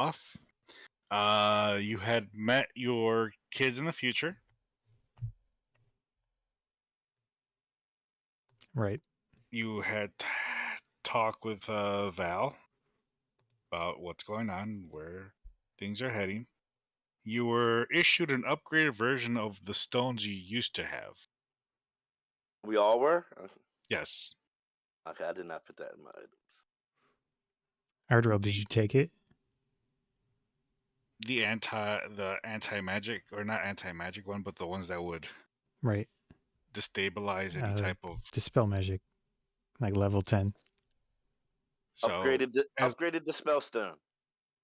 off. You had met your kids in the future. Right. You had talked with Val about what's going on, where things are heading. You were issued an upgraded version of the stones you used to have. We all were? Yes. Okay, I did not put that in my items. Ardorel, did you take it? The anti-magic, or not anti-magic one, but the ones that would Right. destabilize any type of... Dispel magic. Like level 10. So Upgraded the spell stone.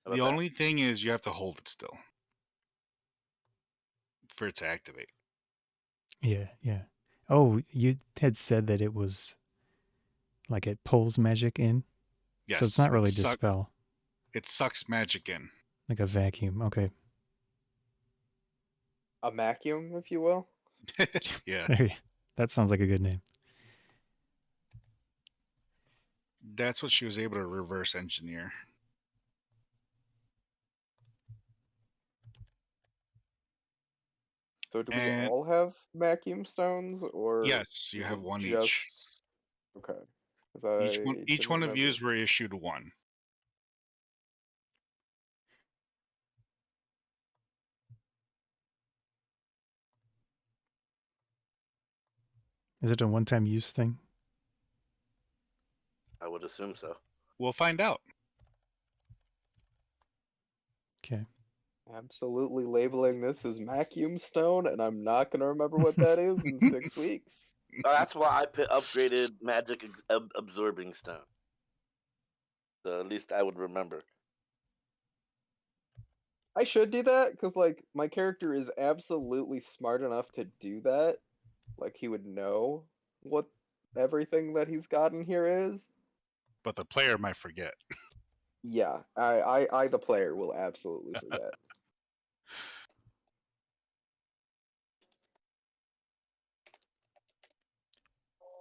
the only thing is you have to hold it still for it to activate. Yeah, yeah. Oh, you had said that it was like it pulls magic in? Yes. So it's not really dispel. It sucks magic in. Like a vacuum. Okay. A vacuum, if you will. Yeah. That sounds like a good name. That's what she was able to reverse engineer. So do we all have vacuum stones, or yes, you have one each. Okay. Each one of you were issued one. Is it a one-time use thing? I would assume so. We'll find out. Okay. Absolutely labeling this as vacuum stone, and I'm not going to remember what that is in 6 weeks. That's why I put upgraded magic absorbing stone. So at least I would remember. I should do that, because, like, my character is absolutely smart enough to do that. Like, he would know what everything that he's got in here is. But the player might forget. Yeah, I the player, will absolutely forget.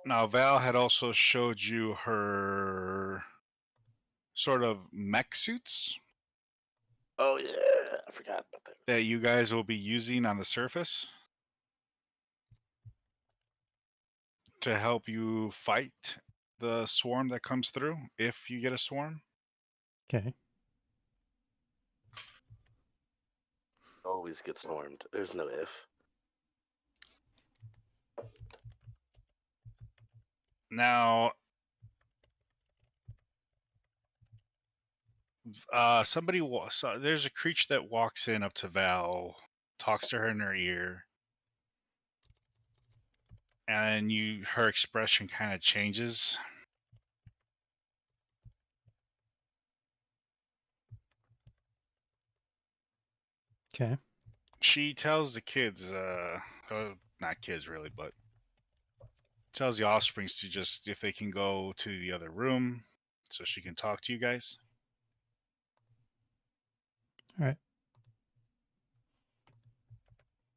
Now, Val had also showed you her sort of mech suits. Oh, yeah. I forgot about that. That you guys will be using on the surface to help you fight the swarm that comes through, if you get a swarm. Okay. Always get swarmed. There's no if. Now, there's a creature that walks in up to Val, talks to her in her ear, and her expression kind of changes. Okay. She tells the kids, not kids really, but tells the offsprings to just, if they can go to the other room so she can talk to you guys. All right.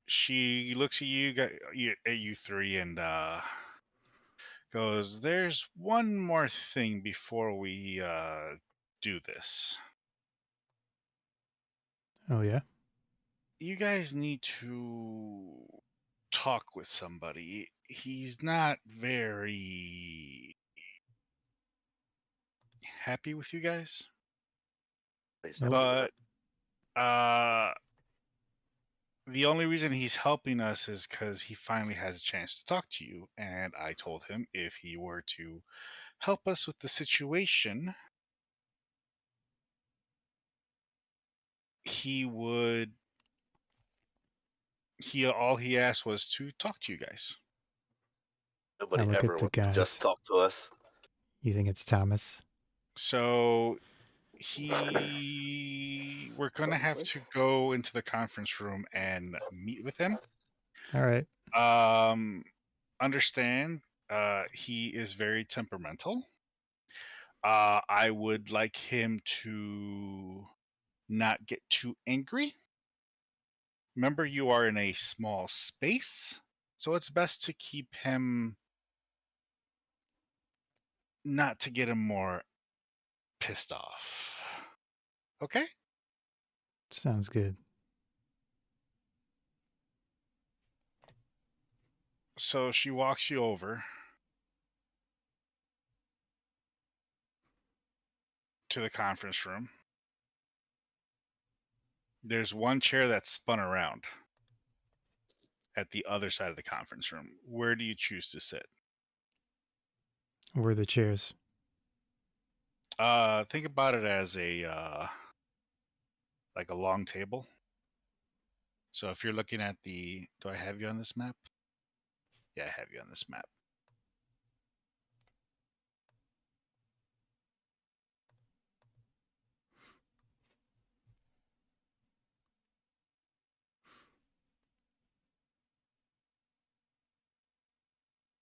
She looks at you three, and goes, "There's one more thing before we do this. Oh, yeah? You guys need to talk with somebody. He's not very happy with you guys." Nope. But the only reason he's helping us is because he finally has a chance to talk to you. And I told him if he were to help us with the situation, all he asked was to talk to you guys. Nobody look ever at the wants to guys. just talk to us. You think it's Thomas? So we're gonna have to go into the conference room and meet with him. All right. Understand, he is very temperamental. I would like him to not get too angry. Remember, you are in a small space, so it's best to keep him, not to get him more pissed off. Okay? Sounds good. So she walks you over to the conference room. There's one chair that's spun around at the other side of the conference room. Where do you choose to sit? Where are the chairs? Think about it as a like a long table. So if you're looking at the, do I have you on this map? Yeah, I have you on this map.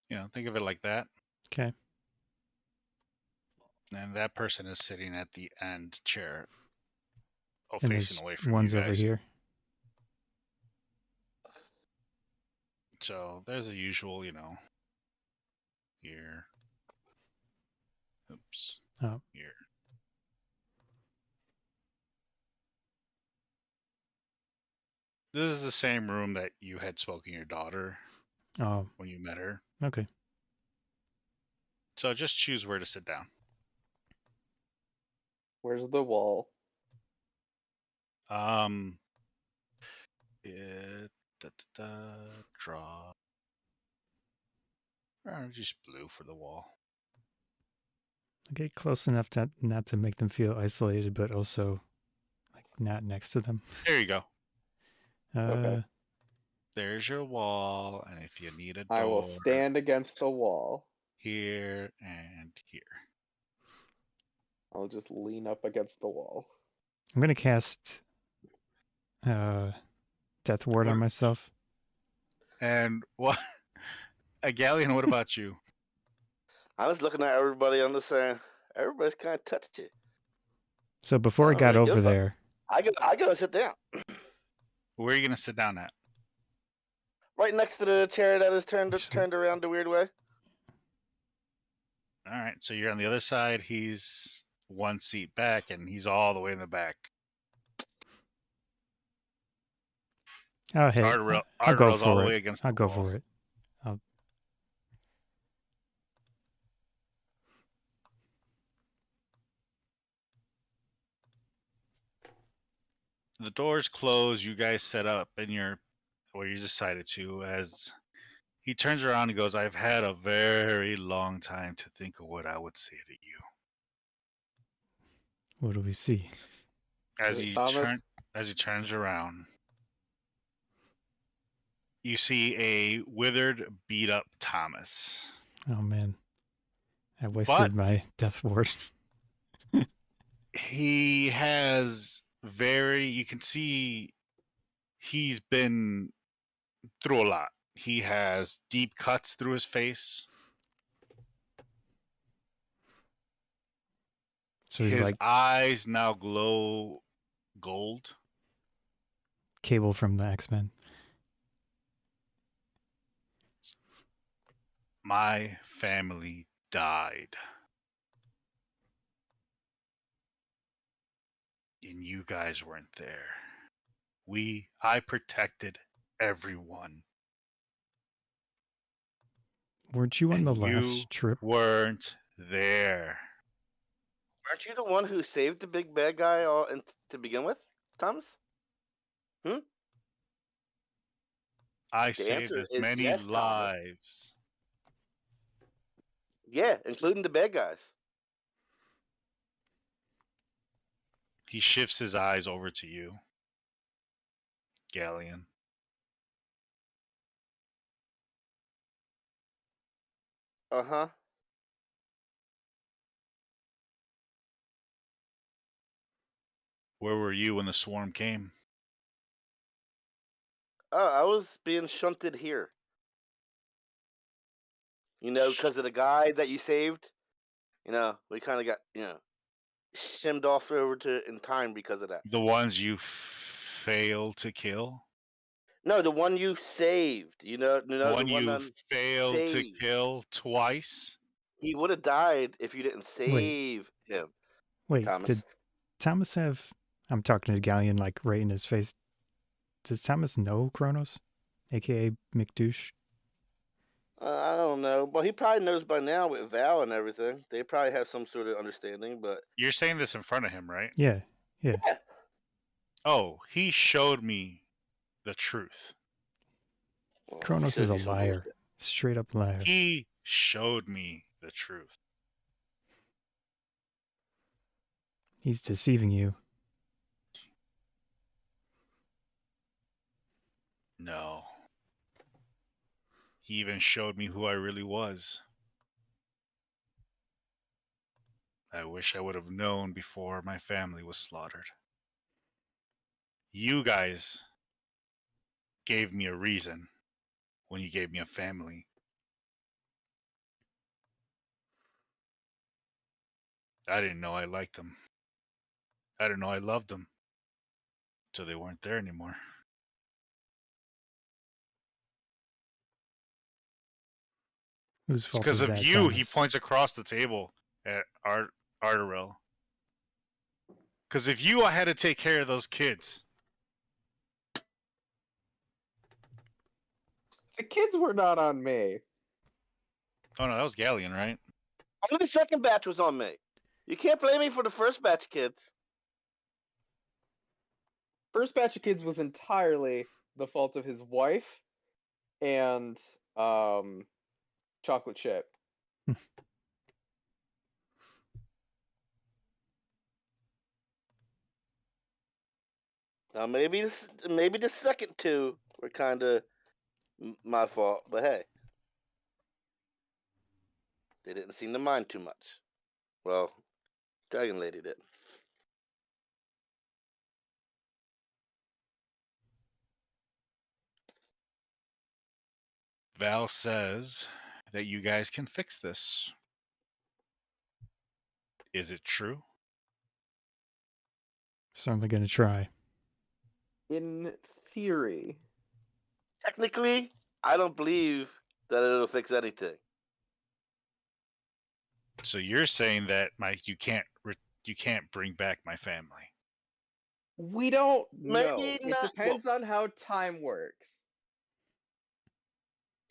You know, think of it like that. Okay. And that person is sitting at the end chair, And facing there's away from you ones over guys. here. So there's a usual, you know, here. Oops. Oh. Here. This is the same room that you had spoken to your daughter Oh. when you met her. Okay. So just choose where to sit down. Where's the wall? Draw. Just blue for the wall. Okay, close enough to not to make them feel isolated, but also like not next to them. There you go. Okay. There's your wall, and if you need a door, I will stand against the wall. Here and here. I'll just lean up against the wall. I'm gonna cast Death Ward on myself. And what? Ghaleon, what about you? I was looking at everybody on the side. Everybody's kind of touchy. So before I don't got really over give a fuck. there, I gotta sit down. Where are you gonna sit down at? Right next to the chair that is Actually- turned around the weird way. All right, so you're on the other side. He's one seat back, and he's all the way in the back. oh hey, I'll go Ardorel's all for the way it. against I'll the go wall. for it. The doors close. You guys set up in your where you decided to. As he turns around and goes, "I've had a very long time to think of what I would say to you." What do we see? As Is it he Thomas? turns around, you see a withered, beat up Thomas. Oh man, I But wasted my Death Ward. he has you can see he's been through a lot. He has deep cuts through his face. So he's His like eyes now glow gold. Cable from the X-Men. My family died. And you guys weren't there. I protected everyone. Weren't you on And the you last trip? weren't there. Aren't you the one who saved the big bad guy to begin with, Thomas? I The saved answer as is many yes, Thomas. lives. Yeah, including the bad guys. He shifts his eyes over to you, Ghaleon. Uh-huh. Where were you when the swarm came? Oh, I was being shunted here. You know, because of the guy that you saved. You know, we kind of got, shimmed off over to in time because of that. The ones you failed to kill? No, the one you saved. The one you that failed to saved. kill twice? He would have died if you didn't save him. Wait, Thomas. did Thomas have I'm talking to Ghaleon, like, right in his face. Does Thomas know Kronos? A.k.a. McDouche? I don't know. Well, he probably knows by now with Val and everything. They probably have some sort of understanding, but You're saying this in front of him, right? Yeah. yeah. Oh, he showed me the truth. Well, he Kronos is showed a you some liar. bullshit. Straight up liar. He showed me the truth. He's deceiving you. No. He even showed me who I really was. I wish I would have known before my family was slaughtered. You guys gave me a reason when you gave me a family. I didn't know I liked them. I didn't know I loved them till they weren't there anymore. Whose fault Because is of that, you, he Thomas? points across the table at Ardorel. Because of you, I had to take care of those kids. The kids were not on me. Oh no, that was Ghaleon, right? Only the second batch was on me. You can't blame me for the first batch of kids. First batch of kids was entirely the fault of his wife and chocolate chip. Now maybe the second two were kind of my fault, but hey, they didn't seem to mind too much. Well, Dragon Lady did. Val says that you guys can fix this. Is it true? Certainly gonna try. In theory. Technically, I don't believe that it'll fix anything. So you're saying that you can't bring back my family. We don't know. Maybe It not. Well, depends on how time works.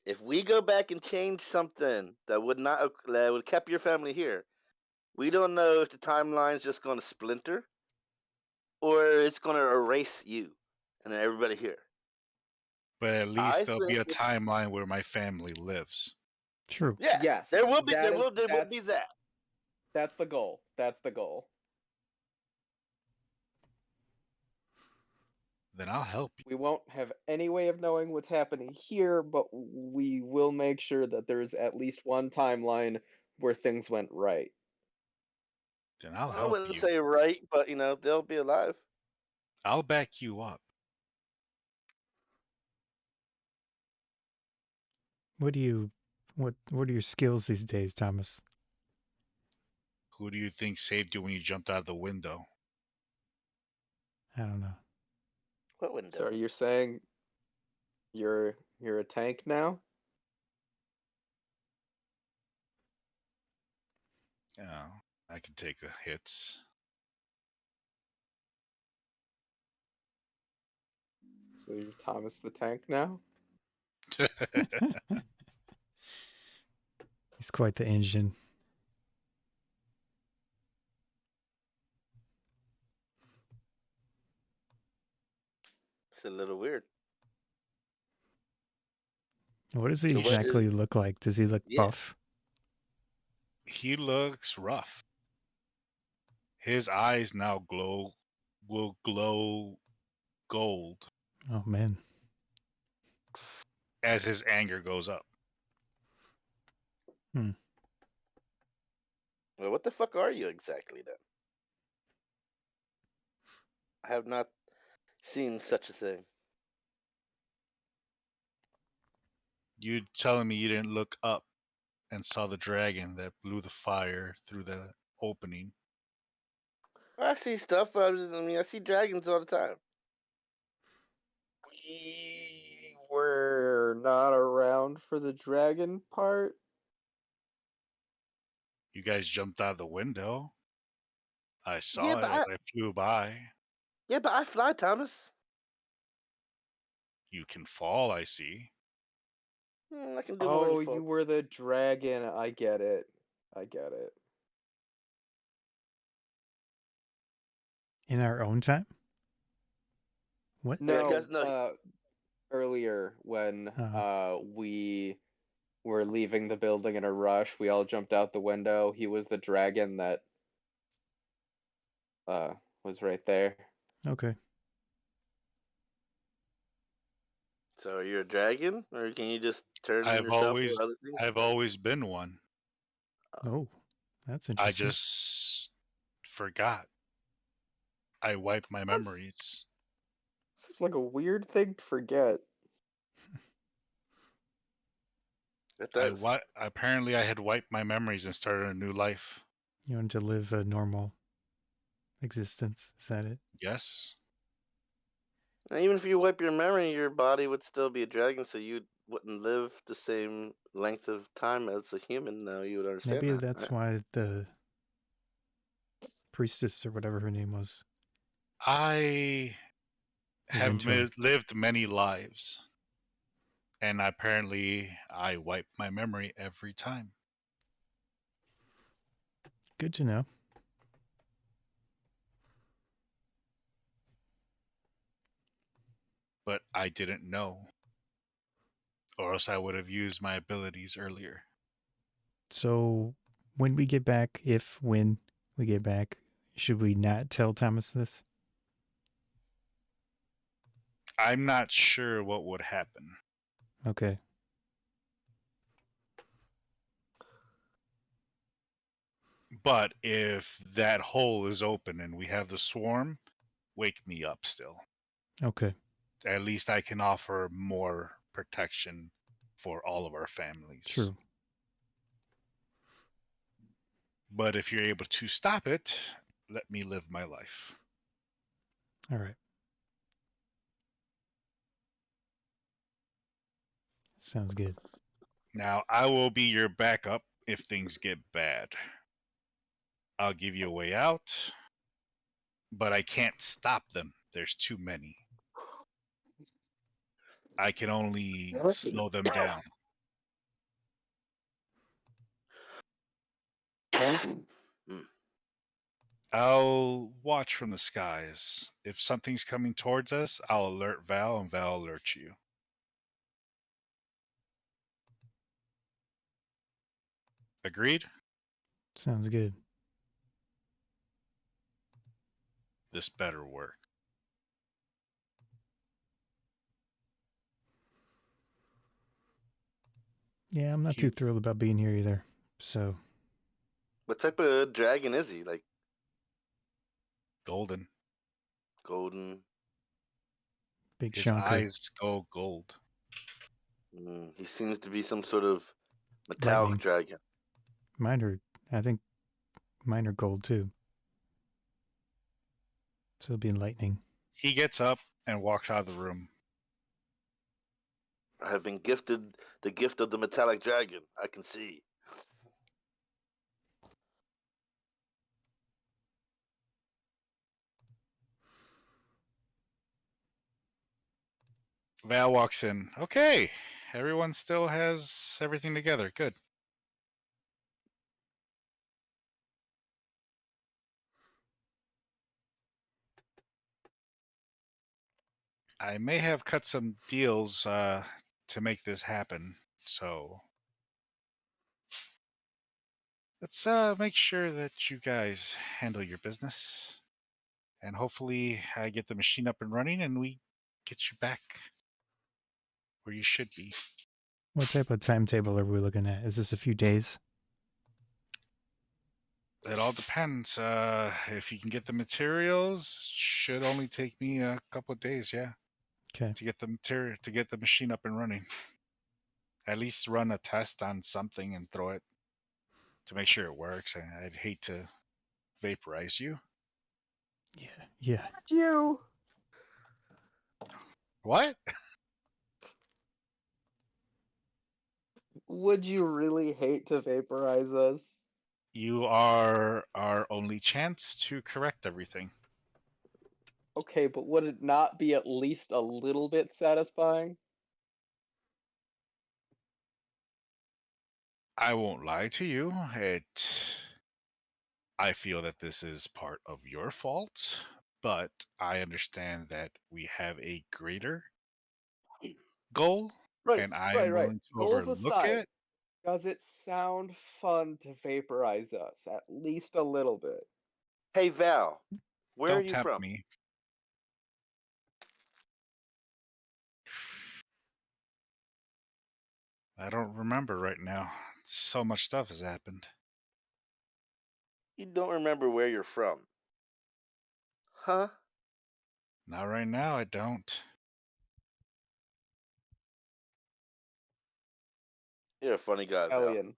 if we go back and change something that would have kept your family here, we don't know if the timeline's just going to splinter or it's going to erase you and then everybody here. But at I least there'll be think a timeline where my family lives. True. Yes, there will be that there is- will that's- be that. That's the goal. That's the goal. Then I'll help you. We won't have any way of knowing what's happening here, but we will make sure that there's at least one timeline where things went right. Then I'll I help wouldn't you. say right, but they'll be alive. I'll back you up. What are your skills these days, Thomas? Who do you think saved you when you jumped out of the window? I don't know. What window? So you're saying you're a tank now? I can take hits. So you're Thomas the Tank now? He's quite the engine. It's a little weird. What does he So what is- exactly look like? Does he look Yeah. buff? He looks rough. His eyes now will glow gold Oh man. as his anger goes up. Well, what the fuck are you exactly then? I have not seen such a thing. You telling me you didn't look up and saw the dragon that blew the fire through the opening? I see stuff. I see dragons all the time. We were not around for the dragon part. You guys jumped out of the window. I Yeah, saw but it as I flew by. Yeah, but I fly, Thomas. You can fall, I see. I can do more than Oh, fall. you were the dragon. I get it. I get it. In our own time? What? Yeah, No, guys, no. earlier when Oh. we were leaving the building in a rush, we all jumped out the window. He was the dragon that was right there. Okay. So you're a dragon, or can you just turn I've yourself always or other things? I've always been one. Oh, that's I interesting. just forgot. I wiped my memories. Seems like a weird thing to forget. It does. Apparently I had wiped my memories and started a new life. You want to live a normal existence? Is that it? Yes. And even if you wipe your memory, your body would still be a dragon, so you wouldn't live the same length of time as a human. Now you would understand Maybe that. that's why the priestess or whatever her name was I is have into him. lived many lives, and apparently I wipe my memory every time. Good to know. But I didn't know, or else I would have used my abilities earlier. So when we get back, when we get back, should we not tell Thomas this? I'm not sure what would happen. Okay. But if that hole is open and we have the swarm, wake me up still. Okay. At least I can offer more protection for all of our families. True. But if you're able to stop it, let me live my life. All right. Sounds good. Now, I will be your backup if things get bad. I'll give you a way out, but I can't stop them. There's too many. I can only slow them down. I'll watch from the skies. If something's coming towards us, I'll alert Val and Val alert you. Agreed? Sounds good. This better work. Yeah, I'm not too thrilled about being here either. So What type of dragon is he? Like Golden. golden? big His chunker. eyes go gold. He seems to be some sort of metallic Lightning. dragon. I think mine are gold too. So it'll be lightning. He gets up and walks out of the room. I have been gifted the gift of the metallic dragon. I can see. Val walks in. Okay, everyone still has everything together. Good. I may have cut some deals to make this happen, so let's make sure that you guys handle your business, and hopefully I get the machine up and running, and we get you back where you should be. What type of timetable are we looking at? Is this a few days? It all depends. If you can get the materials, should only take me a couple of days. Yeah, Okay. to get the material, to get the machine up and running. At least run a test on something and throw it to make sure it works. I'd hate to vaporize you. Yeah. Yeah. You. What? Would you really hate to vaporize us? You are our only chance to correct everything. Okay, but would it not be at least a little bit satisfying? I won't lie to you. I feel that this is part of your fault, but I understand that we have a greater goal, Right, and I am right. willing to Goals overlook aside, it. does it sound fun to vaporize us? At least a little bit. Hey Val, where are Don't you tempt from? me. I don't remember right now. So much stuff has happened. You don't remember where you're from, huh? Not right now, I don't. You're a funny guy, Val. Ghaleon.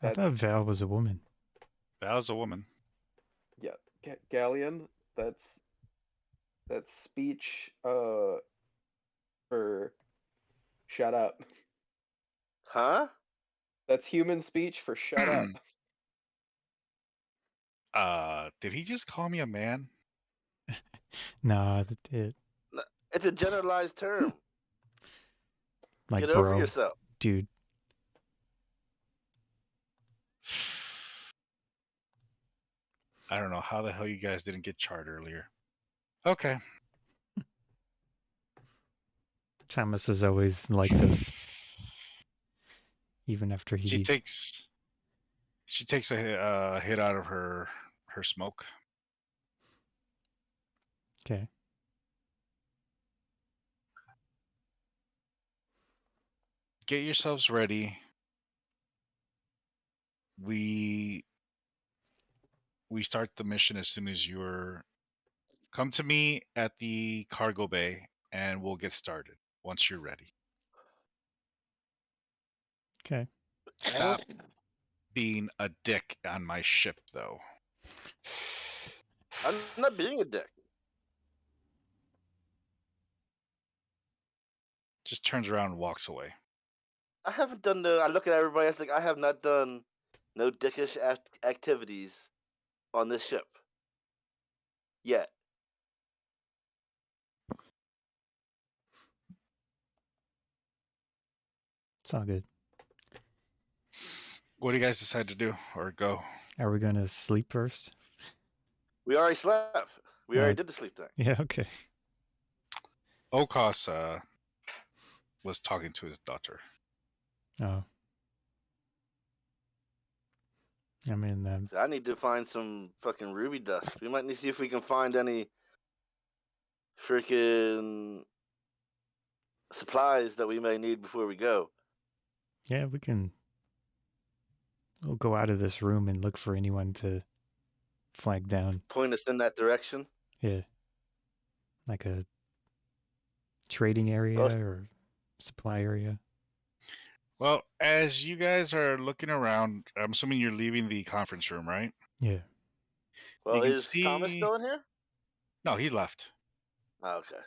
I That's thought Val was a woman. That was a woman. yeah. Ghaleon. That's speech. For shut up. Huh? That's human speech for shut up. Did he just call me a man? Nah, It's a generalized term. like Get over bro, yourself. dude. I don't know how the hell you guys didn't get charred earlier. Okay. Thomas has always liked us, even after She he. takes a hit out of her smoke. Okay. Get yourselves ready. We start the mission as soon as you're come to me at the cargo bay and we'll get started once you're ready. Okay. Stop being a dick on my ship though. I'm not being a dick. Just turns around and walks away. I haven't done I look at everybody. It's like I have not done no dickish activities on this ship yet. It's all good. What do you guys decide to do or go? Are we gonna sleep first? We already slept. We already did the sleep thing. Yeah. Okay. O'Koss was talking to his daughter. Oh. I mean, So I need to find some fucking ruby dust. We might need to see if we can find any freaking supplies that we may need before we go. yeah, we can. We'll go out of this room and look for anyone to flag down. Point us in that direction. Yeah. Like a trading area Well, or supply area. Well, as you guys are looking around, I'm assuming you're leaving the conference room, right? Yeah. well, You can is Thomas see. still in here? No, he left. Oh, okay.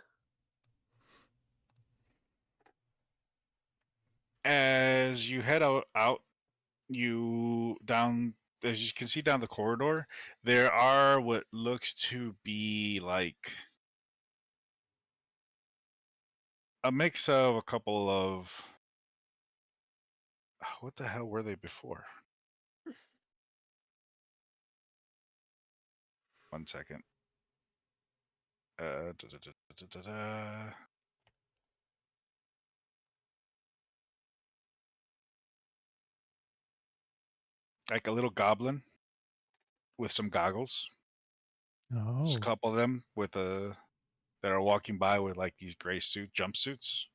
As you head out, you down. As you can see down the corridor, there are what looks to be like a mix of a couple of. What the hell were they before? One second. Da, da, da, da, da, da. Like a little goblin with some goggles. Just Oh. a couple of them with a that are walking by with like these gray jumpsuits.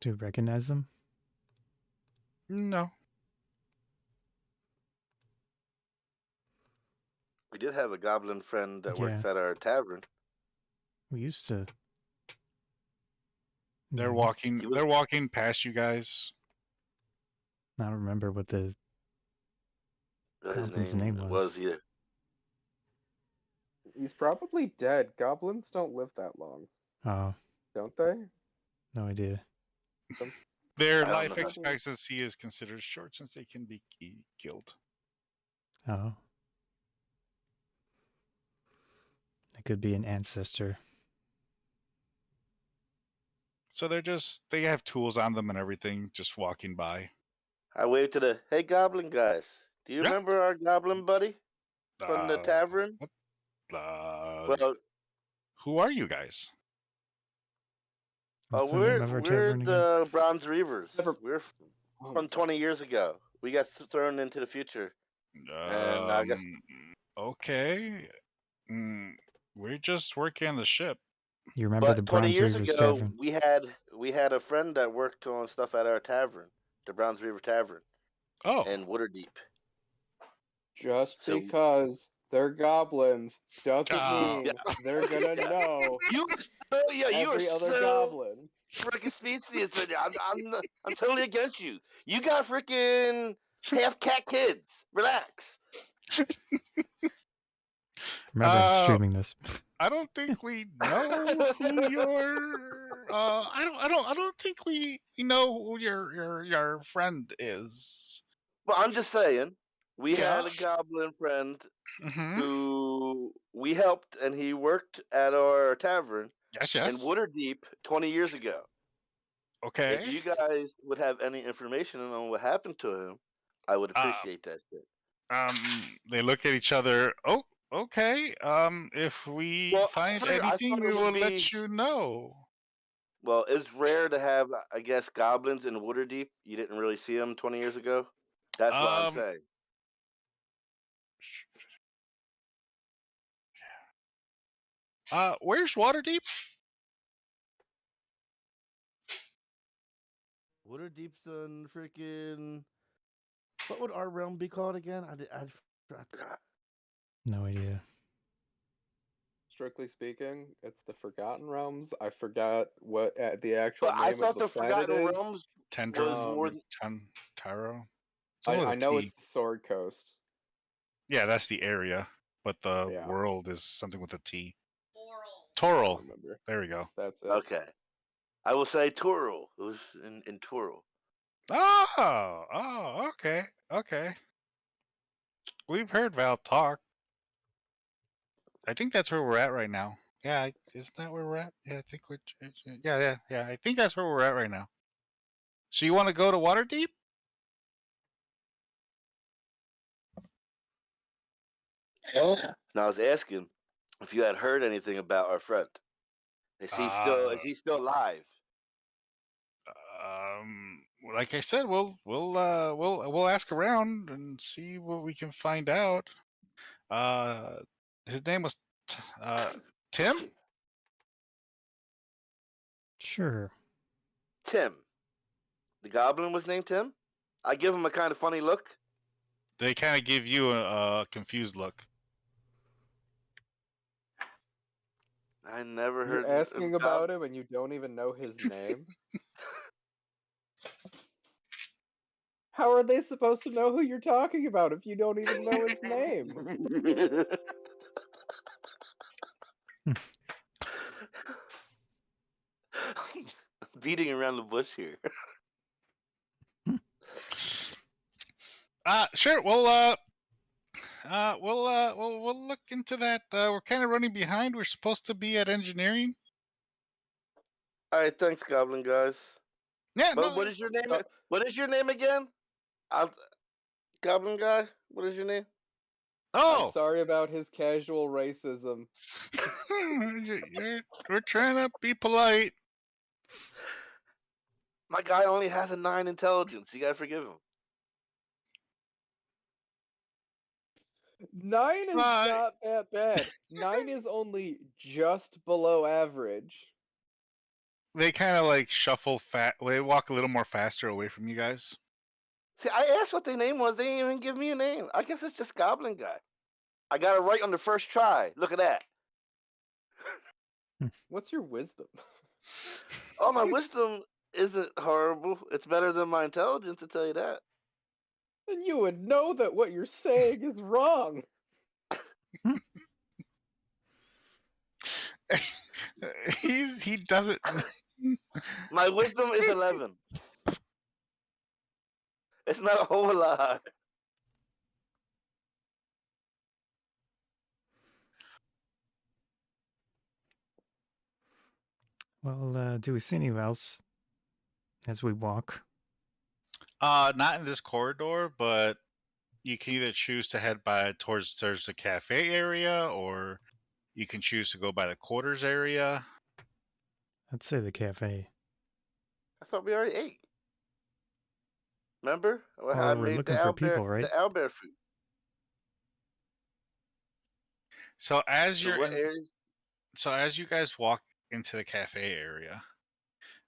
Do you recognize them? No, We did have a goblin friend that Yeah. works at our tavern. We used to. they're Yeah. walking. He was They're walking past you guys. I don't remember what the his goblin's name name was. was either. He's probably dead. Goblins don't live that long, Oh, don't they? no idea. Their I don't life know. expectancy is considered short since they can be killed. Oh. It could be an ancestor. So they have tools on them and everything, just walking by. I wave to the hey goblin guys. Do you Yeah. remember our goblin buddy from the Uh, tavern? uh, Well, who are you guys? What's the name of our we're tavern again? the Bronze Reavers. Never- We're Oh, from 20 years ago. We got thrown into the future, and I guess. Okay. Mm, we're just working on the ship. You remember But the 20 Bronze years Reavers ago, Tavern? we had a friend that worked on stuff at our tavern, the Bronze River Tavern, Oh, in Waterdeep. just So- because they're goblins doesn't Oh. mean they're gonna know You, you are every other so goblin. freaking species. I'm totally against you. You got freaking half cat kids. Relax. Remember, I'm streaming this. I don't think we know who your. I don't think we know who your friend is. But I'm just saying, we Yeah. had a goblin friend Mm-hmm. who we helped, and he worked at our tavern Yes. in Yes. Waterdeep 20 years ago. Okay. If you guys would have any information on what happened to him, I would appreciate that shit. They look at each other. Oh, okay. If we Well, find I anything, thought we it will would let be. you know. Well, it's rare to have, I guess, goblins in Waterdeep. You didn't really see them 20 years ago. That's what I'm saying. Where's Waterdeep? Waterdeep's in freaking. What would our realm be called again? I forgot. No idea. Strictly speaking, it's the Forgotten Realms. I forgot what the actual But I name of thought the the planet Forgotten is. Realms Tendra. was more. Taro. I know it's the Sword Coast. Yeah, that's the area, but the Yeah. world is something with a T. I Toral. don't remember. There we go. That's it. Okay. I will say Toril. It was in Toril. Oh, okay, okay. We've heard Val talk. I think that's where we're at right now. Yeah, isn't that where we're at? Yeah, I think we're. Yeah. I think that's where we're at right now. So you want to go to Waterdeep? Now I was asking if you had heard anything about our friend. Is he still alive? Like I said, we'll ask around and see what we can find out. His name was Tim. Sure. Tim. The goblin was named Tim? I give him a kind of funny look. They kind of give you a confused look. I never You're heard asking about him and you don't even know his name? How are they supposed to know who you're talking about if you don't even know his name? Beating around the bush here. Sure. We'll look into that. We're kind of running behind. We're supposed to be at engineering. All right, thanks, Goblin guys. Yeah. But No. what is your name? What is your name again? Goblin guy. What is your name? I'm Oh. sorry about his casual racism. We're trying to be polite. My guy only has a 9 intelligence. You gotta forgive him. 9 is not that bad. 9 is only just below average. They kind of like shuffle They walk a little more faster away from you guys. See, I asked what their name was. They didn't even give me a name. I guess it's just Goblin guy. I got it right on the first try. Look at that. What's your wisdom? Oh, my wisdom isn't horrible. It's better than my intelligence, to tell you that. And you would know that what you're saying is wrong. He doesn't. My wisdom is 11. It's not a whole lot. Well, do we see anyone else as we walk? Not in this corridor, but you can either choose to head towards there's the cafe area, or you can choose to go by the quarters area. I'd say the cafe. I thought we already ate. Remember? Or I we're made looking for people, right? the owlbear food. So as So you're what in, areas? so as you guys walk into the cafe area,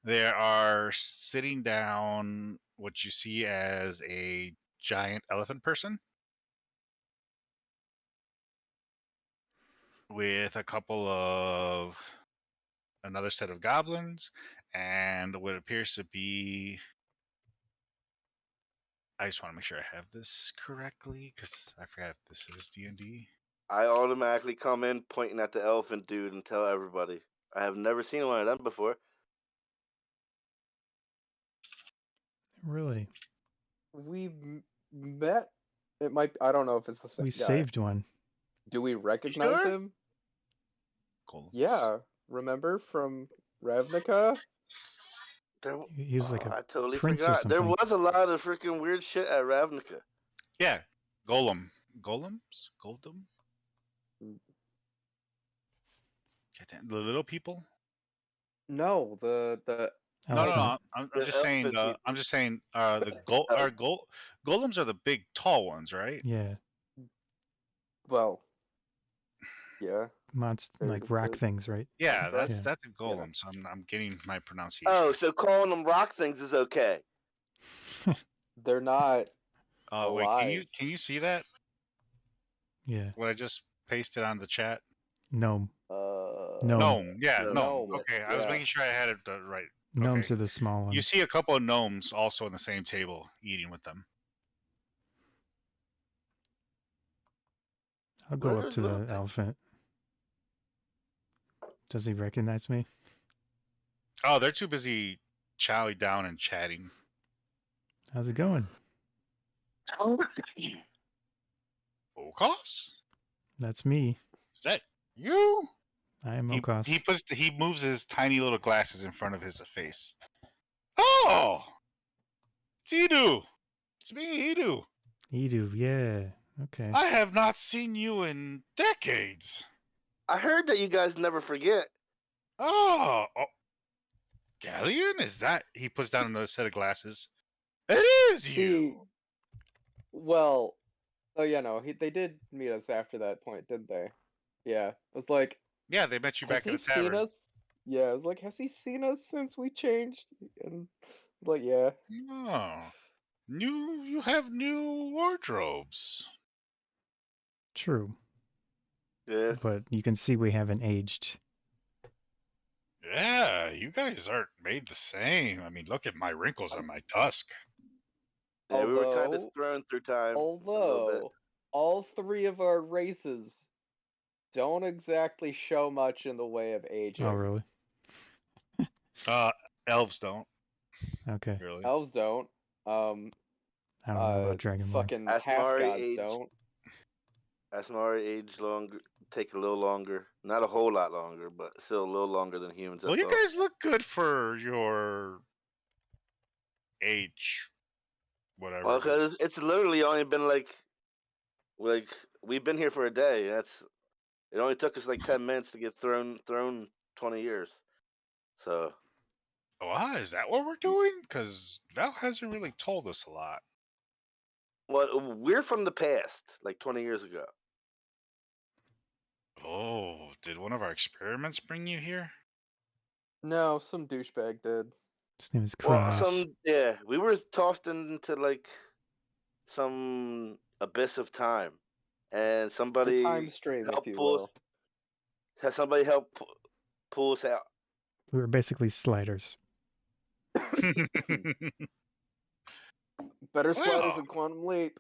there are sitting down what you see as a giant elephant person with a couple of another set of goblins and what appears to be, I just want to make sure I have this correctly because I forgot if this is D&D. I automatically come in pointing at the elephant dude and tell everybody. I have never seen one of them before. Really? We met. It might. I don't know if it's the same We guy. saved one. Do we recognize sure? him? Cool. Yeah. Remember from Ravnica? He was like a I totally prince or forgot. There something. was a lot of freaking weird shit at Ravnica. Yeah, golems. Goldem. The little people. No, the No, Elephant. I'm The just saying. elephant people. I'm just saying. Oh, Golems are the big, tall ones, right? Yeah. well, yeah. Monster, They're like the rock things, right? Yeah, Right. Yeah. that's a golem. So I'm getting my pronunciation. Oh, so calling them rock things is okay. They're not Wait, alive. can you see that? Yeah. What I just pasted on the chat? Gnome. No. Gnome. Yeah, No. gnome. Gnome, Okay, I was yeah. making sure I had it right. Gnomes Okay. are the small ones. You see a couple of gnomes also on the same table eating with them. I'll go Where up is to little the thing? elephant. Does he recognize me? Oh, they're too busy chowing down and chatting. How's it going? O'Koss? That's me. Is that you? I am He O'Koss. he moves his tiny little glasses in front of his face. Oh, it's Edu. It's me, Edu. Edu, yeah. Okay. I have not seen you in decades. I heard that you guys never forget. Oh, Ghaleon? Is that? He puts down another set of glasses. It is you. See, well, oh yeah, no, they did meet us after that point, didn't they? Yeah, it was like, Yeah, they met you has back at he the seen tavern. us? Yeah, it was like, has he seen us since we changed? And like, yeah. Oh, you have new wardrobes. True. Yes. But you can see we haven't aged. Yeah, you guys aren't made the same. I mean, look at my wrinkles on my tusk. Yeah, we were kind of Although, thrown through time a little bit. although all three of our races don't exactly show much in the way of aging. Oh, really? Elves don't. Okay. Really. Elves don't. I don't know about Dragonborn. Fucking half Asmari gods age. don't. Asmari age longer, take a little longer. Not a whole lot longer, but still a little longer than humans. Well, you guys look good for your age. Whatever. Well, it is. because it's literally only been like we've been here for a day. It only took us like 10 minutes to get thrown 20 years. So Oh, is that what we're doing? Because Val hasn't really told us a lot. well, we're from the past, like 20 years ago. Oh, did one of our experiments bring you here? No, some douchebag did. His name is Well, Kronos. we were tossed into like some abyss of time, and The somebody time stream, if helped you pull us. will. Has somebody helped pull us out? We were basically sliders. Better sliders Well. than Quantum Leap.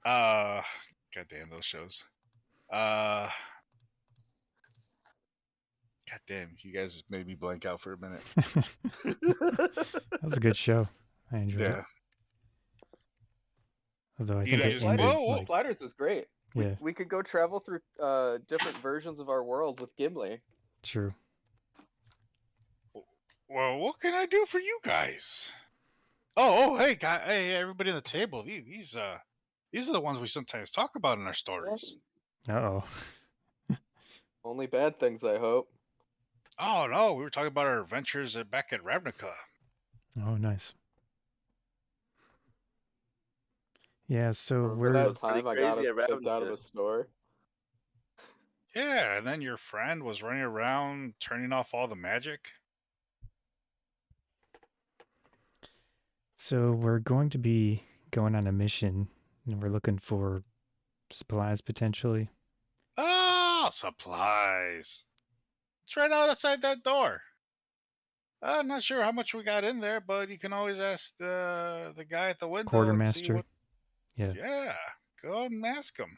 Goddamn those shows. Goddamn, you guys made me blank out for a minute. That was a good show. I enjoyed it. Yeah. Although I You think know, it just- ended whoa, whoa. like Sliders was great. Yeah, We could go travel through different versions of our world with Gimli. true. Well, what can I do for you guys? Hey, hey, everybody on the table. These are the ones we sometimes talk about in our stories. Uh-oh. Only bad things, I hope. Oh no, we were talking about our adventures back at Ravnica. Oh, nice. Yeah, so Remember we're... was that pretty time I got crazy us at kicked out of Ravnica. a store? Yeah, and then your friend was running around turning off all the magic. So we're going to be going on a mission, and we're looking for supplies potentially. Ah, supplies. It's right outside that door. I'm not sure how much we got in there, but you can always ask the guy at the window and see Quartermaster. what. Yeah, Yeah, go and ask him.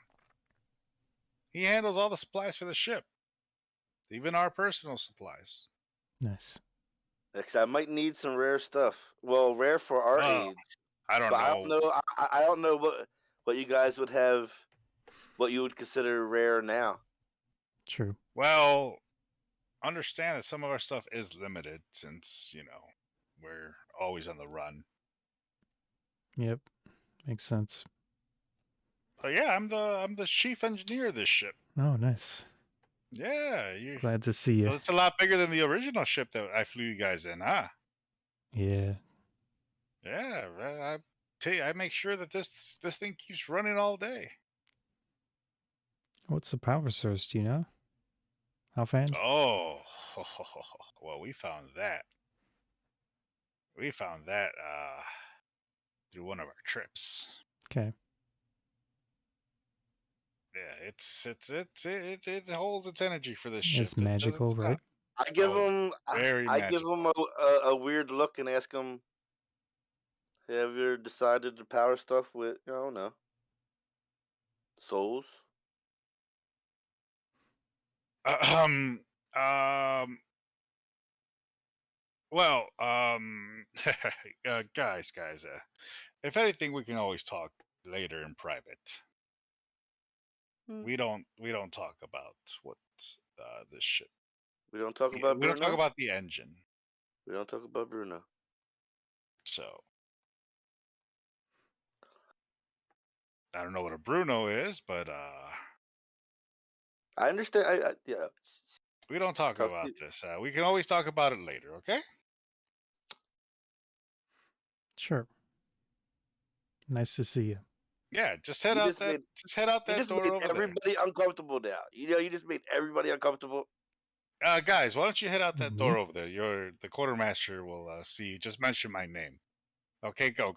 He handles all the supplies for the ship, even our personal supplies. nice. Next, I might need some rare stuff. Well, rare for our Oh, age, I don't but I don't know. know. I don't know what you guys would have, what you would consider rare now. True. Well, understand that some of our stuff is limited since we're always on the run. Yep, makes sense. But yeah, I'm the chief engineer of this ship. Oh, nice. Yeah, Glad to see you. it's a lot bigger than the original ship that I flew you guys in, huh? Yeah. Yeah, I tell you, I make sure that this thing keeps running all day. What's the power source, do you know? Offhand? Oh, well, we found that. We found that through one of our trips. Okay. Yeah, it holds its energy for this ship. It's It doesn't magical, right? stop. I give Oh, him, very I give magical. him a weird look and ask him, "Have you ever decided to power stuff with, I don't know, souls?" Um, um, well, guys, if anything, we can always talk later in private. Hmm. We don't talk about what this ship. We don't talk about We don't talk Bruno. about the engine. We don't talk about Bruno. So I don't know what a Bruno is, but I understand. Yeah. we don't talk Talk about to, this. We can always talk about it later, okay? Sure. Nice to see you. Yeah, just you just head out that made door over there. everybody uncomfortable now. You just made everybody uncomfortable. Guys, why don't you head out that door Me? over there? The quartermaster will see you. Just mention my name. Okay, go.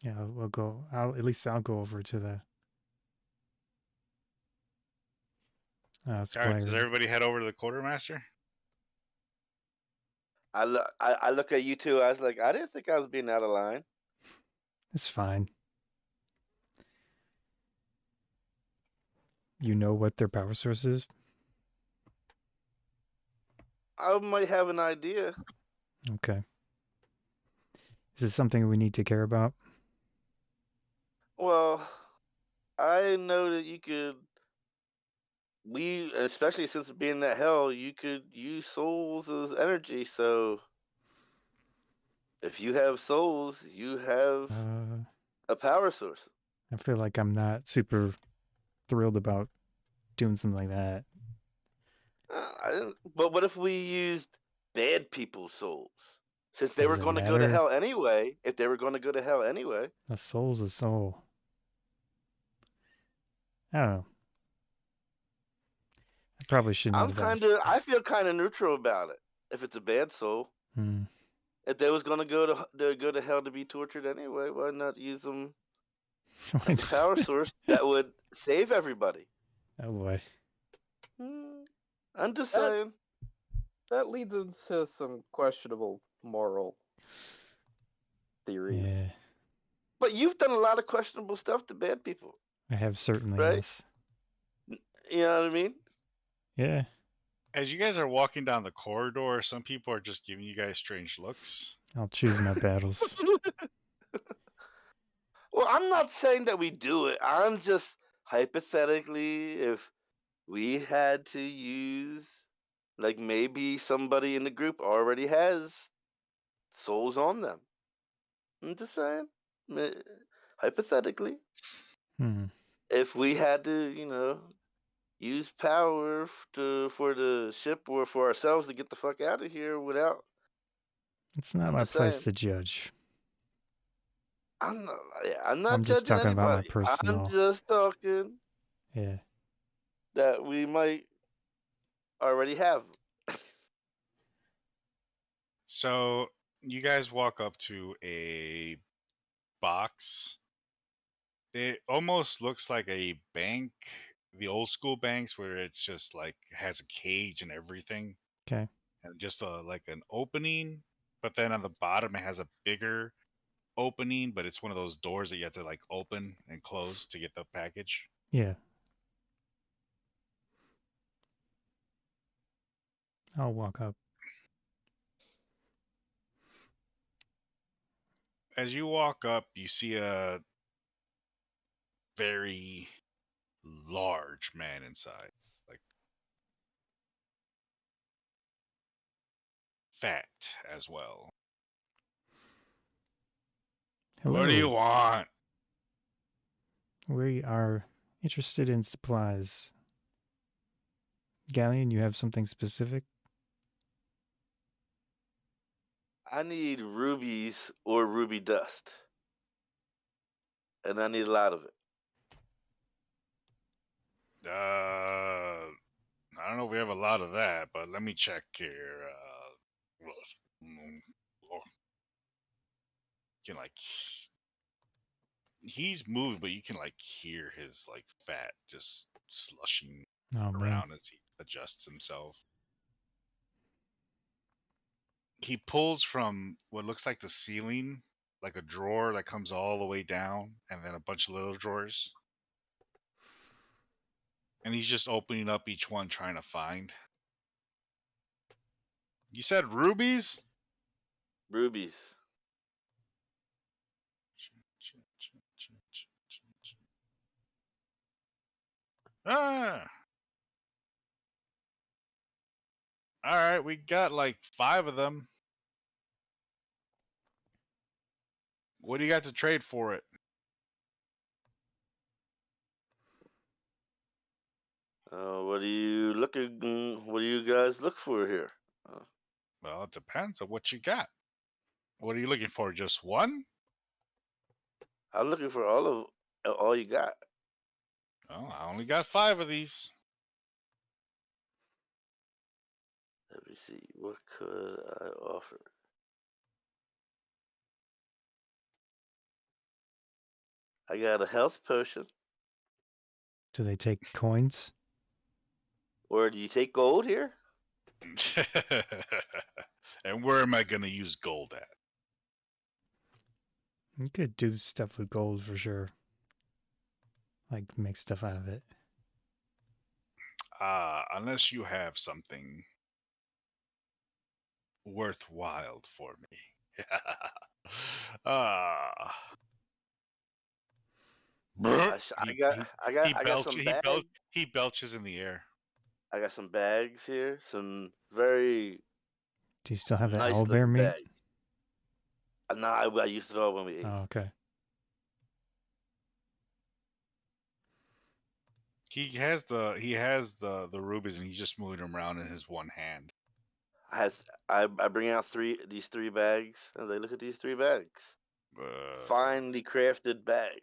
Yeah, we'll go. At least I'll go over to the All supply right, does room. everybody head over to the quartermaster? I look at you two. I was like, I didn't think I was being out of line. It's fine. You know what their power source is? I might have an idea. Okay. Is this something we need to care about? Well, I know that you could. Especially since being that hell, you could use souls as energy. So if you have souls, you have a power source. I feel like I'm not super thrilled about doing something like that. But what if we used bad people's souls? Since they were Does it going to go to matter? hell anyway, if they were going to go to hell anyway, A soul's a soul. I don't know. I probably shouldn't have asked. I feel kind of neutral about it. If it's a bad soul, Hmm. if they was going to go to hell to be tortured anyway, why not use them Why as a not? power source that would save everybody? Oh boy. I'm just That saying. that leads into some questionable moral theories. Yeah, But you've done a lot of questionable stuff to bad people, I have certainly, right? yes. You know what I mean? Yeah. As you guys are walking down the corridor, some people are just giving you guys strange looks. I'll choose my battles. Well, I'm not saying that we do it. I'm just hypothetically, if we had to use, like maybe somebody in the group already has souls on them. I'm just saying, hypothetically, Hmm. if we had to, use power for the ship or for ourselves to get the fuck out of here without. It's not I'm my just place saying. to judge. I'm not. Yeah, I'm not I'm just judging talking about my anybody. I'm personal. just talking Yeah. that we might already have. So you guys walk up to a box. It almost looks like a bank, the old school banks where it's just like has a cage and everything, Okay. and just like an opening. But then on the bottom it has a bigger opening, but it's one of those doors that you have to like open and close to get the package. Yeah. I'll walk up. As you walk up, you see a very large man inside, like fat as well. What do you Hello. want? We are interested in supplies. Ghaleon, you have something specific? I need rubies or ruby dust, and I need a lot of it. I don't know if we have a lot of that, but let me check here. You can like he's moving, but you can like hear his like fat just slushing Oh, man. around as he adjusts himself. He pulls from what looks like the ceiling, like a drawer that comes all the way down, and then a bunch of little drawers. And he's just opening up each one trying to find. You said rubies? Rubies. Ah. All right, we got like 5 of them. What do you got to trade for it? What are you looking? What do you guys look for here? Well, it depends on what you got. What are you looking for? Just one? I'm looking for all you got. Oh, I only got 5 of these. Let me see. What could I offer? I got a health potion. Do they take coins? Or do you take gold here? And where am I going to use gold at? You could do stuff with gold for sure. Like make stuff out of it. Unless you have something worthwhile for me. Ah. I got some bags. He belches in the air. I got some bags here. Some very Do you still have that nice owlbear looking meat? bags. Nah, I used it all when we ate. Oh, okay. He has the rubies and he's just moving them around in his one hand. I bring out these three bags, and they look at these 3 bags. Finely crafted bags.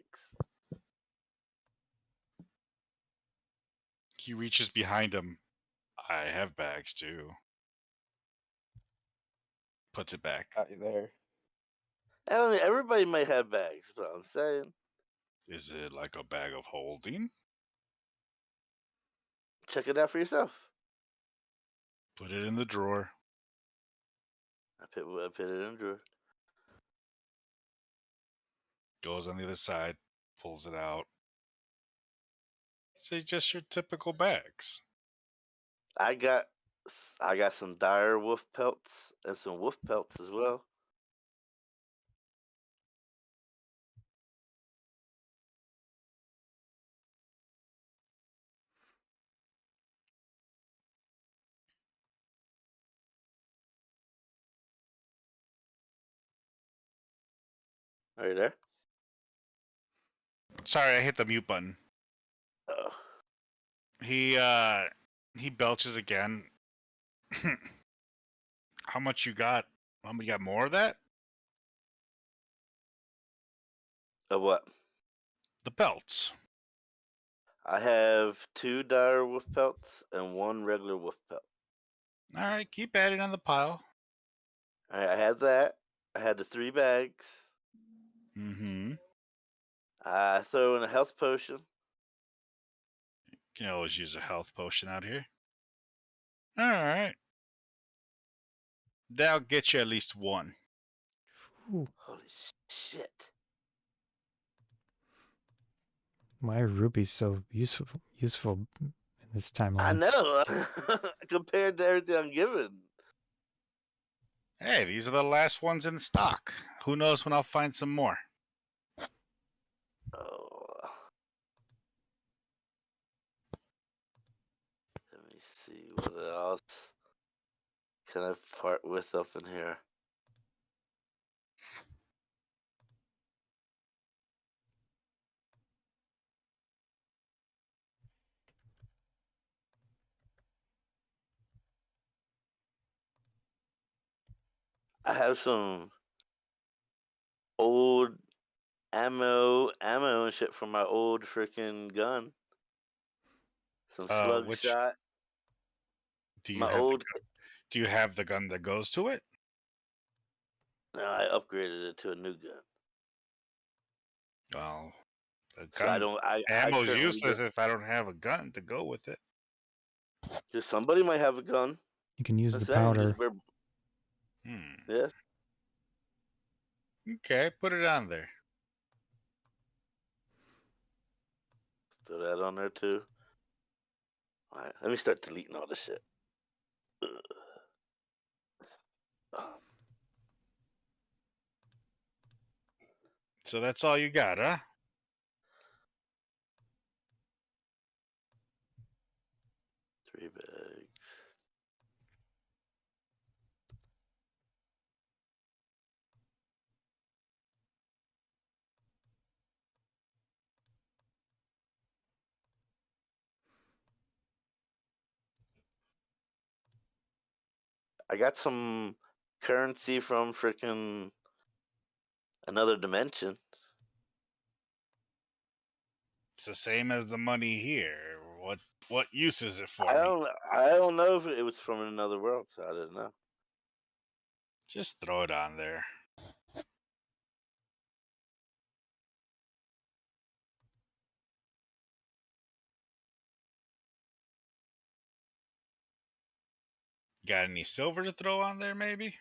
He reaches behind him. I have bags too. Puts it back. Got you there. I mean, everybody might have bags, but I'm saying, Is it like a bag of holding? check it out for yourself. Put it in the drawer. I put it in a drawer. Goes on the other side. Pulls it out. It's just your typical bags. I got some dire wolf pelts and some wolf pelts as well. Are you there? Sorry, I hit the mute button. Oh. He belches again. How much you got? You got more of that? Of what? The pelts. I have 2 dire wolf pelts and 1 regular wolf pelt. All right, keep adding on the pile. Alright, I had that. I had the 3 bags. Mm-hmm. I throw in a health potion. You can always use a health potion out here. All right. That'll get you at least 1. Ooh, Holy shit. why are rubies so useful in this timeline? I know. Compared to everything I'm given. Hey, these are the last ones in stock. Who knows when I'll find some more? Oh. Let me see what else can I part with up in here. I have some old ammo and shit from my old freaking gun. Some slug Which shot. do you My have? old. Do you have the gun that goes to it? No, I upgraded it to a new gun. Well, the So I gun don't. I ammo's currently useless if I don't have a gun to go with it. just somebody might have a gun. You can use That's the that. You powder. just wear. Yes. Okay, put it on there. Throw that on there too. All right. Let me start deleting all this shit. Ugh. So that's all you got, huh? Three bags. I got some currency from freaking another dimension. It's the same as the money here. What use is it for I me? don't know if it was from another world, so I didn't know. Just throw it on there. Got any silver to throw on there, maybe?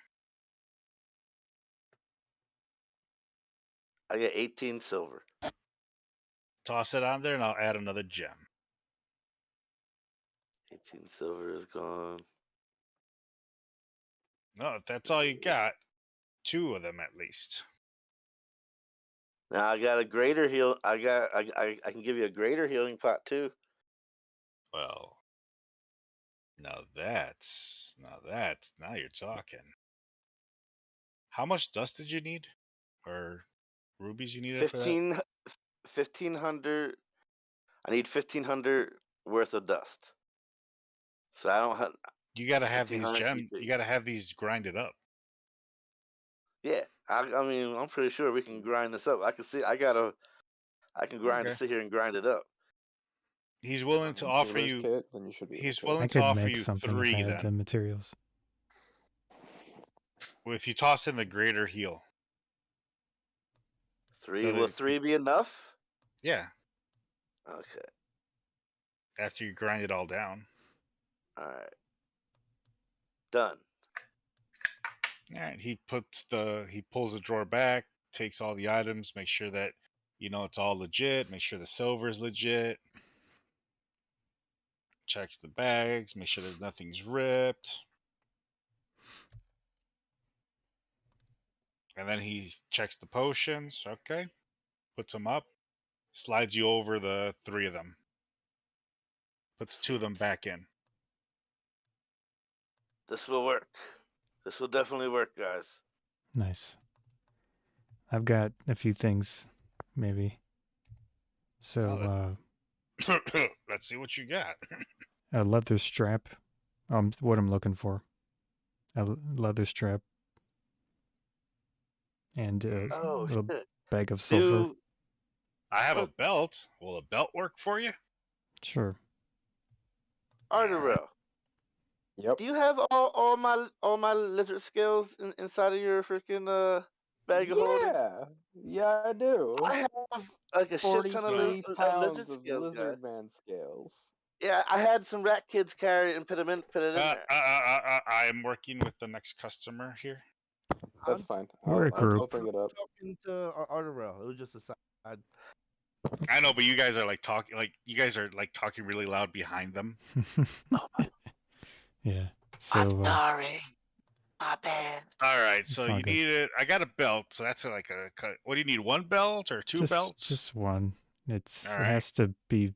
I get 18 silver. Toss it on there and I'll add another gem. 18 silver is gone. No, if that's all you got, 2 of them at least. Now I got a greater heal. I can give you a greater healing pot too. Well, now you're talking. How much dust did you need? Or rubies you needed for that? 1500. I need 1500 worth of dust. So I don't have. You gotta have these 1500 gems. GP. You gotta have these grinded up. Yeah, I mean, I'm pretty sure we can grind this up. I can see. I can grind Okay. sit here and grind it up. He's willing to offer Healer's you. kit, then you should be able He's to. willing I to could offer make you something if I 3 had the then. materials. If you toss in the greater heal. 3 will 3 be enough? Yeah, Okay. after you grind it all down. All right. Done. All right, he pulls the drawer back, takes all the items, make sure that it's all legit, make sure the silver is legit. Checks the bags, make sure that nothing's ripped. And then he checks the potions, okay? Puts them up, slides you over the 3 of them. Puts 2 of them back in. This will work. This will definitely work, guys. Nice. I've got a few things, maybe. So, Let's see what you got. a leather strap. What I'm looking for. A leather strap and a Oh little shit. bag of sulfur. Do I have a belt. Will a belt work for you? Sure. Ardorel, Yep. do you have all my lizard scales inside of your freaking bag of holding? Yeah, I do. I have like a shit ton of 43 lizard pounds of scales, guys. lizard man scales. Yeah, I had some rat kids carry it and put it in there. I am working with the next customer here. That's fine. We're a I'll group. bring it up. Talking to Ardorel. It was just a side. I know, but you guys are like talking, talking really loud behind them. Yeah. I'm So, sorry. My bad. All right, It's so all you good. need it. I got a belt, so that's like a. What do you need? One belt or two belts? just one. It Alright. has to be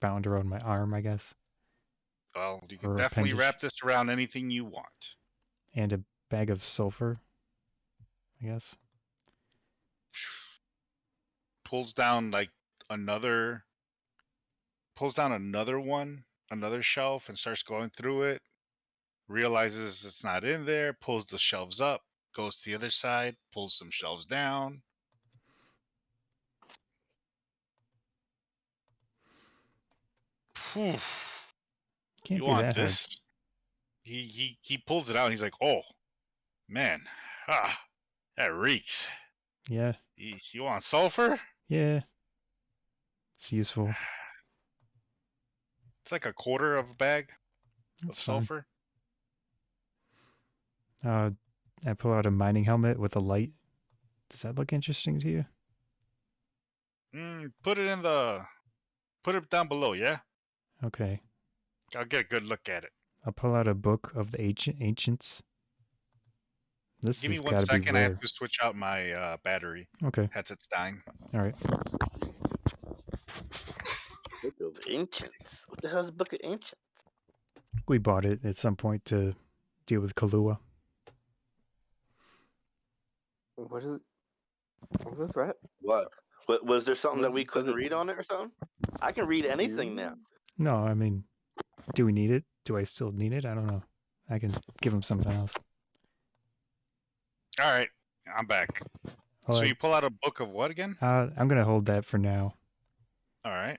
bound around my arm, I guess, Well, you can or definitely appendage. wrap this around anything you want. and a bag of sulfur, I guess. Pulls down like another. Pulls down another one, another shelf, and starts going through it. Realizes it's not in there. Pulls the shelves up. Goes to the other side. Pulls some shelves down. Phew. Can't You be want that hard. this? He pulls it out and he's like, oh man, that reeks. Yeah, You want sulfur? yeah. It's useful. It's like a quarter of a bag of That's fine. sulfur. I pull out a mining helmet with a light. Does that look interesting to you? Put it down below, yeah? Okay. I'll get a good look at it. I'll pull out a book of the ancients. This Give me has 1 got to be second. I rare. have to switch out my battery. Okay. Headset's dying. All right. Book of Ancients. What the hell is a Book of Ancients? We bought it at some point to deal with Kahlua. What is that? What? Was there something that we Does couldn't it read on it or something? I can read anything now. do? No, I mean, do we need it? Do I still need it? I don't know. I can give him something else. All right, I'm back. All So right. you pull out a book of what again? I'm going to hold that for now. All right.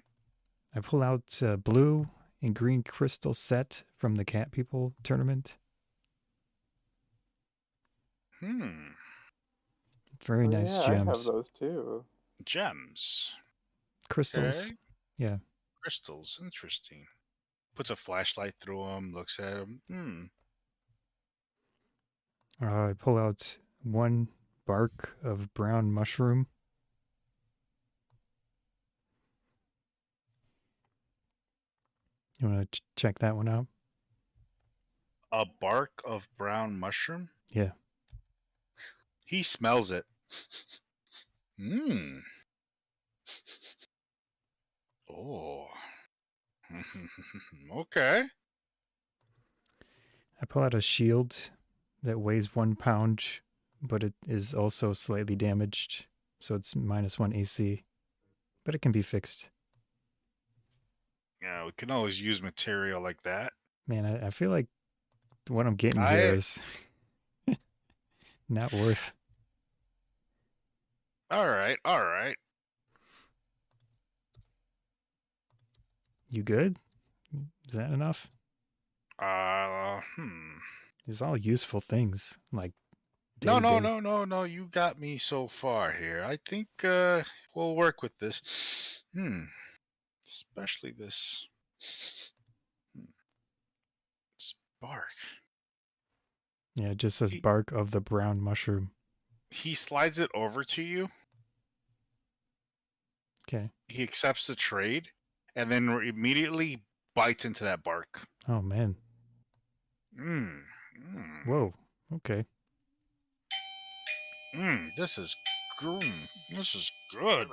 I pull out blue and green crystal set from the Cat People tournament. Very nice yeah, I have gems. those too. Gems. Crystals. Okay. Yeah. Crystals. Interesting. Puts a flashlight through them. Looks at them. I pull out one bark of brown mushroom. You want to check that one out? A bark of brown mushroom. Yeah. He smells it. Oh. Okay. I pull out a shield that weighs 1 pound, but it is also slightly damaged, so it's -1 AC. But it can be fixed. Yeah, we can always use material like that. Man, I feel like what I'm getting here is not worth. All right. You good? Is that enough? Hmm. These are all useful things, like No. day-to-day. You got me so far here. I think we'll work with this. Especially this bark. Yeah, it just says bark of the brown mushroom. He slides it over to you. Okay. He accepts the trade, and then immediately bites into that bark. Oh man. Whoa. Okay. This is good.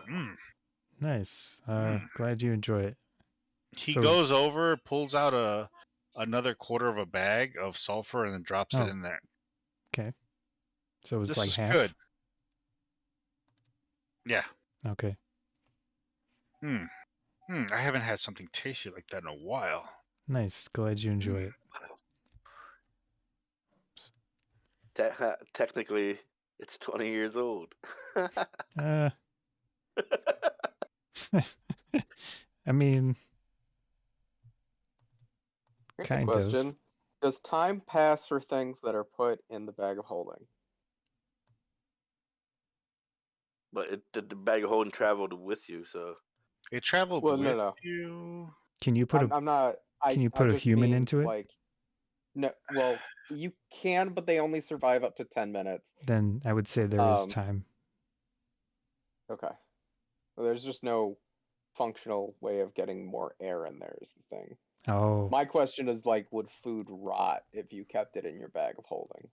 Nice. Glad you enjoy it. He So- goes over, pulls out another quarter of a bag of sulfur, and then drops it in there. Okay. So it's This like is half. good. Yeah. Okay. I haven't had something tasty like that in a while. Nice. Glad you enjoy it. Technically, it's 20 years old. Uh, I mean, Here's a kind of. question. Does time pass for things that are put in the bag of holding? But the bag of holding traveled with you, so It traveled Well, with no. you. Can you put I'm not. can you I put a just human mean into it? like. No, well, you can, but they only survive up to 10 minutes. Then I would say there is time. Okay. Well, there's just no functional way of getting more air in there is the thing. Oh, My question is like, would food rot if you kept it in your bag of holding?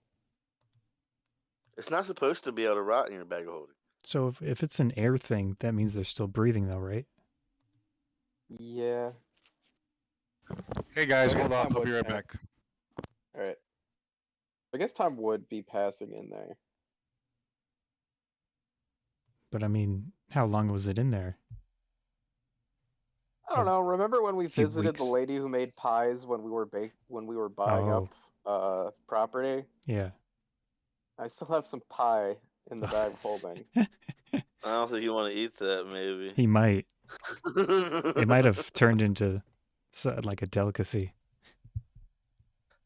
it's not supposed to be able to rot in your bag of holding. so if it's an air thing, that means they're still breathing though, right? Yeah. Hey guys, I guess hold on. time I'll be would right pass. back. All right. I guess time would be passing in there. But I mean, how long was it in there? I don't know. Remember when we few visited the weeks. lady who made pies when we were buying Oh, up property? yeah. I still have some pie in the bag of holding. I don't think you want to eat that, maybe. He might. It might have turned into like a delicacy.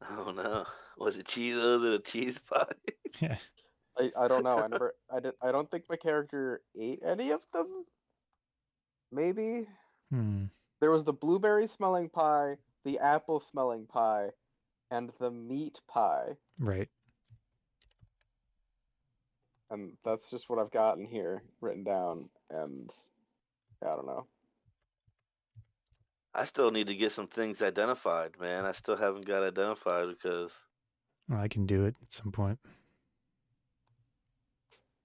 Oh no. Was it Cheetos and a cheese pie? Yeah. I don't know. I don't think my character ate any of them. Maybe there was the blueberry smelling pie, the apple smelling pie, and the meat pie. Right. And that's just what I've gotten here written down. And I don't know. I still need to get some things identified, man. I still haven't got identified because Well, I can do it at some point.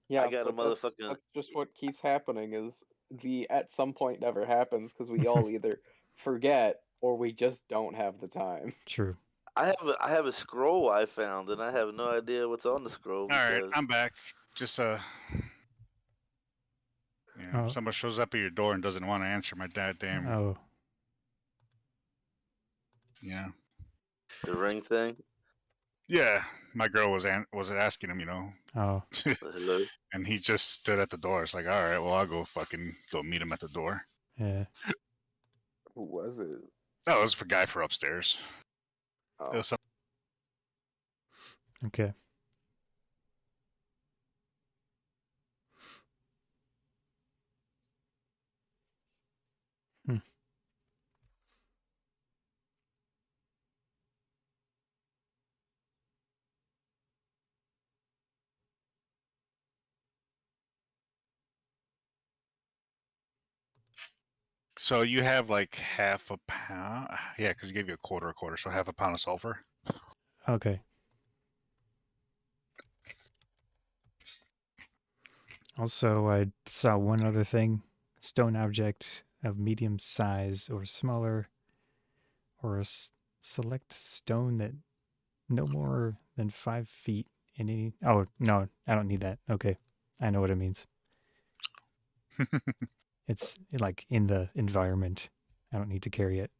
Yeah, I got a but motherfucking. that's just what keeps happening is the at some point never happens because we all either forget or we just don't have the time. True. I have a scroll I found, and I have no idea what's on the scroll All right, because I'm back. Just Oh. someone shows up at your door and doesn't want to answer my damn. Oh. Yeah. the ring thing. Yeah. My girl was asking him, Oh. Hello. and he just stood at the door. It's like, all right, well, I'll go meet him at the door. Yeah. Who was it? No, it was for guy for upstairs. Oh. It was some. Okay. So you have like half a pound. Yeah, because he gave you a quarter, so half a pound of sulfur. Okay. Also, I saw one other thing. Stone object of medium size or smaller, or a select stone that no more than 5 feet in any. Oh, no, I don't need that. Okay. I know what it means. It's like in the environment. I don't need to carry it.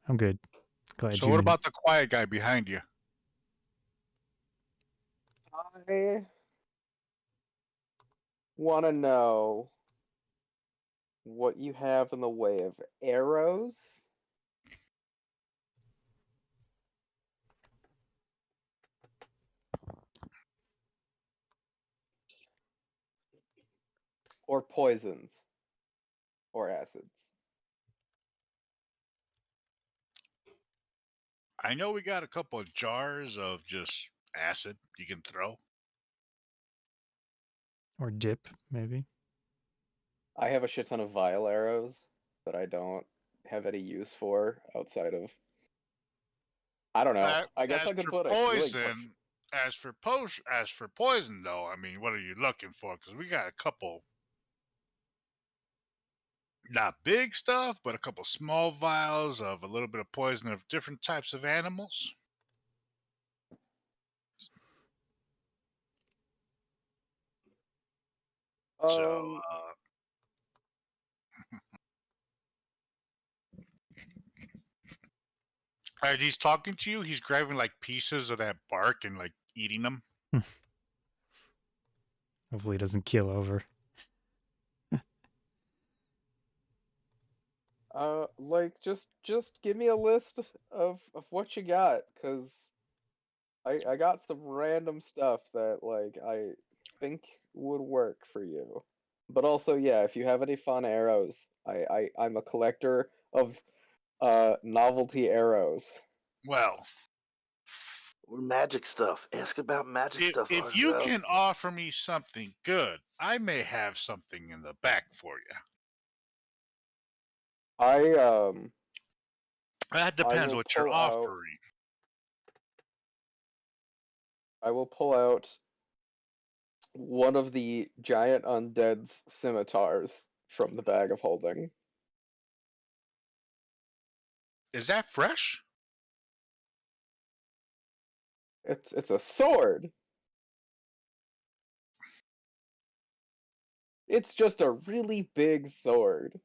I'm good. Glad So you. what about the quiet guy behind you? I want to know what you have in the way of arrows. Or poisons. Or acids. I know we got a couple of jars of just acid you can throw. Or dip, maybe. I have a shit ton of vile arrows that I don't have any use for outside of. I don't know. I guess As I could for put a healing potion. poison, as for poison, though, I mean, what are you looking for? Because we got a couple, not big stuff, but a couple small vials of a little bit of poison of different types of animals. So, as he's talking to you, he's grabbing like pieces of that bark and like eating them. Hopefully it doesn't keel over. Like just give me a list of what you got, cause I got some random stuff that like I think would work for you. But also, yeah, if you have any fun arrows, I'm a collector of novelty arrows. Well, Or magic stuff. Ask about magic stuff, if you Ardorel. can offer me something good, I may have something in the back for you. That depends will what you're pull out offering. I will pull out one of the giant undead's scimitars from the bag of holding. Is that fresh? It's a sword. It's just a really big sword.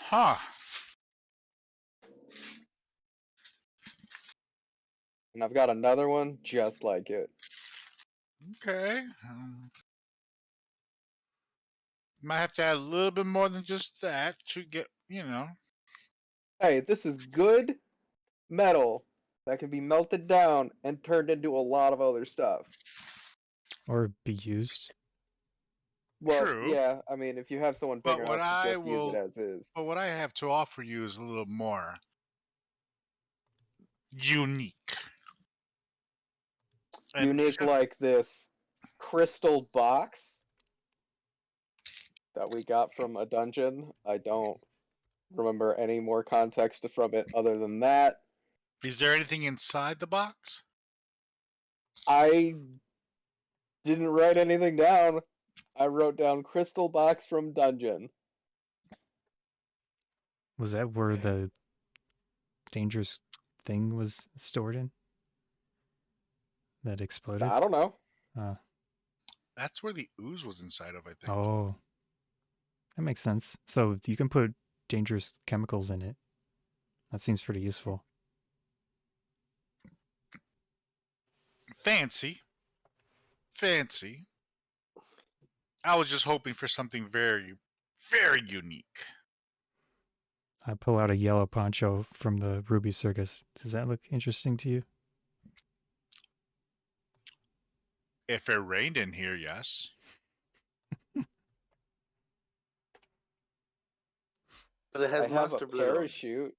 Huh. And I've got another one just like it. Okay. Might have to add a little bit more than just that to get, Hey, this is good metal that can be melted down and turned into a lot of other stuff. Or be used. Well, True. yeah, I mean, if you have someone big enough to just use it as is. But what I have to offer you is a little more unique. And Unique like this crystal box that we got from a dungeon. I don't remember any more context from it other than that. Is there anything inside the box? I didn't write anything down. I wrote down crystal box from dungeon. Was that where the dangerous thing was stored in? That exploded? I don't know. That's where the ooze was inside of, I think. Oh. That makes sense. So you can put dangerous chemicals in it. That seems pretty useful. Fancy. I was just hoping for something very, very unique. I pull out a yellow poncho from the Ruby Circus. Does that look interesting to you? If it rained in here, yes. But it has I have a monster blue on it. parachute.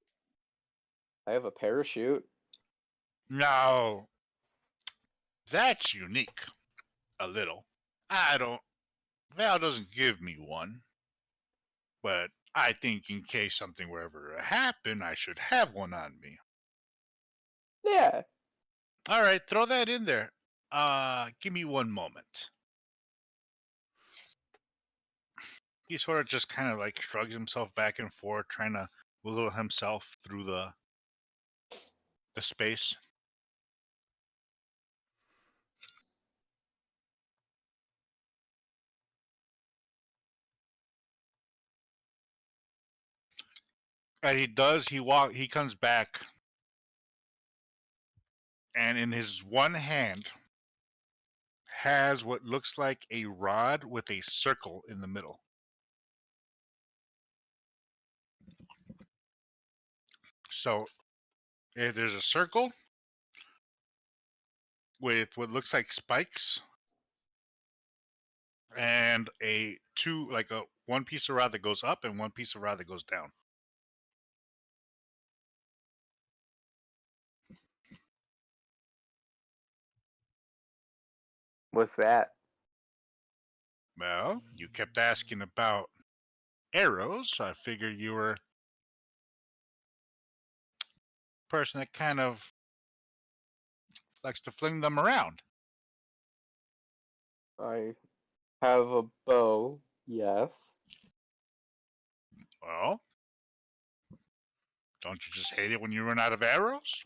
I have a parachute. Now, that's unique. A little. Val doesn't give me one. But I think in case something were ever to happen, I should have one on me. Yeah. All right, throw that in there. Give me one moment. He sort of just kind of like shrugs himself back and forth, trying to wiggle himself through the space. And he comes back, and in his one hand has what looks like a rod with a circle in the middle. So there's a circle with what looks like spikes and one piece of rod that goes up and one piece of rod that goes down. What's that? Well, you kept asking about arrows, so I figured you were a person that kind of likes to fling them around. I have a bow, yes. Well, don't you just hate it when you run out of arrows?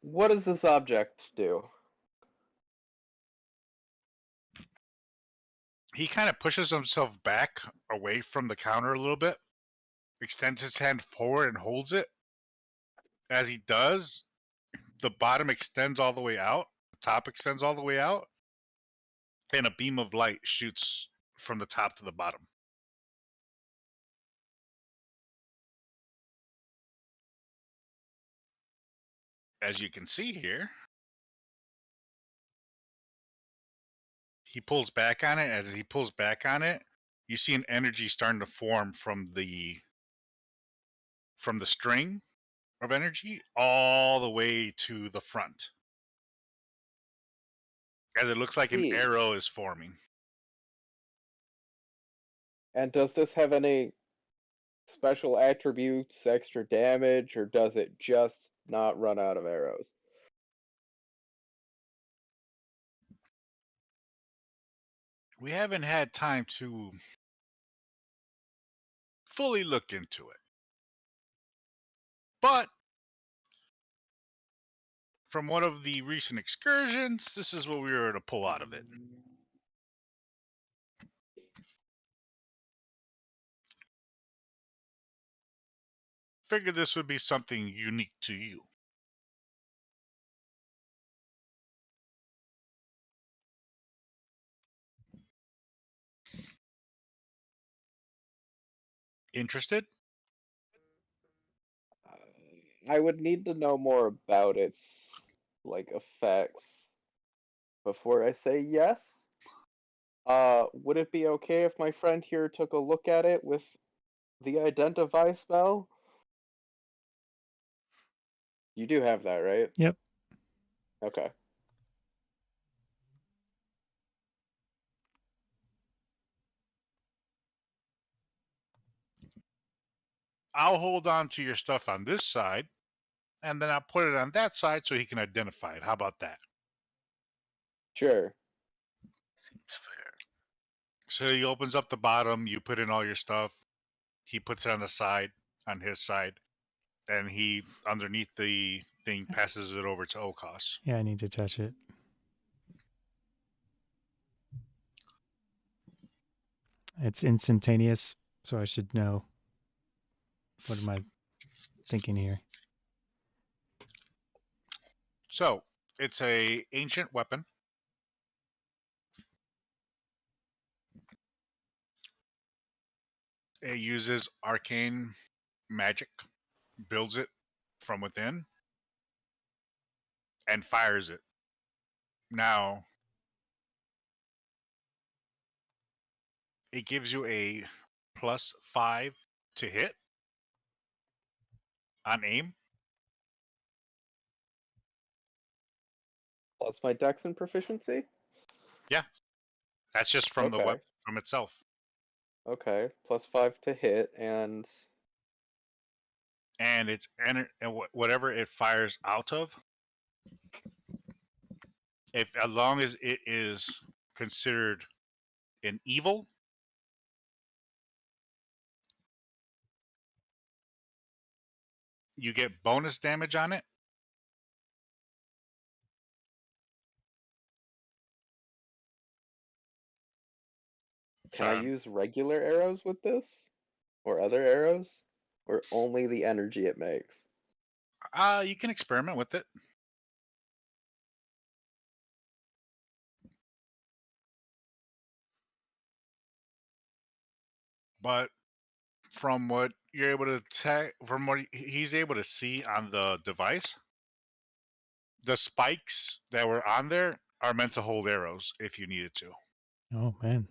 what does this object do? He kind of pushes himself back away from the counter a little bit, extends his hand forward and holds it. As he does, the bottom extends all the way out, the top extends all the way out, and a beam of light shoots from the top to the bottom. As you can see here, he pulls back on it. As he pulls back on it, you see an energy starting to form from the string of energy all the way to the front. As it looks like an Neat. arrow is forming. And does this have any special attributes, extra damage, or does it just not run out of arrows? We haven't had time to fully look into it. But from one of the recent excursions, this is what we were to pull out of it. Figured this would be something unique to you. Interested? I would need to know more about its effects before I say yes. Would it be okay if my friend here took a look at it with the identify spell? You do have that, right? Yep. Okay. I'll hold on to your stuff on this side, and then I'll put it on that side so he can identify it. How about that? Sure. Seems fair. So he opens up the bottom, you put in all your stuff, he puts it on the side, on his side, and he, underneath the thing, passes it over to O'Koss. Yeah, I need to touch it. It's instantaneous, so I should know. What am I thinking here? So, it's a ancient weapon. It uses arcane magic, builds it from within, and fires it. Now, it gives you a +5 to hit on aim. Plus my dex and proficiency? Yeah, that's just from the Okay. weapon from itself. Okay. +5 to hit, and And whatever it fires out of, as long as it is considered an evil, you get bonus damage on it. can I use regular arrows with this? Or other arrows? Or only the energy it makes? You can experiment with it. But from what you're able to from what he's able to see on the device, the spikes that were on there are meant to hold arrows if you needed to. Oh, man.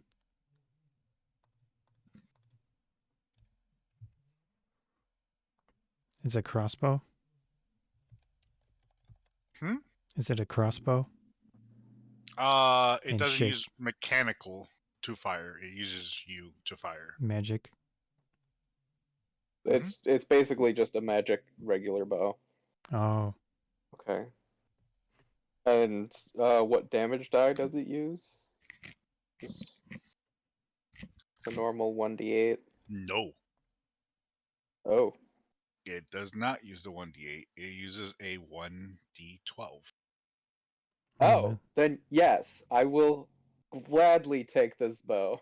Is it a crossbow? Is it a crossbow? It And doesn't shape. use mechanical to fire. It uses you to fire. Magic? It's basically just a magic regular bow. Oh, Okay. And what damage die does it use? Just the normal 1d8. No. Oh. It does not use the 1d8. It uses a 1d12. Oh, then yes, I will gladly take this bow.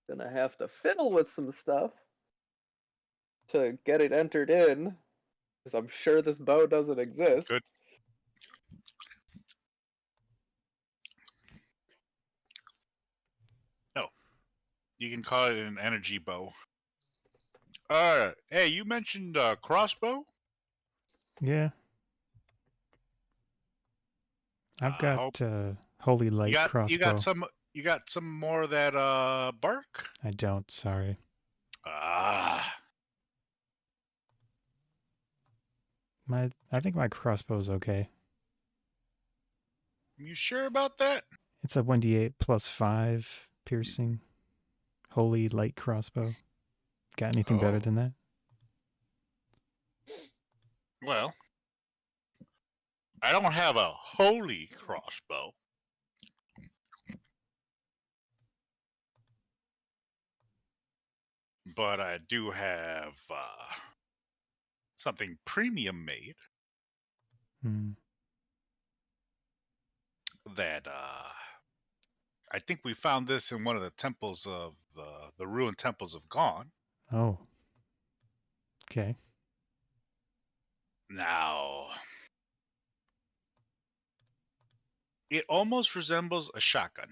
Gonna have to fiddle with some stuff to get it entered in, because I'm sure this bow doesn't exist. Good. No, you can call it an energy bow. Hey, you mentioned crossbow. Yeah. I've got holy light crossbow. You got some more of that bark? I don't, sorry. I think my crossbow's okay. You sure about that? It's a 1d8 plus 5 piercing. Holy light crossbow. Got anything better than that? Well, I don't have a holy crossbow. But I do have something premium made that I think we found this in one of the temples of the ruined temples of Gone. Oh. Okay. Now, it almost resembles a shotgun.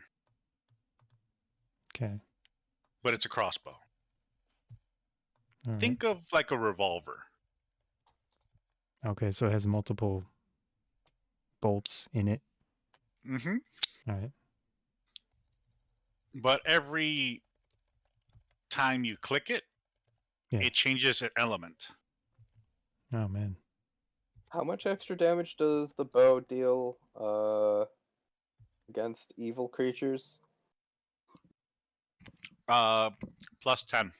Okay. But it's a crossbow. All right. Think of like a revolver. Okay, so it has multiple bolts in it. Mm-hmm. All right. But every time you click it, it changes an element. Oh, man. How much extra damage does the bow deal against evil creatures? Plus 10.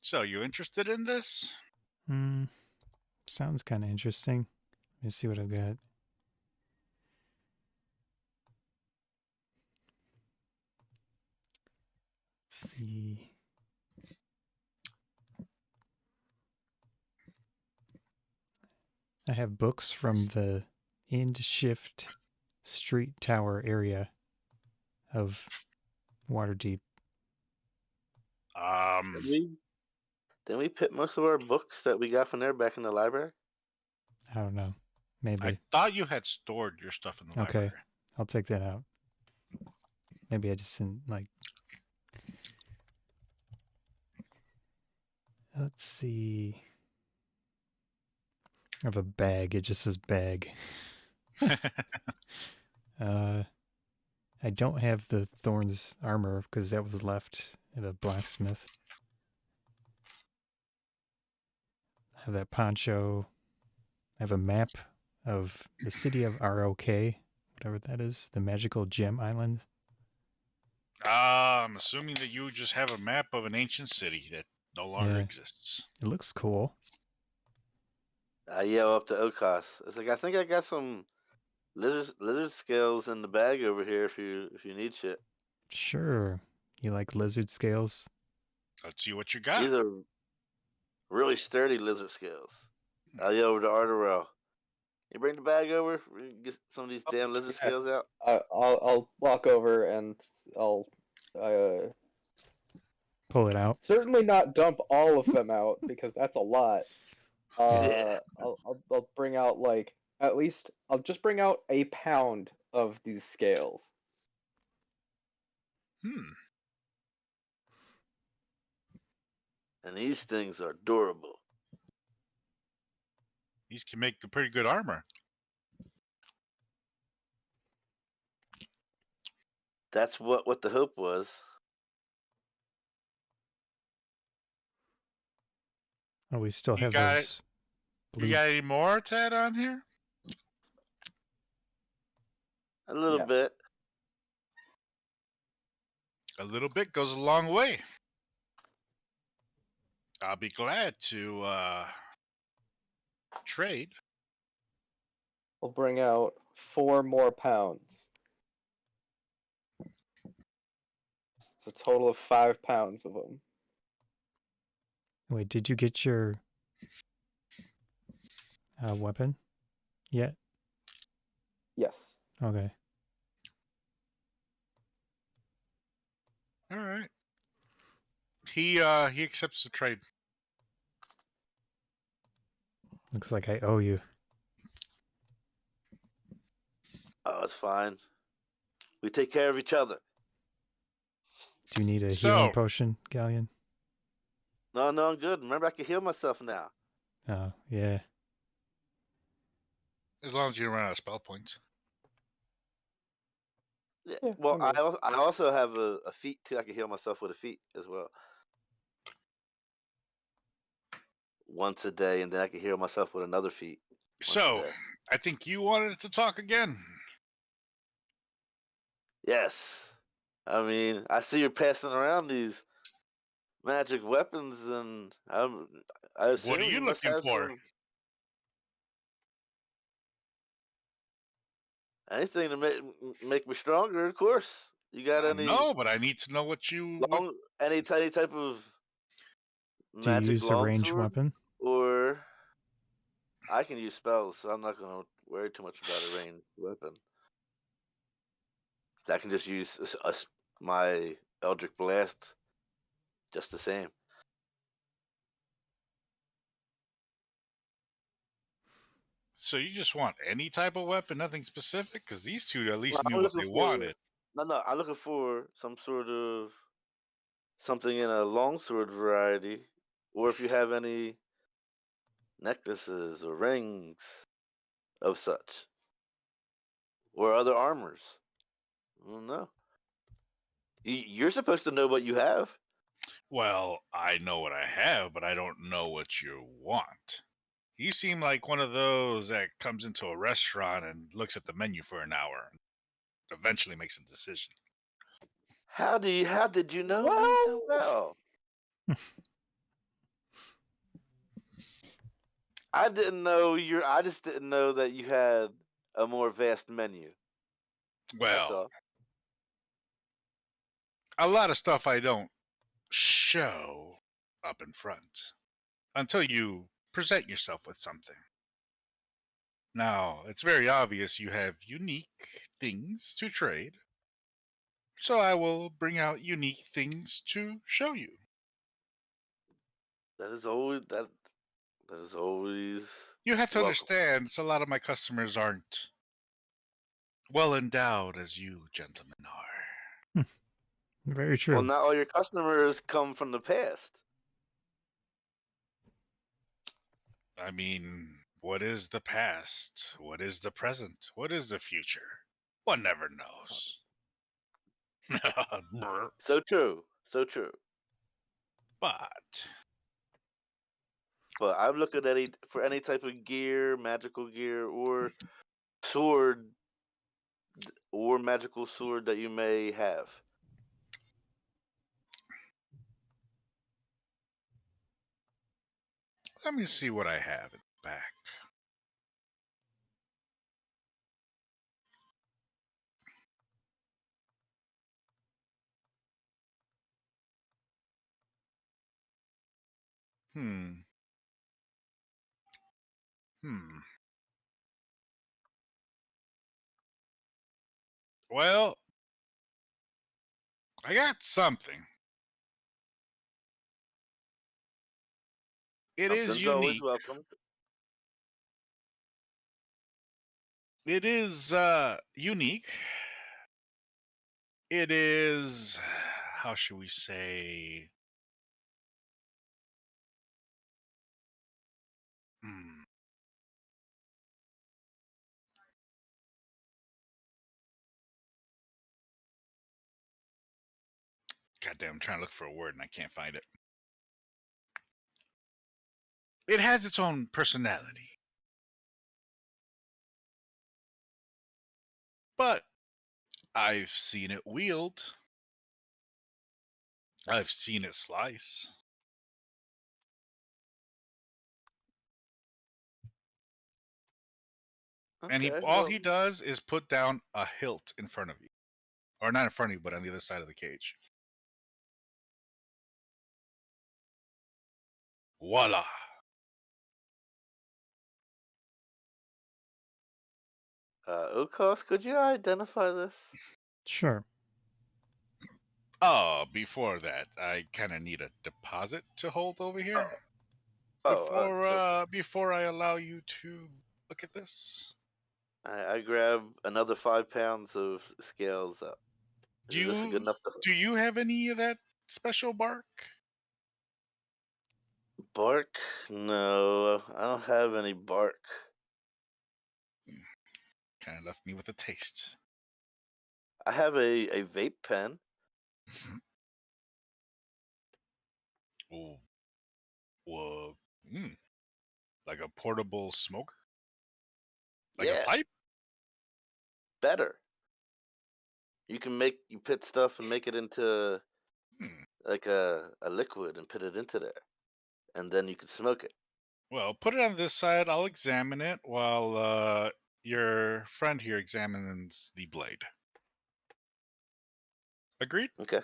So, you interested in this? Sounds kind of interesting. Let me see what I've got. Let's see. I have books from the End Shift Street Tower area of Waterdeep. Didn't we put most of our books that we got from there back in the library? I don't know. Maybe. I thought you had stored your stuff in the library. Okay, I'll take that out. Maybe I just didn't like. Let's see. I have a bag. It just says bag. I don't have the Thorns armor because that was left at a blacksmith. I have that poncho. I have a map of the city of ROK, whatever that is, the magical gem island. I'm assuming that you just have a map of an ancient city that no longer exists. It looks cool. I yell up to O'Koss. It's like, I think I got some lizard scales in the bag over here if you need shit. Sure. You like lizard scales? Let's see what you got. These are really sturdy lizard scales. I yell over to Ardorel. You bring the bag over. We can get some of these damn lizard scales out. I'll walk over and I'll pull it out. Certainly not dump all of them out because that's a lot. Yeah. I'll bring out like at least I'll just bring out a pound of these scales. And these things are durable. These can make a pretty good armor. That's what the hope was. Oh, we still have those. You got any more to add on here? A little bit. A little bit goes a long way. I'll be glad to trade. We'll bring out 4 more pounds. It's a total of 5 pounds of them. Wait, did you get your weapon yet? Yes. Okay. All right. He accepts the trade. Looks like I owe you. Oh, it's fine. We take care of each other. Do you need a So- healing potion, Ghaleon? No, I'm good. Remember, I can heal myself now. Oh, yeah. As long as you don't run out of spell points. Yeah, Well, I'm good. I also have a feat too. I can heal myself with a feat as well. Once a day, and then I can heal myself with another feat. So, day. I think you wanted to talk again. Yes. I mean, I see you're passing around these magic weapons, and I assume What are you must looking have for? anything to make me stronger. Of course. You got any No, but I need to know what you. any type of Do you magic use a ranged longsword, weapon? or I can use spells, so I'm not gonna worry too much about a ranged weapon. I can just use my Eldritch Blast, just the same. So you just want any type of weapon, nothing specific? Because these two at least No, knew I'm what they looking for wanted. no. I'm looking for some sort of something in a longsword variety, or if you have any necklaces or rings of such, or other armors. I don't know. You're supposed to know what you have. Well, I know what I have, but I don't know what you want. You seem like one of those that comes into a restaurant and looks at the menu for an hour and eventually makes a decision. How did you know me so well? I didn't know I just didn't know that you had a more vast menu. That's Well, all. a lot of stuff I don't show up in front until you present yourself with something. Now, it's very obvious you have unique things to trade, so I will bring out unique things to show you. That is always You have to welcome. understand, a lot of my customers aren't well endowed as you gentlemen are. Very true. Well, not all your customers come from the past. I mean, what is the past? What is the present? What is the future? One never knows. Brr. So true. So true. But But I'm looking at for any type of gear, magical gear, or sword, or magical sword that you may have. let me see what I have in the back. Hmm. Hmm. Well, I got something. It is Something's always unique. welcome. It is unique. It is, how should we say? Hmm. Goddamn, I'm trying to look for a word and I can't find it. It has its own personality. But I've seen it wield. I've seen it slice. And Okay, all well, he does is put down a hilt in front of you. Or not in front of you, but on the other side of the cage. Voila! O'Koss, could you identify this? Sure. Oh, before that, I kind of need a deposit to hold over here. Before I allow you to look at this. I grab another 5 pounds of scales up. Do Is this good you enough to do you have any of that special bark? bark? No, I don't have any bark. Kind of left me with a taste. I have a vape pen. Oh, well, like a portable smoker, like a Yeah, pipe. better. You put stuff and make it into Hmm. like a liquid and put it into there, and then you can smoke it. Well, put it on this side. I'll examine it while your friend here examines the blade. Agreed. Okay.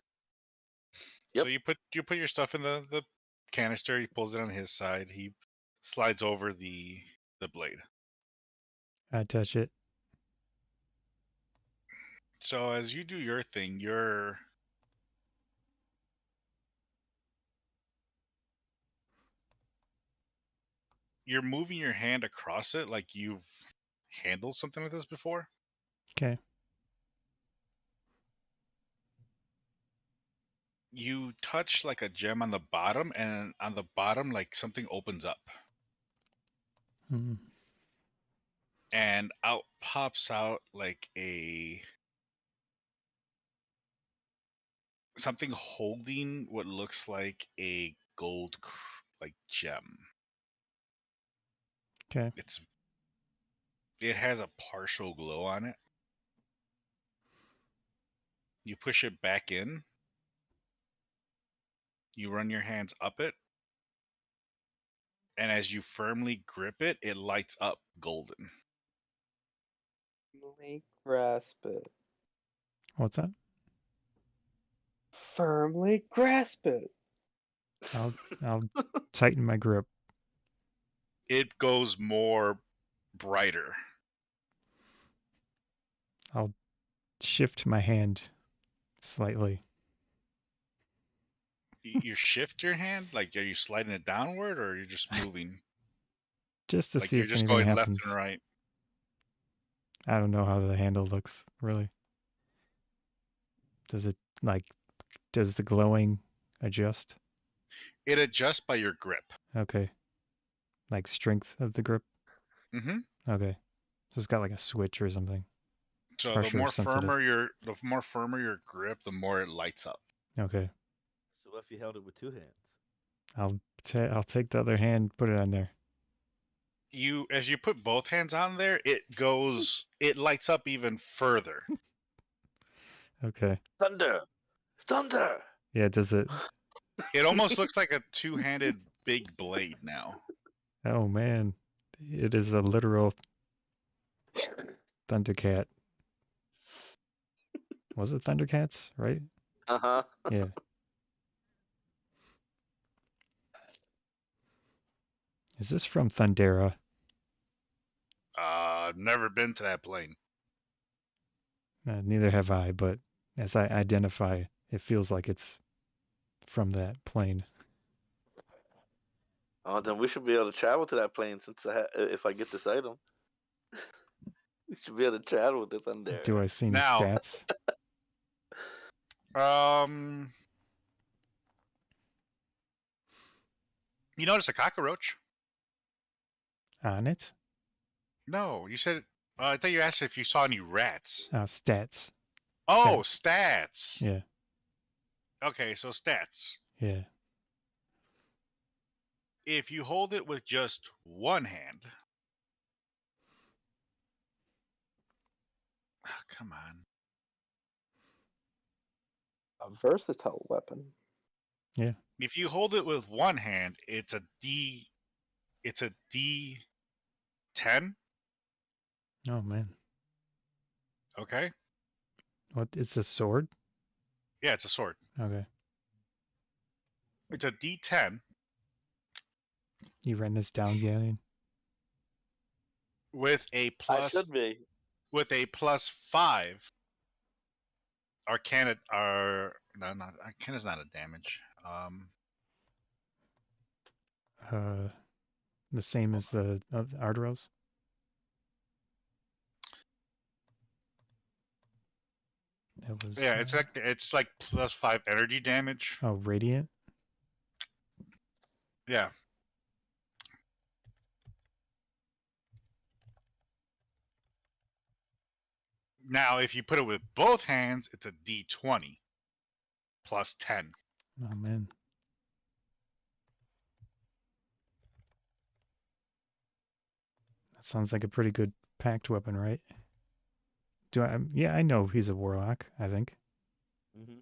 So Yep. you put your stuff in the canister. He pulls it on his side. He slides over the blade. I touch it. So as you do your thing, you're moving your hand across it like you've handled something like this before. Okay. You touch like a gem on the bottom, and on the bottom, like something opens up, Hmm. and out pops out like something holding what looks like a gold like gem. Okay. It has a partial glow on it. You push it back in. You run your hands up it, and as you firmly grip it, it lights up golden. Firmly grasp it. What's that? Firmly grasp it. I'll tighten my grip. It goes more brighter. I'll shift my hand slightly. You shift your hand, like are you sliding it downward, or are you just moving? Just to Like see you're if just anything going left happens. and right. I don't know how the handle looks, really. Does the glowing adjust? It adjusts by your grip. Okay. Like strength of the grip? Mm-hmm. Okay. So it's got like a switch or something. So Pressure sensitive. the more firmer your grip, the more it lights up. Okay. So what if you held it with 2 hands? I'll take the other hand, put it on there. As you put both hands on there, it lights up even further. Okay. Thunder! Thunder! Yeah, does it? It almost looks like a two-handed big blade now. Oh man. It is a literal Thundercat. Was it Thundercats, right? Uh-huh. Yeah. Is this from Thundera? Never been to that plane. Neither have I, but as I identify, it feels like it's from that plane. Oh, then we should be able to travel to that plane since if I get this item. We should be able to travel with the Thunder. Do I see any Now- stats? You notice a cockroach? On it? No, you said. I thought you asked if you saw any rats. Stats. Oh, stats. Yeah. Okay, so stats. Yeah. If you hold it with just one hand. Oh, come on. A versatile weapon. Yeah. If you hold it with one hand, it's a D10. Oh man. Okay. What? It's a sword? Yeah, it's a sword. Okay. It's a D10 You writing this down, Ghaleon? with a I plus should be. with a +5. Arcana are no, not Arcana's not a damage. The same as the Ardorels? That was Yeah, it's like +5 energy damage. oh, radiant. Yeah. Now, if you put it with both hands, it's a D20 +10. Oh man. That sounds like a pretty good packed weapon, right? Yeah, I know he's a warlock, I think. Hmm.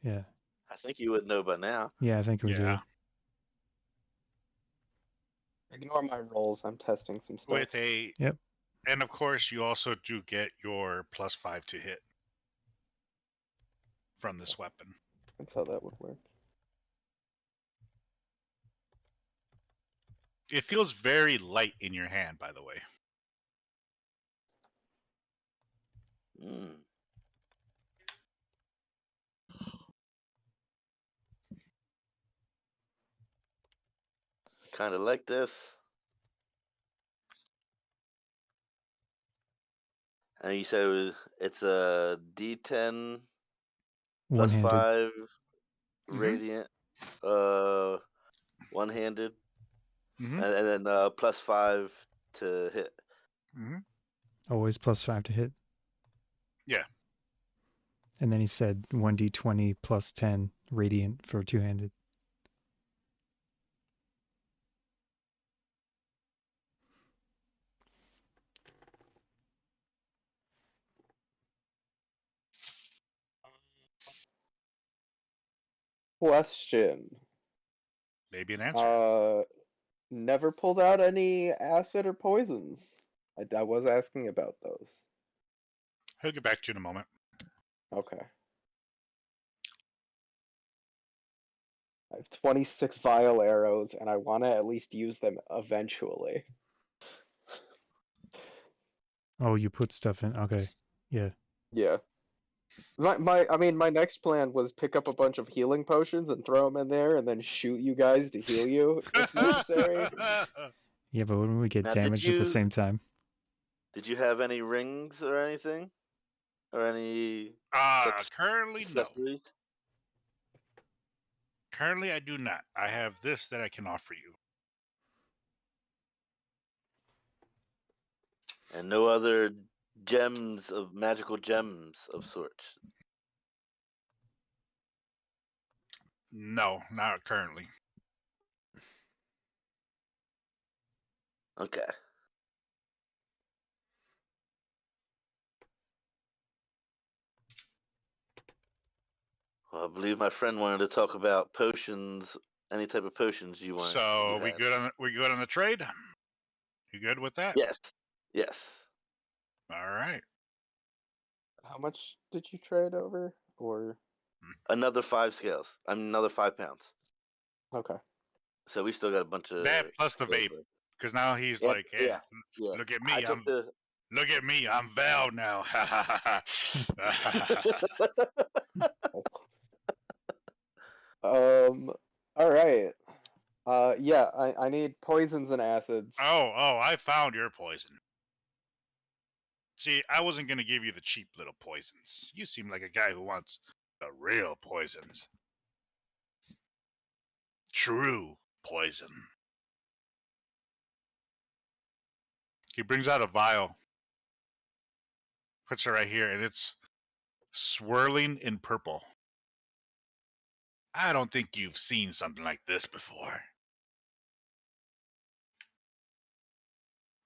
Yeah. I think you would know by now. Yeah, I think we do. Yeah. Ignore my rolls. I'm testing some stuff. With a Yep. And of course, you also do get your +5 to hit from this weapon. That's how that would work. It feels very light in your hand, by the way. Mm. Kind of like this. And you said it's a D10 plus One-handed. 5 Mhm. radiant, one-handed, Mhm. and then +5 to hit. Mhm. Always +5 to hit. Yeah. And then he said 1d20 +10 radiant for two-handed. Question. Maybe an answer. Never pulled out any acid or poisons. I was asking about those. He'll get back to you in a moment. Okay. I have 26 vial arrows, and I want to at least use them eventually. Oh, you put stuff in. Okay. Yeah. Yeah. My next plan was pick up a bunch of healing potions and throw them in there, and then shoot you guys to heal you if necessary. Yeah, but wouldn't we get Now, damaged at the same time? did you have any rings or anything, or any such Currently, no. accessories? Currently, I do not. I have this that I can offer you. And no other magical gems of sorts. No, not currently. Okay. Well, I believe my friend wanted to talk about potions. Any type of potions you want? So You we had. good on the trade? You good with that? Yes. Yes. All right. How much did you trade over? Or Another 5 scales. Another 5 pounds. okay. So we still got a bunch of That plus the scales vape, left. because now he's Yep, like, hey, yeah. look at I me, took the. look at me, I'm Val now. All right. Yeah, I need poisons and acids. Oh, I found your poison. See, I wasn't gonna give you the cheap little poisons. You seem like a guy who wants the real poisons. True poison. He brings out a vial, puts it right here, and it's swirling in purple. I don't think you've seen something like this before.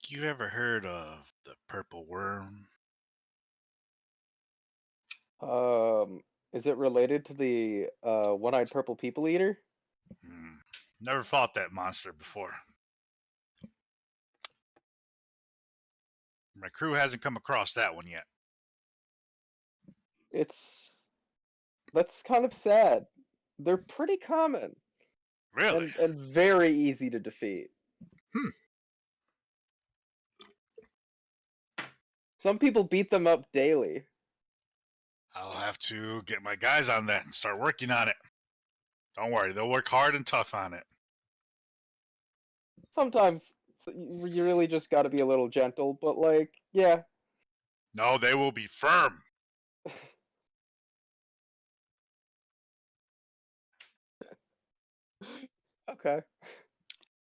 You ever heard of the purple worm? Is it related to the one-eyed purple people eater? Never fought that monster before. My crew hasn't come across that one yet. That's kind of sad. They're pretty common Really? and very easy to defeat. Hmm. Some people beat them up daily. I'll have to get my guys on that and start working on it. Don't worry, they'll work hard and tough on it. Sometimes you really just got to be a little gentle, but like, yeah. No, they will be firm. Okay.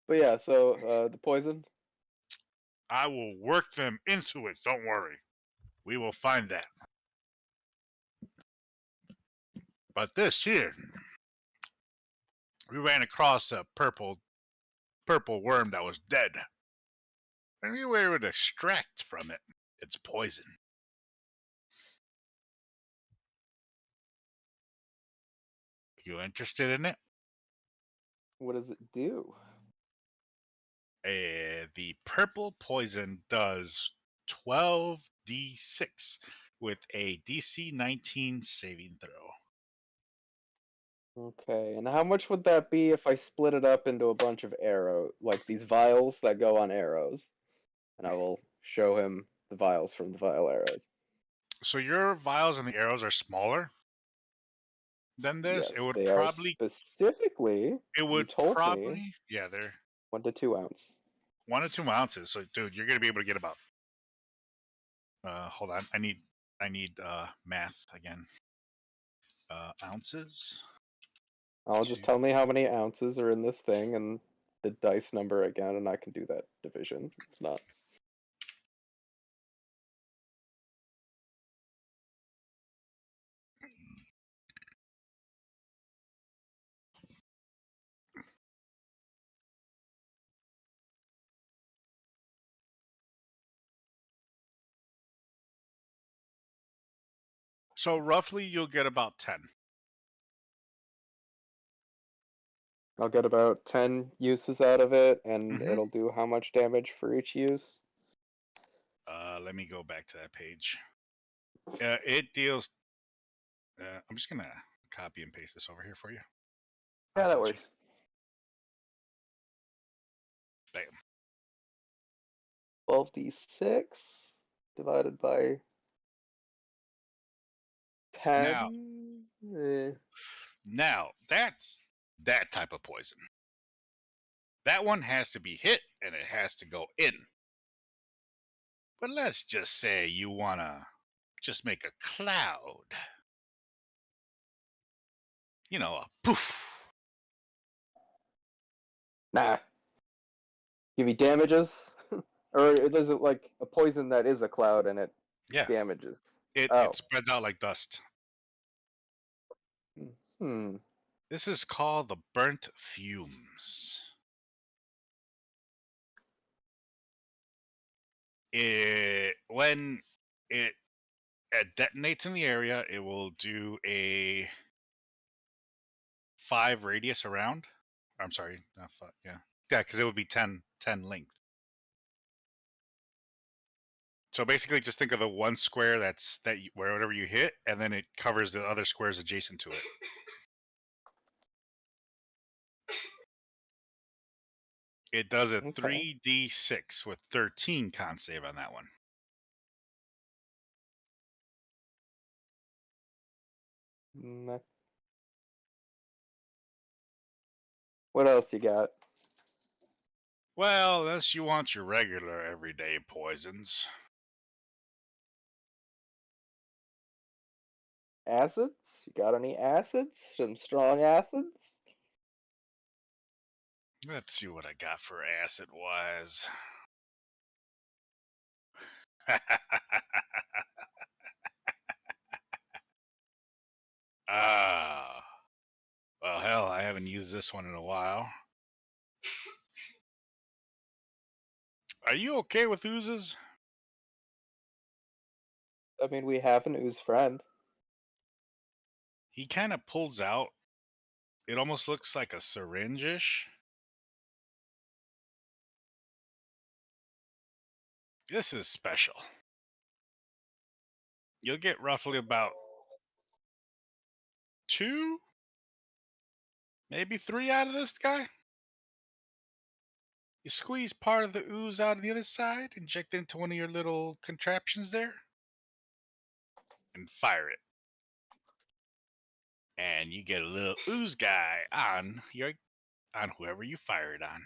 But yeah, so the poison. I will work them into it. Don't worry. We will find that. But this here, we ran across a purple worm that was dead. And we were able to extract from it its poison. You interested in it? What does it do? The purple poison does 12d6 with a DC 19 saving throw. Okay, and how much would that be if I split it up into a bunch of arrows, like these vials that go on arrows? And I will show him the vials from the vial arrows. So your vials and the arrows are smaller than this. Yes, they are specifically. It would you told probably. me Yeah, they're 1 to 2 ounce. 1 to 2 ounces. So, dude, you're gonna be able to get about. Hold on. I need math again. Ounces. I'll just tell me how many ounces are in this thing and the dice number again, and I can do that division. It's not. So roughly, you'll get about 10. I'll get about 10 uses out of it, and Mhm. it'll do how much damage for each use? Let me go back to that page. It deals. I'm just gonna copy and paste this over here for you. Yeah, that You. works. Bam. 12d6 divided by 10. Now that's that type of poison. That one has to be hit and it has to go in. But let's just say you wanna just make a cloud. You know, a poof. Nah. Give me damages? Or is it like a poison that is a cloud and it damages? It spreads out like dust. Hmm. This is called the burnt fumes. When it detonates in the area, it will do a 5 radius around. I'm sorry, not 5. Yeah, because it would be 10 length. So basically, just think of the one square wherever you hit, and then it covers the other squares adjacent to it. It does a 3d6 with 13 con save on that one. What else you got? Well, unless you want your regular everyday poisons. Acids? You got any acids? Some strong acids? Let's see what I got for acid wise. Ah. Well, hell, I haven't used this one in a while. Are you okay with oozes? I mean, we have an ooze friend. He kind of pulls out. It almost looks like a syringe-ish. This is special. You'll get roughly about 2, maybe 3 out of this guy. You squeeze part of the ooze out of the other side, inject it into one of your little contraptions there, and fire it. And you get a little ooze guy on whoever you fire it on.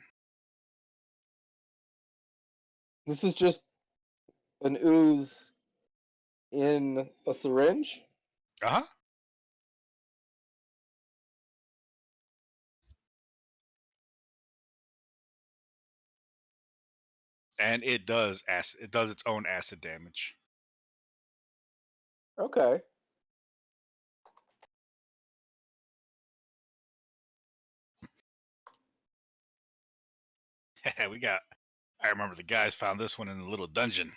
This is just an ooze in a syringe? Uh-huh. And it does its own acid damage. Okay. I remember the guys found this one in a little dungeon.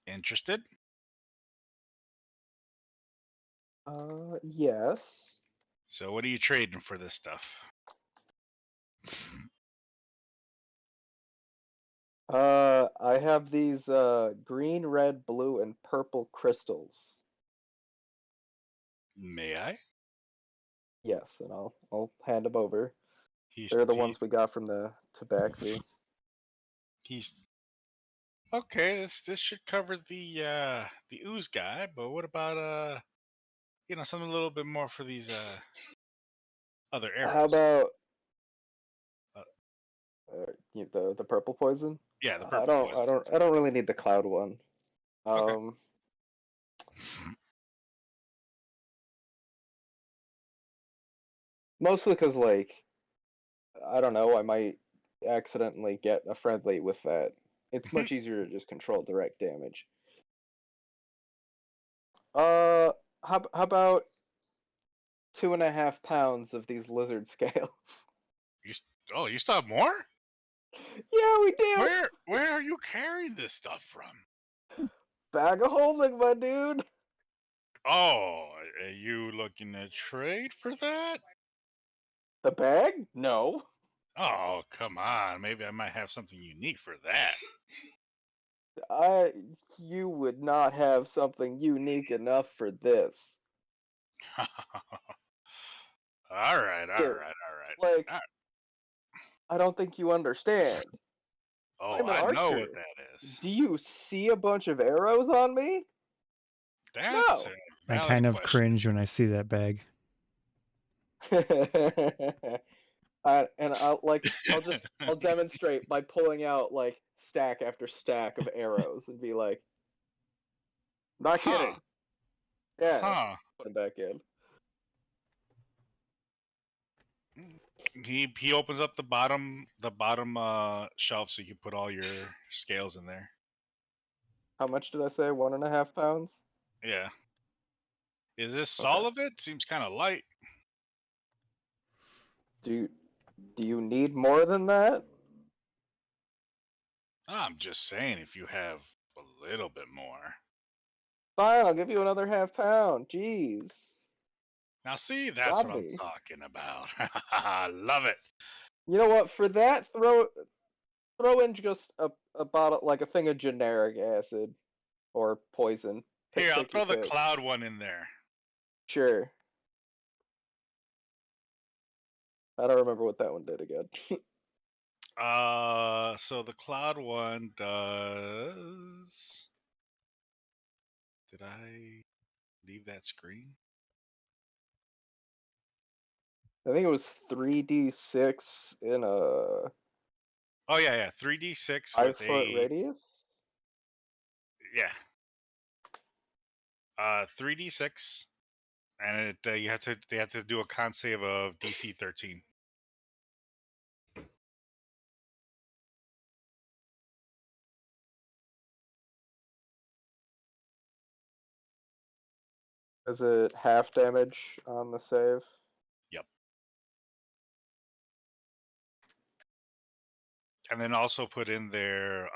Interested? Yes. So what are you trading for this stuff? I have these green, red, blue, and purple crystals. May I? Yes, and I'll hand them over. He's They're the he, ones we got from the tabaxi. he's okay. This should cover the ooze guy, but what about something a little bit more for these other arrows? How about Uh, the purple poison? Yeah, the I purple don't poison. I don't really need the cloud one. Okay. Mostly because like I don't know, I might accidentally get a friendly with that. It's much easier to just control direct damage. How about 2.5 pounds of these lizard scales? You still have more? Yeah, we do. Where are you carrying this stuff from? Bag of holding, my dude. Oh, are you looking to trade for that? The bag? No. Oh, come on. Maybe I might have something unique for that. You would not have something unique enough for this. All right. Like, I don't think you understand. Oh, I'm an I know archer. what that is. Do you see a bunch of arrows on me? That's No. a I valid kind of question. cringe when I see that bag. And I'll demonstrate by pulling out like stack after stack of arrows and be like, not kidding. Yeah, put them back in. He opens up the bottom shelf so you can put all your scales in there. How much did I say? 1.5 pounds? Yeah. Is this Okay. all of it? Seems kind of light. Do you need more than that? I'm just saying if you have a little bit more. Fine, I'll give you another half pound. Jeez. Now see, that's Rob what I'm me. talking about. I love it. You know what? For that, throw in just a bottle, like a thing of generic acid or poison. Here, I'll Pick your throw the pick. cloud one in there. Sure. I don't remember what that one did again. So the cloud one does. Did I leave that screen? I think it was 3d6 in a Oh yeah. 3d6 with 5-foot a radius. yeah. 3d6, and they have to do a con save of DC 13. Is it half damage on the save? Yep. And then also put in their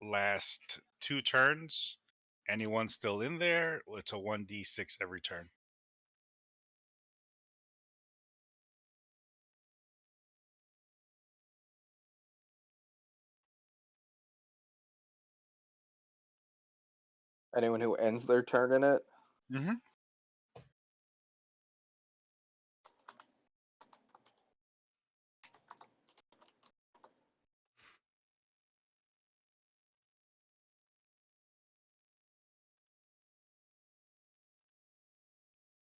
last 2 turns. Anyone still in there? It's a 1d6 every turn. Anyone who ends their turn in it. Mm-hmm.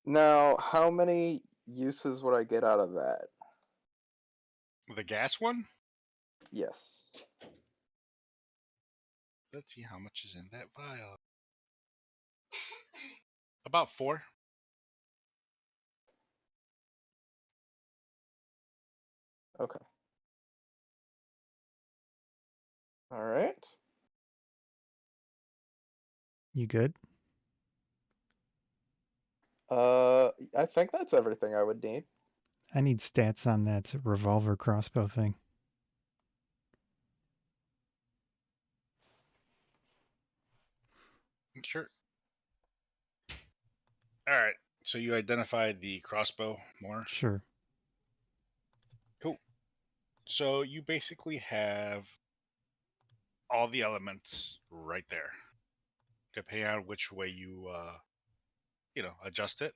Now, how many uses would I get out of that? The gas one? Yes. Let's see how much is in that vial. About 4. Okay. All right. You good? I think that's everything I would need. I need stats on that revolver crossbow thing. Sure. All right. So you identified the crossbow more. Sure. Cool. So you basically have all the elements right there, depending on which way you adjust it.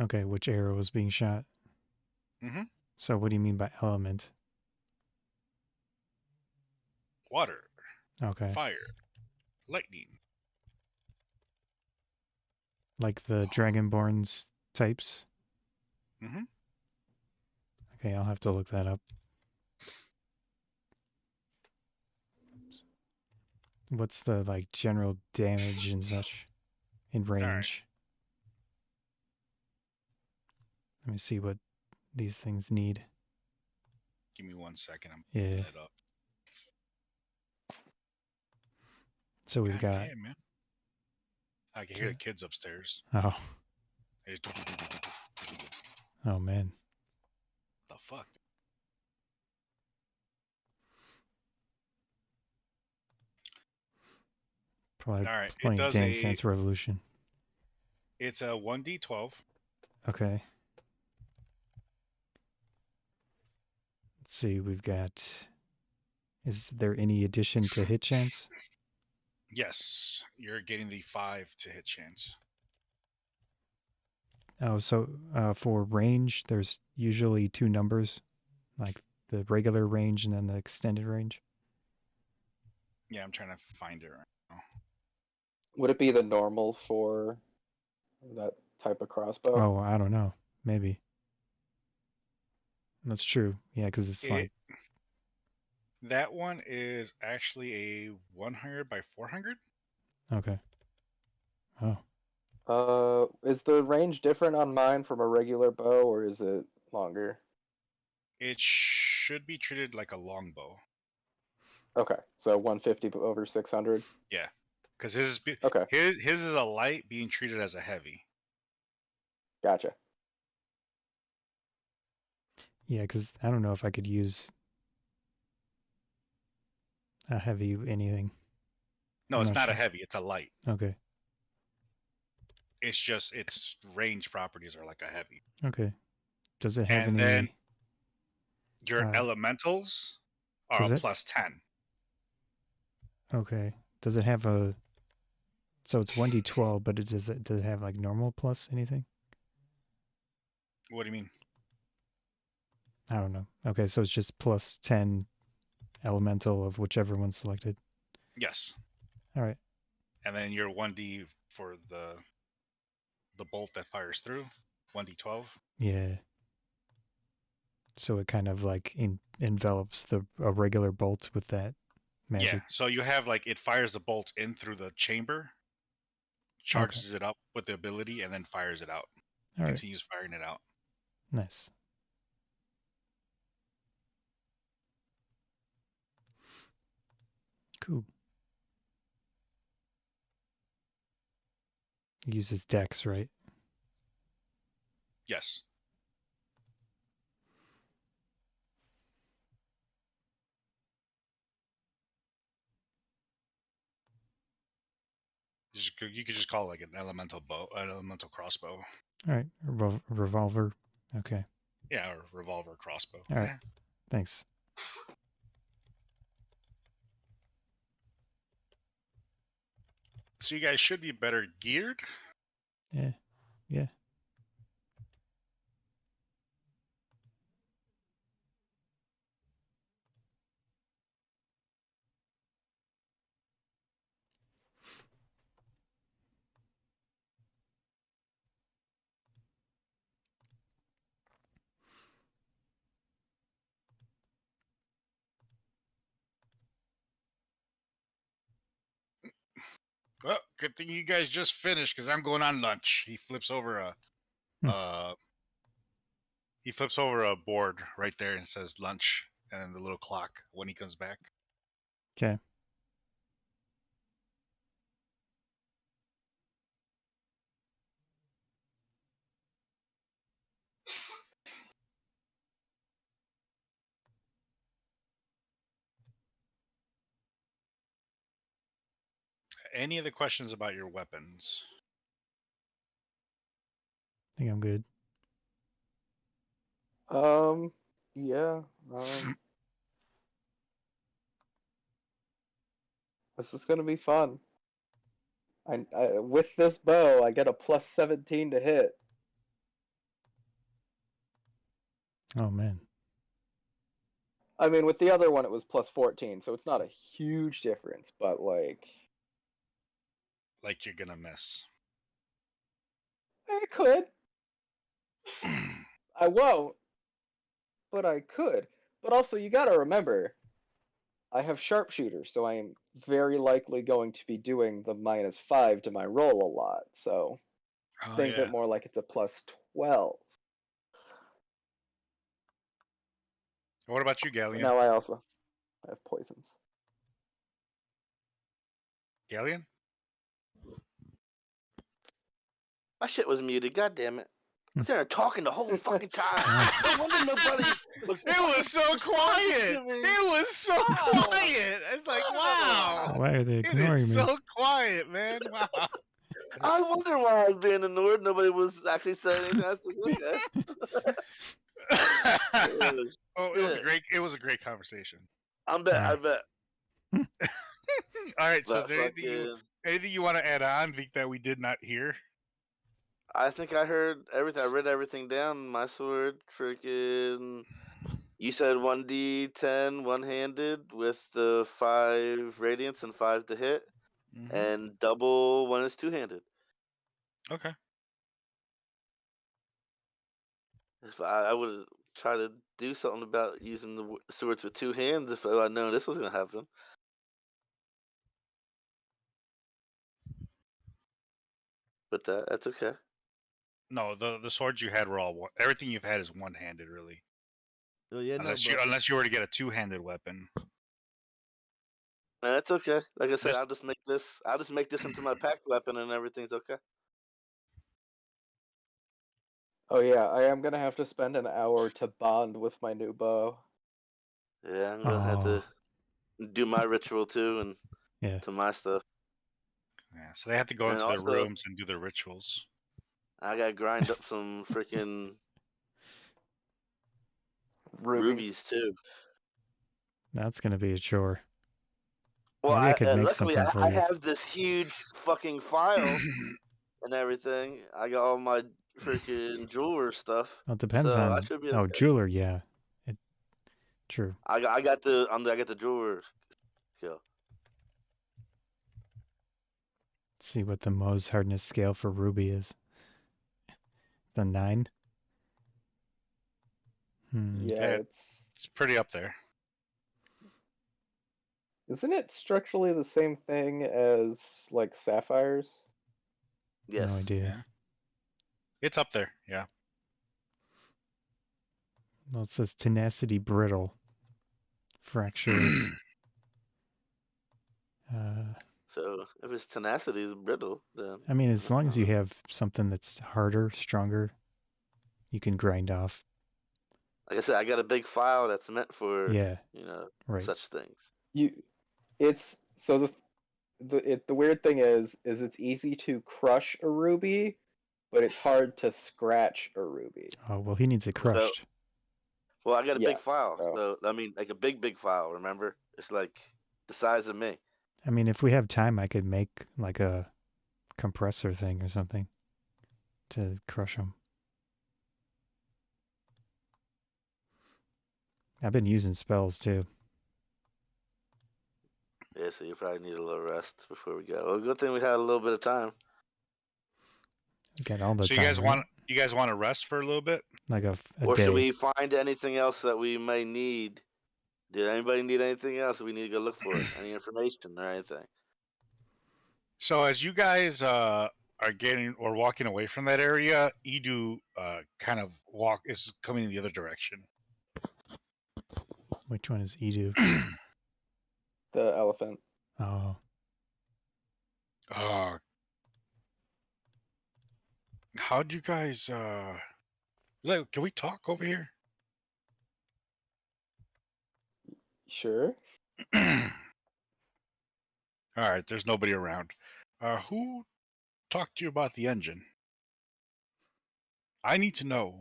Okay, which arrow is being shot? Mm-hmm. So what do you mean by element? Water, Okay. fire, lightning. Like the Dragonborn's types? Mm-hmm. Okay, I'll have to look that up. What's the like general damage and such in range? Let me see what these things need. Give me 1 second. I'm Yeah. pulling it up. So we've God got. damn, man. I can hear the kids upstairs. Oh. They just- Oh man. The fuck? Probably All right. It playing does Dance Dance Revolution. It's a 1d12. Okay. Let's see, we've got. Is there any addition to hit chance? Yes, you're getting the 5 to hit chance. Oh, so for range, there's usually 2 numbers, like the regular range and then the extended range. Yeah, I'm trying to find it right now. Would it be the normal for that type of crossbow? Oh, I don't know. Maybe. That's true. Yeah, because it's like. That one is actually a 100 by 400. Okay. Oh. Is the range different on mine from a regular bow, or is it longer? It should be treated like a longbow. Okay, so 150 over 600. Yeah, because his Okay, his is a light being treated as a heavy. gotcha. Yeah, because I don't know if I could use a heavy anything. No, it's not a heavy. It's a light. Okay. It's just its range properties are like a heavy. Okay. Does it have And any? then your elementals are a plus 10. Okay. Does it have a? So it's 1d12, but does it have like normal plus anything? What do you mean? I don't know. Okay, so it's just plus 10 elemental of whichever one's selected. Yes. All right. And then your 1d for the bolt that fires through, 1d12. Yeah. So it kind of like envelops a regular bolt with that magic. Yeah. So you have like it fires the bolt in through the chamber, charges it up with the ability, and then fires it out. All right. Continues firing it out. Nice. Cool. He uses dex, right? Yes. You could just call it like an elemental crossbow. All right. Revolver. Okay. Yeah, or revolver crossbow. All right. Thanks. So you guys should be better geared. Yeah. Yeah. Well, good thing you guys just finished because I'm going on lunch. He flips over a board right there and says lunch, and then the little clock when he comes back. Okay. Any other questions about your weapons? I think I'm good. Yeah. This is gonna be fun. With this bow, I get a plus 17 to hit. Oh man. I mean, with the other one, it was plus 14, so it's not a huge difference, but like You're gonna miss. I could. I won't, but I could. But also, you gotta remember, I have sharpshooter, so I am very likely going to be doing the -5 to my roll a lot. So think of it more like it's a plus 12. What about you, But Ghaleon? now I also have poisons. Ghaleon? My shit was muted. God damn it! I was there talking the whole fucking time. Oh. No wonder nobody was. It was so quiet. to me. It was so Wow. quiet. It's like, wow. Why are they It ignoring is me? so quiet, man. Wow. I wonder why I was being ignored. Nobody was actually saying anything. I was like, okay. It was a great conversation. I bet. All right, so But is there anything you want to add on, Vic, that we did not hear? I think I heard everything. I read everything down. My sword, freaking. You said 1d10 one-handed with the 5 radiance and 5 to hit, and double when it's two-handed. Okay. If I would try to do something about using the swords with 2 hands if I known this was gonna happen. But that's okay. No, the swords you had were all everything you've had is one-handed, really. Oh yeah, Unless you were to get a two-handed weapon. That's okay. Like I said, I'll just make this into my packed weapon, and everything's okay. Oh yeah, I am gonna have to spend an hour to bond with my new bow. Yeah, I'm gonna have to do my ritual too, and to my stuff. Yeah, so they have to go into their rooms and do their rituals. I gotta grind up some freaking rubies too. That's gonna be a chore. Well, Maybe I could make luckily something for I you. have this huge fucking file and everything. I got all my freaking jeweler stuff. Well, it depends so on. I should be Oh, okay. jeweler, yeah. True. I got the jeweler skill. Let's see what the Mohs hardness scale for ruby is. The 9. Yeah, it's pretty up there. Isn't it structurally the same thing as like sapphires? Yes. No idea. Yeah. It's up there, yeah. Well, it says tenacity brittle. Fracture. So if it's tenacity is brittle, then I mean, as long as you have something that's harder, stronger, you can grind off. Like I said, I got a big file that's meant for such things. The weird thing is it's easy to crush a ruby, but it's hard to scratch a ruby. Oh well, he needs it crushed. Well, I got a big file, so I mean, like a big file. Remember, it's like the size of me. I mean, if we have time, I could make like a compressor thing or something to crush them. I've been using spells too. Yeah, so you probably need a little rest before we go. Well, good thing we had a little bit of time. We got all the So time, you guys want to rest for a little bit? like a Or day. should we find anything else that we may need? Did anybody need anything else? We need to go look for it. Any information or anything? So as you guys are getting or walking away from that area, Edu kind of is coming in the other direction. Which one is Edu? The elephant. Oh, How'd you guys look, can we talk over here? Sure. All right, there's nobody around. Who talked to you about the engine? I need to know.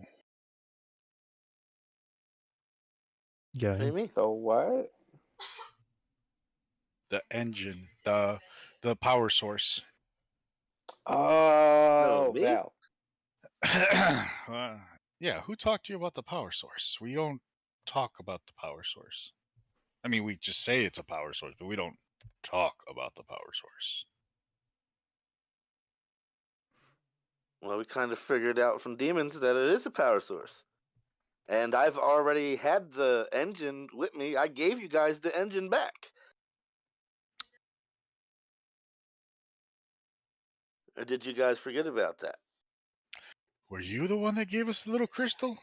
go What do you ahead. mean? The what? The engine, the power source. Oh, me? Val. Yeah, who talked to you about the power source? We don't talk about the power source. I mean, we just say it's a power source, but we don't talk about the power source. Well, we kind of figured out from demons that it is a power source. And I've already had the engine with me. I gave you guys the engine back. Or did you guys forget about that? Were you the one that gave us the little crystal?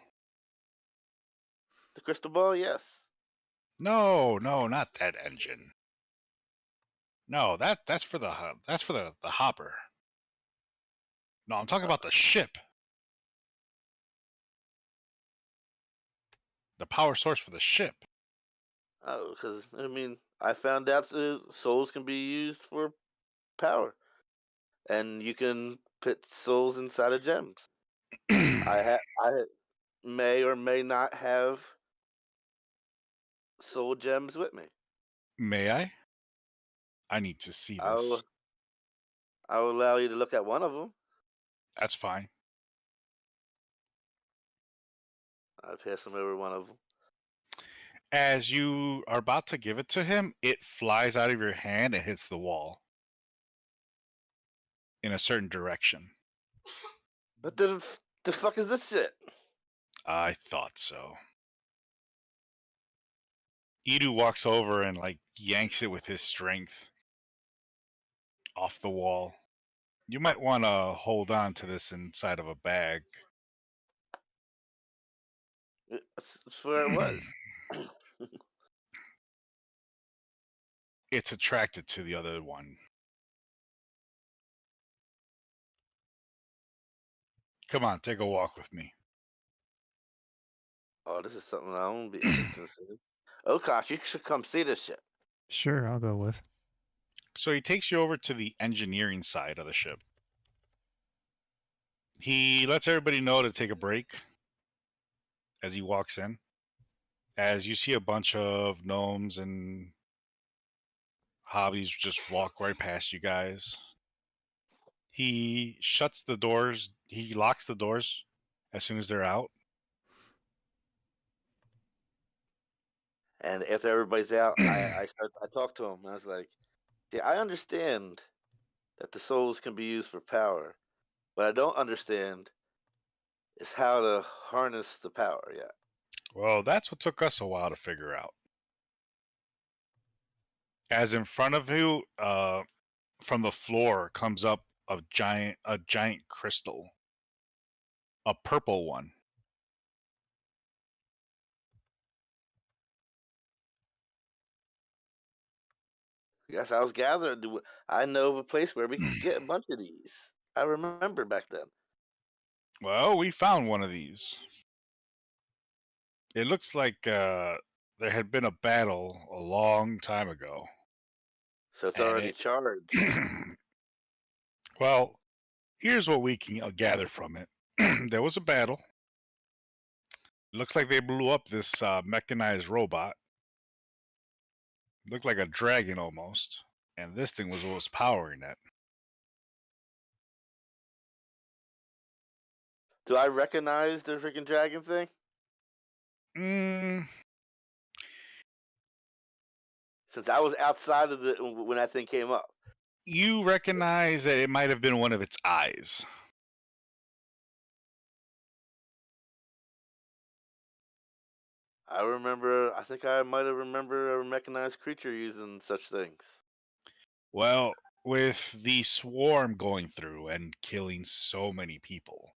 The crystal ball, yes. No, not that engine. No, that's for the hopper. No, I'm talking about the ship. The power source for the ship. Oh, because I mean, I found out the souls can be used for power, and you can put souls inside of gems. I may or may not have soul gems with me. May I? I need to see I'll this. I'll allow you to look at one of them. That's fine. I'll pass him over one of them. As you are about to give it to him, it flies out of your hand and hits the wall in a certain direction. What the fuck is this shit? I thought so. Edu walks over and like yanks it with his strength off the wall. You might want to hold on to this inside of a bag. That's where it was. It's attracted to the other one. Come on, take a walk with me. Oh, this is something I won't be interested in seeing. O'Koss, you should come see this shit. Sure, I'll go with. So he takes you over to the engineering side of the ship. He lets everybody know to take a break as he walks in. As you see a bunch of gnomes and hobbies just walk right past you guys. He shuts the doors. He locks the doors as soon as they're out. And after everybody's out, I talked to him. I was like, "See, I understand that the souls can be used for power, what I don't understand is how to harness the power yet." Well, that's what took us a while to figure out. As in front of you, from the floor comes up a giant crystal, a purple one. Yes, I was gathering. I know of a place where we can get a bunch of these. I remember back then. Well, we found one of these. It looks like there had been a battle a long time ago. So it's And already charged. well, here's what we can gather from it. There was a battle. Looks like they blew up this mechanized robot. Looked like a dragon almost. And this thing was what was powering it. Do I recognize the freaking dragon thing? Since I was outside of the when that thing came up. You recognize that it might have been one of its eyes. I think I might have remembered a recognized creature using such things. Well, with the swarm going through and killing so many people,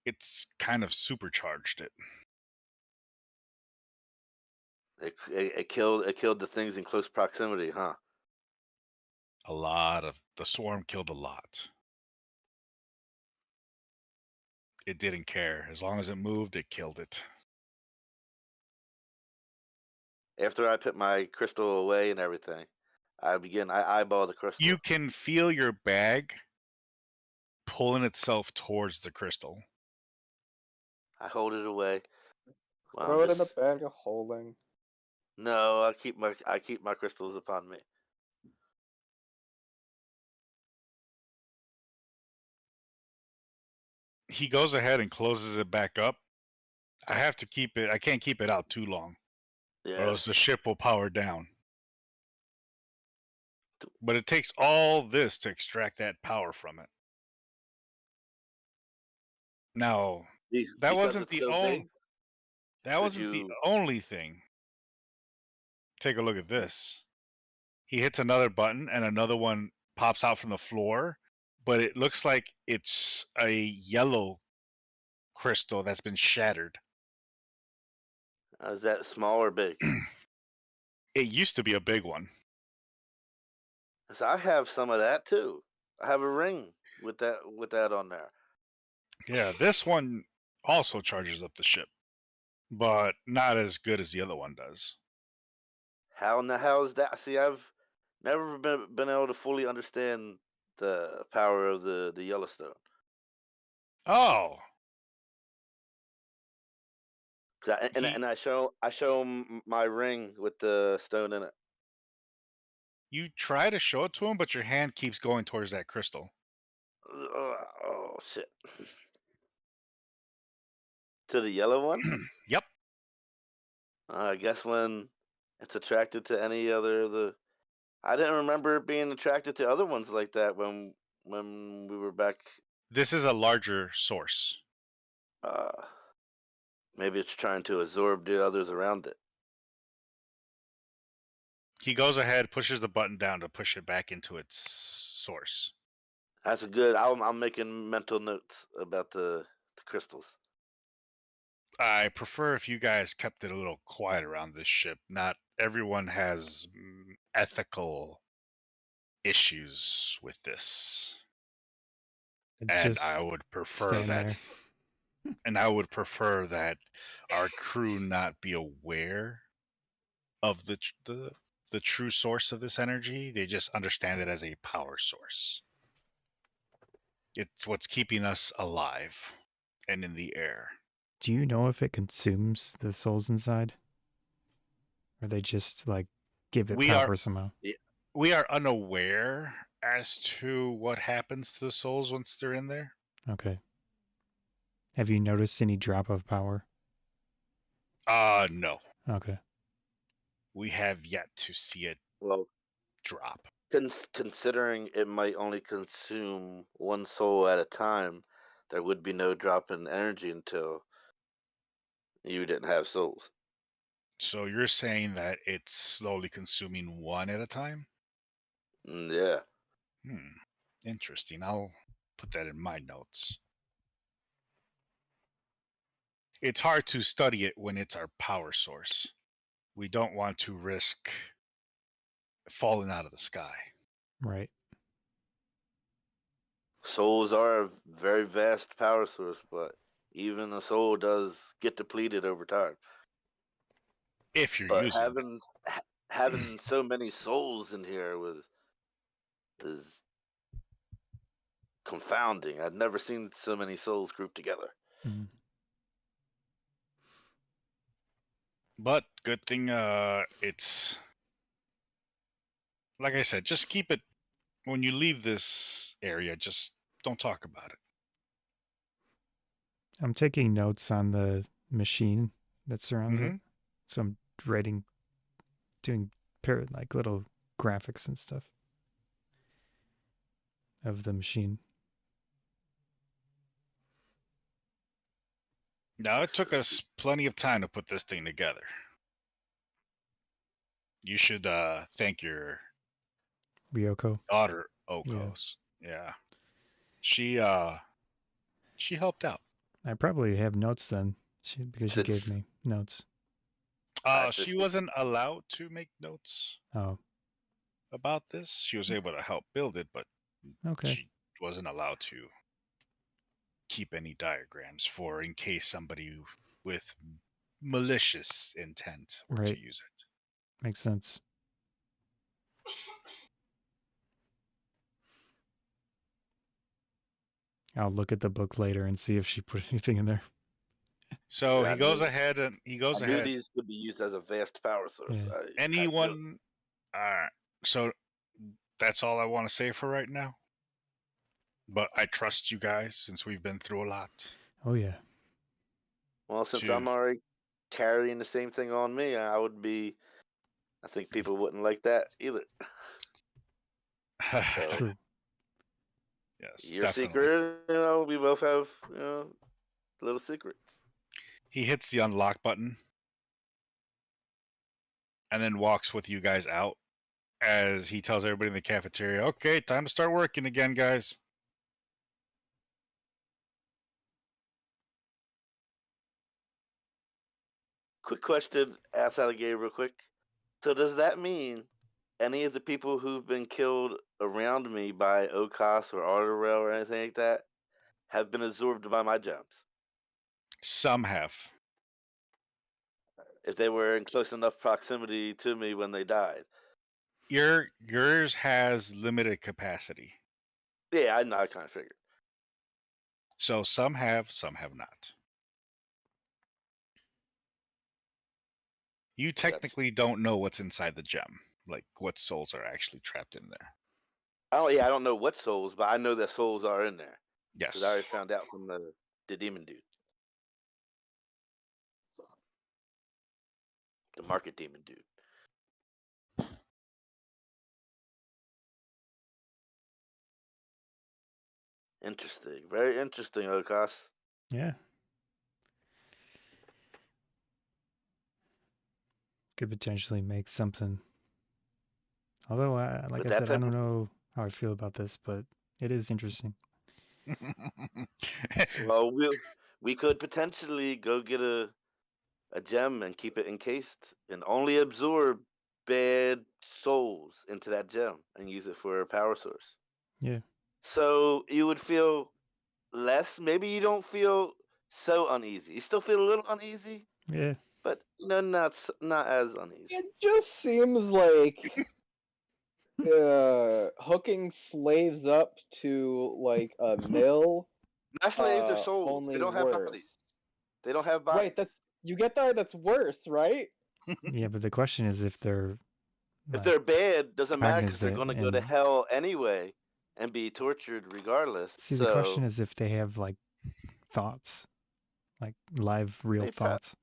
it's kind of supercharged it. It killed the things in close proximity, huh? The swarm killed a lot. It didn't care. As long as it moved, it killed it. After I put my crystal away and everything, I eyeball the crystal. You can feel your bag pulling itself towards the crystal. I hold it away. Well, Throw it in a bag of holding. No, I keep my crystals upon me. He goes ahead and closes it back up. I can't keep it out too long. Yes. Or else the ship will power down. But it takes all this to extract that power from it. Now, that wasn't the only thing. Take a look at this. He hits another button and another one pops out from the floor, but it looks like it's a yellow crystal that's been shattered. Is that small or big? It used to be a big one. So I have some of that too. I have a ring with that on there. Yeah, this one also charges up the ship, but not as good as the other one does. How in the hell is that? See, I've never been able to fully understand the power of the Yellowstone. Oh. And I show him my ring with the stone in it. You try to show it to him, but your hand keeps going towards that crystal. Oh shit. To the yellow one? Yep. I guess when it's attracted to any other I didn't remember it being attracted to other ones like that when we were back. This is a larger source. Maybe it's trying to absorb the others around it. He goes ahead, pushes the button down to push it back into its source. That's a good. I'm making mental notes about the crystals. I prefer if you guys kept it a little quiet around this ship. Not everyone has ethical issues with this. And I would prefer that. And I would prefer that our crew not be aware of the true source of this energy. They just understand it as a power source. It's what's keeping us alive and in the air. Do you know if it consumes the souls inside? Or they just like give it power somehow? We are unaware as to what happens to the souls once they're in there. Okay. Have you noticed any drop of power? No. Okay. We have yet to see it drop. Considering it might only consume one soul at a time, there would be no drop in energy until you didn't have souls. So you're saying that it's slowly consuming one at a time? Yeah. Interesting. I'll put that in my notes. It's hard to study it when it's our power source. We don't want to risk falling out of the sky. Right. Souls are a very vast power source, but even a soul does get depleted over time. If you're using having so many souls in here is confounding. I've never seen so many souls grouped together. Mm-hmm. But good thing it's like I said, just keep it when you leave this area. Just don't talk about it. I'm taking notes on the machine that surrounds it. Mhm. So I'm writing, doing like little graphics and stuff of the machine. Now it took us plenty of time to put this thing together. You should thank your Ryoko. daughter, O'Koss. Yeah. She helped out. I probably have notes then, because she gave Since me notes. She wasn't allowed to make notes Oh, about this. She was able to help build it, but okay. she wasn't allowed to keep any diagrams for in case somebody with malicious intent were to Right. use it. Makes sense. I'll look at the book later and see if she put anything in there. So I he goes knew- ahead and he goes I knew ahead. these would be used as a vast power source. Yeah. I had to do it. Anyone so that's all I want to say for right now. But I trust you guys since we've been through a lot. Oh, yeah. Well, since to- I'm already carrying the same thing on me, I would be. I think people wouldn't like that either. So, True. Yes, your definitely. secret, we both have, little secrets. He hits the unlock button and then walks with you guys out as he tells everybody in the cafeteria, okay, time to start working again, guys. Quick question, ask out of game real quick. So does that mean any of the people who've been killed around me by O'Koss or Ardorel or anything like that have been absorbed by my gems? Some have. If they were in close enough proximity to me when they died. Yours has limited capacity. Yeah, I know, I kind of figured. So some have not. You technically don't know what's inside the gem, like what souls are actually trapped in there. Oh yeah, I don't know what souls, but I know that souls are in there. Yes. Because I already found out from the demon dude. The market demon dude. Interesting. Very interesting, O'Koss. Yeah. Could potentially make something. Although, like With I that said, I type don't of- know how I feel about this, but it is interesting. Well, we could potentially go get a gem and keep it encased and only absorb bad souls into that gem and use it for a power source. Yeah. So you would feel less. Maybe you don't feel so uneasy. You still feel a little uneasy, Yeah. but not as uneasy. It just seems like hooking slaves up to like a mill. Not slaves, they're souls. Only They don't have worse. bodies. They don't have bodies. Right, that's you get that. That's worse, right? Yeah, but the question is if they're If like, they're bad, doesn't matter because they're cognizant going to go to and- hell anyway and be tortured regardless. See, so the question is if they have like thoughts, like live, real They thoughts,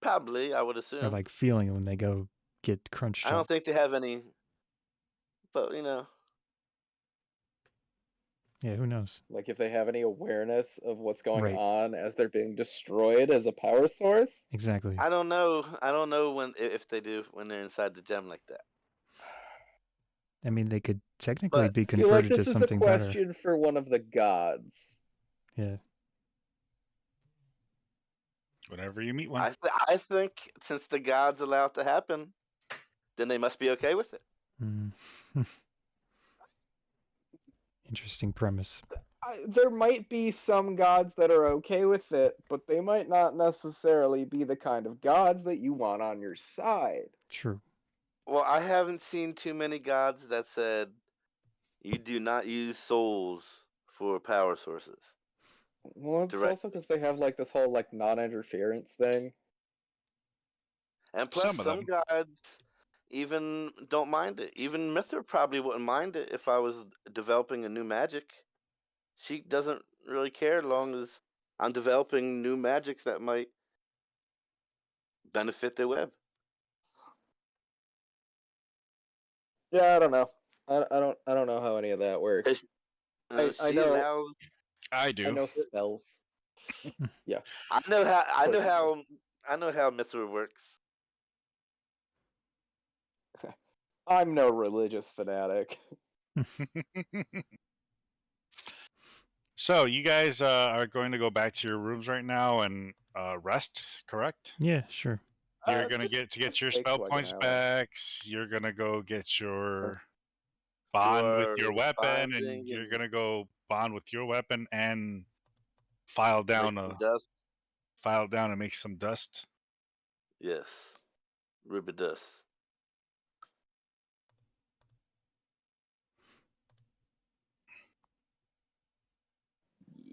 probably, I would or assume. like feeling when they go get crunched I don't up. think they have any, but Yeah, who knows? Like if they have any awareness of what's going Right. on as they're being destroyed as a power source. Exactly. I don't know. I don't know when if they do when they're inside the gem like that. I mean, they could technically But be I feel like converted this to is a something better. question for one of the gods. Yeah. Whenever you meet one. I think since the gods allow it to happen, then they must be okay with it. Mm. Interesting premise. There might be some gods that are okay with it, but they might not necessarily be the kind of gods that you want on your side. True. Well, I haven't seen too many gods that said you do not use souls for power sources. Well, it's Direct. also because they have like this whole like non-interference thing. And plus, Some of some them. gods, even don't mind it. Even Mithra probably wouldn't mind it if I was developing a new magic. She doesn't really care as long as I'm developing new magics that might benefit the web. Yeah, I don't know. I don't know how any of that works. I She know allows. I do. I know spells. Yeah. I know how. I know how Mithra works. I'm no religious fanatic. So you guys are going to go back to your rooms right now and rest, correct? Yeah, sure. You're gonna Just get your takes spell like an points hour. back. You're gonna go get your bond with your weapon, and you're gonna go bond with your weapon and file down make some dust. and make some dust. Yes, ruby dust.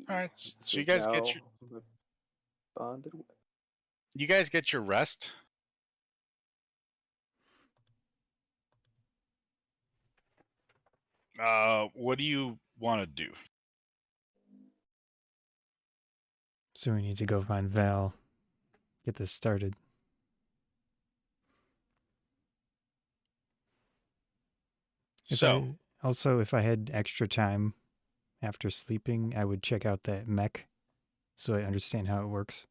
All right. This So is now bonded. you guys get your rest. What do you want to do? So we need to go find Val. Get this started. If I had extra time after sleeping, I would check out that mech so I understand how it works.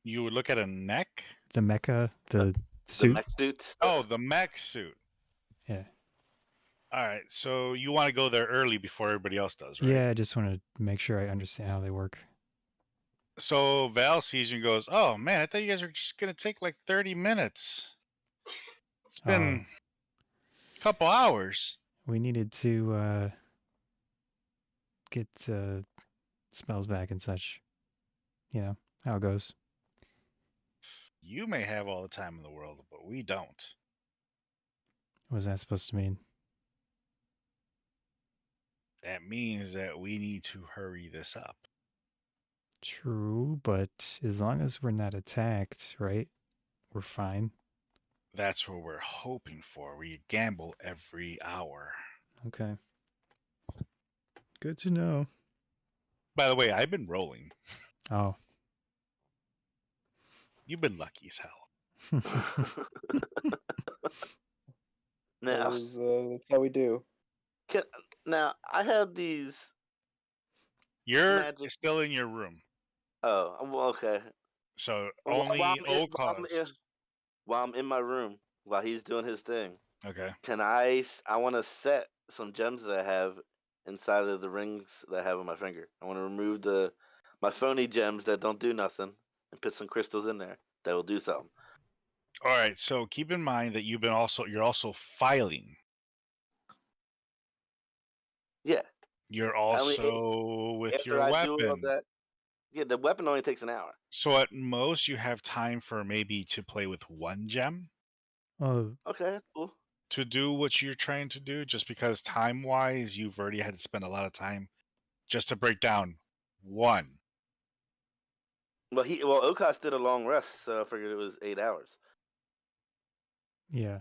You would look at a neck? The mecha, the suit. The mech suits. Oh, the mech suit. Yeah. All right. So you want to go there early before everybody else does, right? Yeah, I just want to make sure I understand how they work. So Val sees you and goes, "Oh man, I thought you guys were just gonna take like 30 minutes. It's been a couple hours." We needed to get spells back and such. You know how it goes. You may have all the time in the world, but we don't. What was that supposed to mean? That means that we need to hurry this up. True, but as long as we're not attacked, right? We're fine. That's what we're hoping for. We gamble every hour. Okay. Good to know. By the way, I've been rolling. Oh. You've been lucky as hell. Now, that's how we do. now I have these. You're magic. still in your room. Oh, well, okay. So Well, only O'Koss. While I'm in my room, while he's doing his thing, Okay. I want to set some gems that I have inside of the rings that I have on my finger. I want to remove my phony gems that don't do nothing and put some crystals in there that will do something. All right. So keep in mind that you're also filing. Yeah. You're also with your weapon. Do all that, yeah, the weapon only takes an hour. So at most you have time for maybe to play with one gem. Oh. Okay, cool. To do what you're trying to do, just because time-wise, you've already had to spend a lot of time just to break down one. Well, O'Koss did a long rest, so I figured it was 8 hours. Yeah.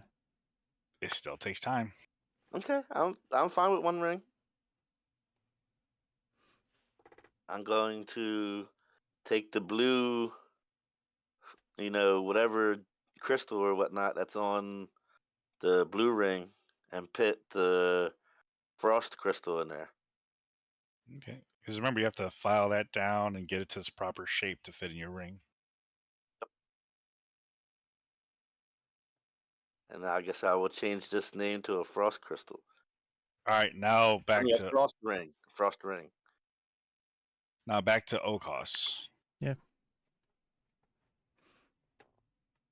It still takes time. Okay, I'm fine with one ring. I'm going to take the blue, whatever crystal or whatnot that's on the blue ring and put the frost crystal in there. Okay. Because remember, you have to file that down and get it to its proper shape to fit in your ring. And I guess I will change this name to a frost crystal. All right, now back to frost ring. Frost ring. Now back to O'Koss. Yeah.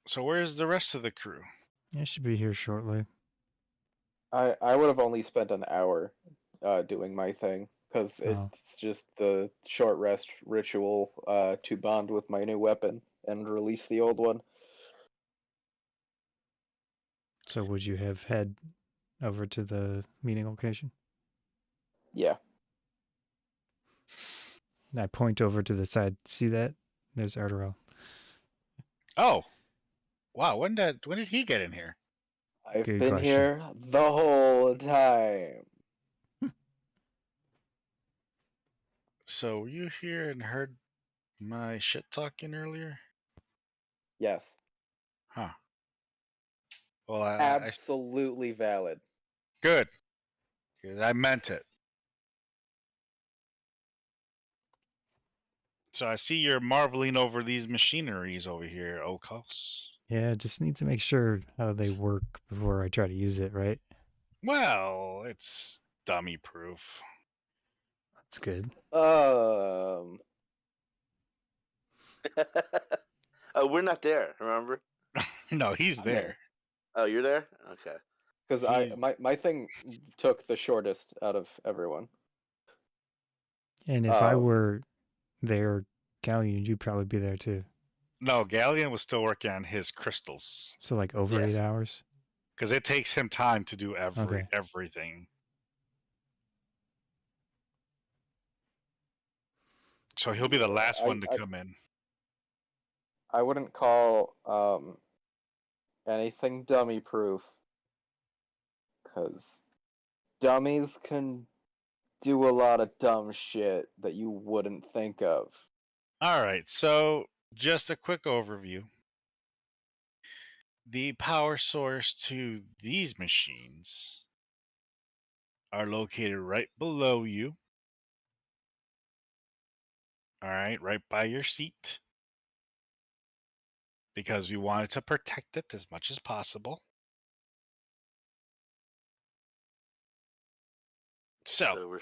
So where's the rest of the crew? I should be here shortly. I would have only spent an hour doing my thing because it's just the short rest ritual to bond with my new weapon and release the old one. So would you have head over to the meeting location? Yeah. I point over to the side. See that? There's Ardorel. Oh. Wow, when did he get in here? I've Good been question. here the whole time. So were you here and heard my shit talking earlier? Yes. Huh. Well, I Absolutely valid. good. 'Cause I meant it. So I see you're marveling over these machineries over here, O'Koss. Yeah, just need to make sure how they work before I try to use it, right? Well, it's dummy proof. That's good. Oh, we're not there. Remember? No, he's I'm there. there. Oh, you're there. Okay. Because He's- my thing took the shortest out of everyone. And if I were there, Ghaleon, you'd probably be there too. No, Ghaleon was still working on his crystals So like over Yes. 8 hours. because it takes him time to do Okay. everything. So he'll be the last one to come in. I wouldn't call anything dummy proof, because dummies can do a lot of dumb shit that you wouldn't think of. All right, so just a quick overview. The power source to these machines are located right below you. All right, right by your seat. Because we wanted to protect it as much as possible. So we're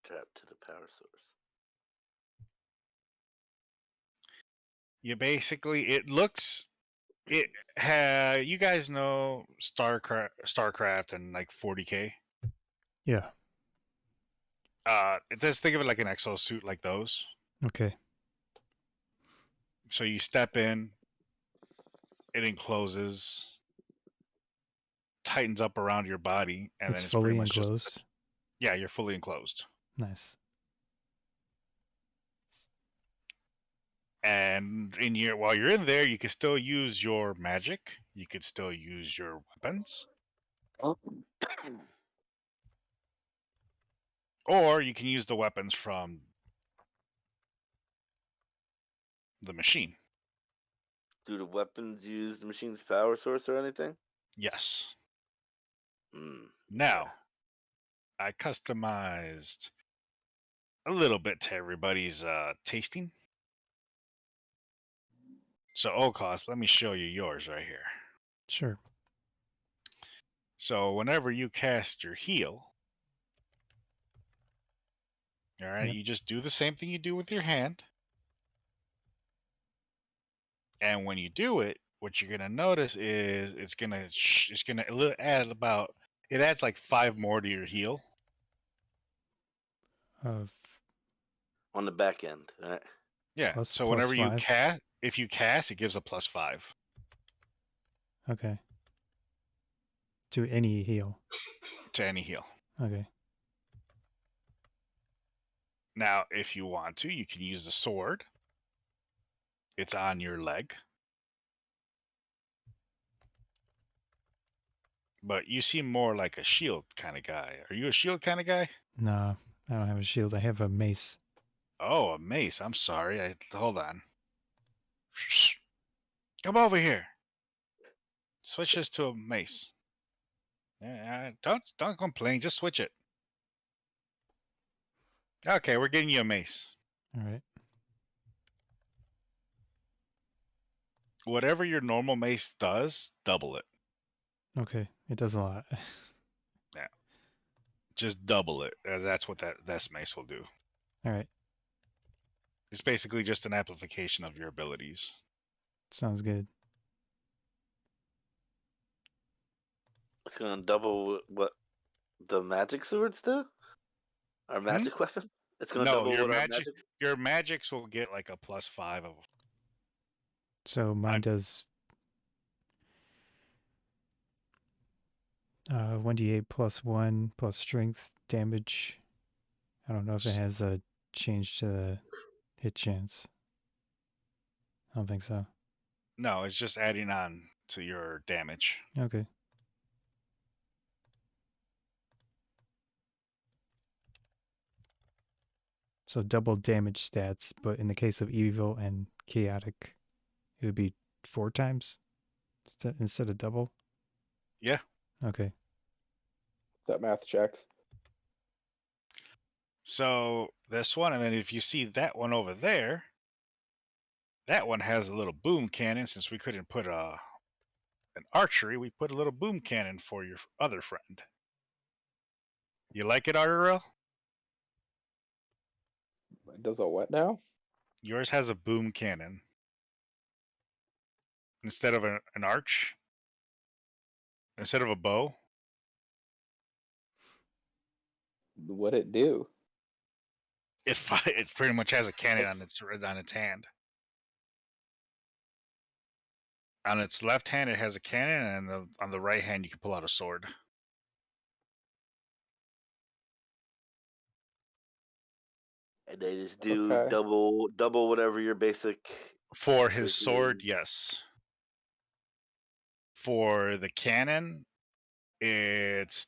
strapped to the power source. you basically, you guys know StarCraft and like 40K. Yeah. Just think of it like an exosuit like those. Okay. So you step in, it encloses, tightens up around your body, and It's then it's pretty fully much enclosed. yeah, you're fully enclosed. Nice. And while you're in there, you can still use your magic. You could still use your weapons, or you can use the weapons from the machine. Do the weapons use the machine's power source or anything? Yes. Mm, Now, I customized a little bit to everybody's tasting. So, O'Koss, let me show you yours right here. Sure. So, whenever you cast your heal, all right, Yep. you just do the same thing you do with your hand. And when you do it, what you're gonna notice is it's gonna add about, it adds like 5 more to your heal. on the back end, right? Yeah. Plus- so plus whenever you 5? cast, if you cast, it gives a +5. Okay. To any heal. To any heal. Okay. Now, if you want to, you can use the sword. It's on your leg. But you seem more like a shield kind of guy. Are you a shield kind of guy? No, I don't have a shield. I have a mace. Oh, a mace. I'm sorry. Hold on. Come over here. Switch this to a mace. Don't complain. Just switch it. Okay, we're getting you a mace. All right. Whatever your normal mace does, double it. Okay. It does a lot. Yeah. Just double it, as that's what that mace will do. All right. It's basically just an amplification of your abilities. Sounds good. It's gonna double what the magic swords do? Our magic weapons? It's gonna No, double your what our magic, magic. your magics will get like a +5 of. So mine does 1d8 +1 plus strength damage. I don't know if it has a change to the hit chance. I don't think so. No, it's just adding on to your damage. Okay. So double damage stats, but in the case of evil and chaotic, it would be 4 times instead of double? Yeah. Okay. That math checks. So this one, and then if you see that one over there, that one has a little boom cannon. Since we couldn't put an archery, we put a little boom cannon for your other friend. You like it, Ardorel? It does a what now? Yours has a boom cannon instead of an arch, instead of a bow. What'd it do? It pretty much has a cannon on its hand. On its left hand, it has a cannon, and on the right hand, you can pull out a sword. And they just do Okay. double whatever your basic. For his Basically- sword, yes. For the cannon, it's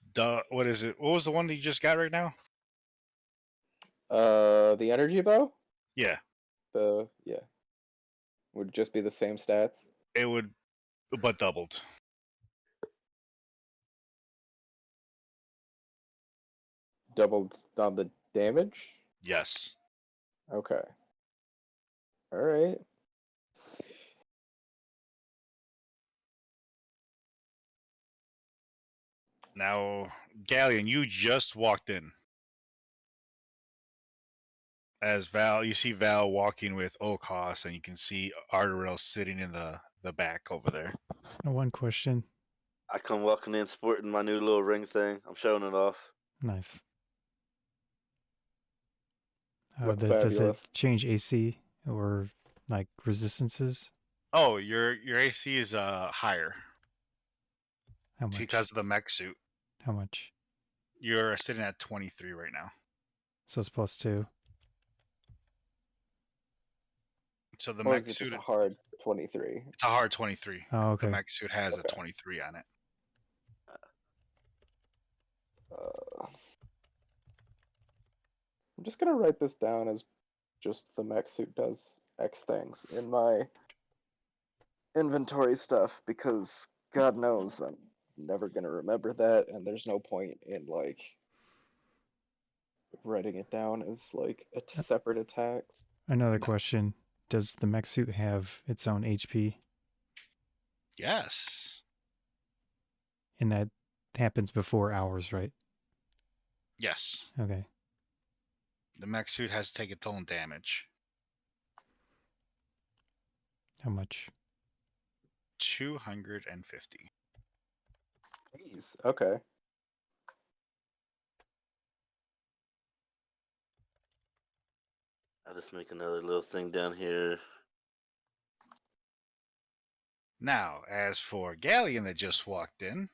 what is it? What was the one that you just got right now? The energy bow? Yeah, Yeah. Would just be the same stats. it would, but doubled. Doubled on the damage? Yes. Okay. Alright. Now, Ghaleon, you just walked in. As Val, you see Val walking with O'Koss, and you can see Ardorel sitting in the back over there. One question. I come walking in sporting my new little ring thing. I'm showing it off. Nice. What's Does it fabulous? change AC or like resistances? Oh, your AC is higher How much? because of the mech suit. How much? You're sitting at 23 right now. So it's +2. So the Or mech is it suit, just a hard 23? it's a hard 23. Oh, The okay. mech suit has a Okay. 23 on it. I'm just gonna write this down as just the mech suit does X things in my inventory stuff because God knows I'm never gonna remember that, and there's no point in like writing it down as like separate attacks. Another No. question. Does the mech suit have its own HP? Yes. And that happens before hours, right? Yes. Okay. The mech suit has to take its own damage. How much? 250. Jeez. Okay. I'll just make another little thing down here. Now, as for Ghaleon that just walked in,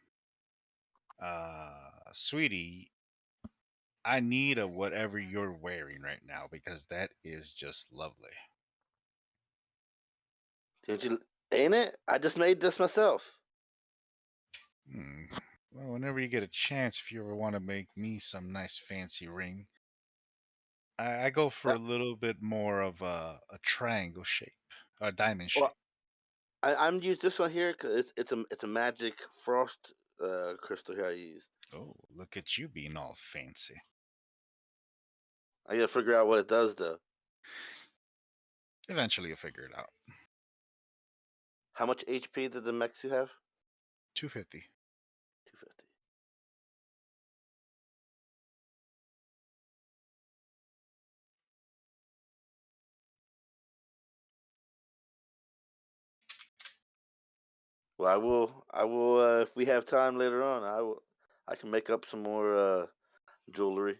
sweetie, I need a whatever you're wearing right now because that is just lovely. Did you? Ain't it? I just made this myself. Well, whenever you get a chance, if you ever want to make me some nice fancy ring, I go for a little bit more of a triangle shape, a diamond shape. Well, I'm used this one here because it's a magic frost crystal here I used. Oh, look at you being all fancy. I gotta figure out what it does though. Eventually you'll figure it out. How much HP did the mech suit have? 250. 250. Well, I will. If we have time later on, I can make up some more jewelry.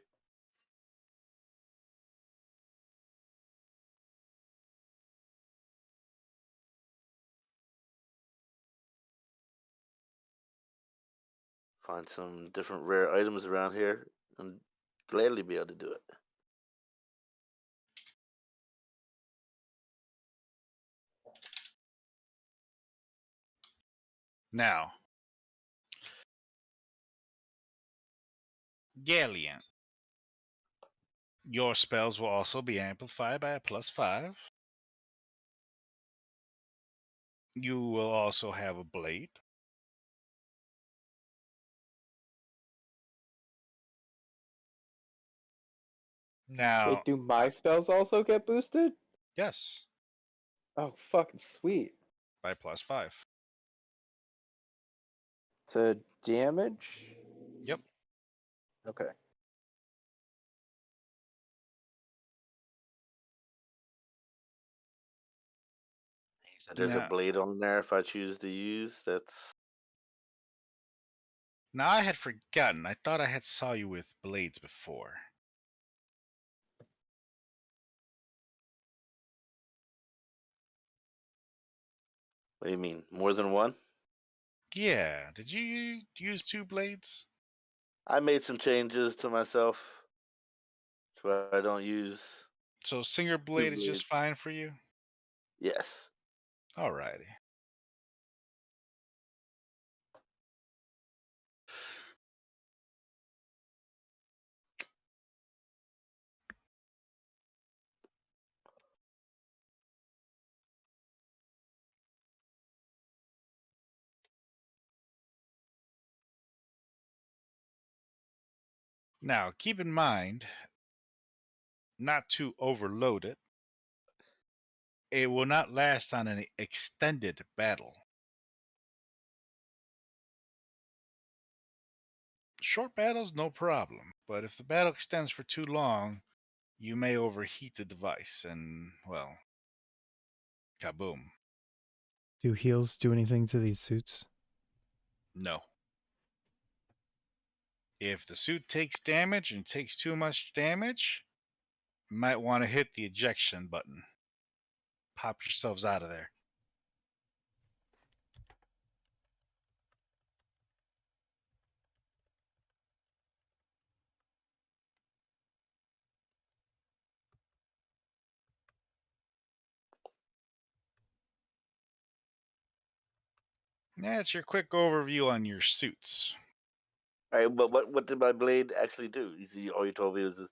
Find some different rare items around here and gladly be able to do it. Now, Ghaleon, your spells will also be amplified by a +5. You will also have a blade. Now, Wait, do my spells also get boosted? yes, Oh, fucking sweet. by +5. To damage? Yep. Okay. So there's a Now, blade on there if I choose to use. That's now I had forgotten. I thought I had saw you with blades before. what do you mean? More than one? Yeah. Did you use 2 blades? I made some changes to myself so I don't use So single two blade is blades. just fine for you? Yes. Alrighty. Now, keep in mind not to overload it. It will not last on an extended battle. Short battles, no problem. But if the battle extends for too long, you may overheat the device and, well, kaboom. Do heals do anything to these suits? No. If the suit takes damage and takes too much damage, you might want to hit the ejection button. Pop yourselves out of there. That's your quick overview on your suits. All right, but what did my blade actually do? You see, all you told me was this,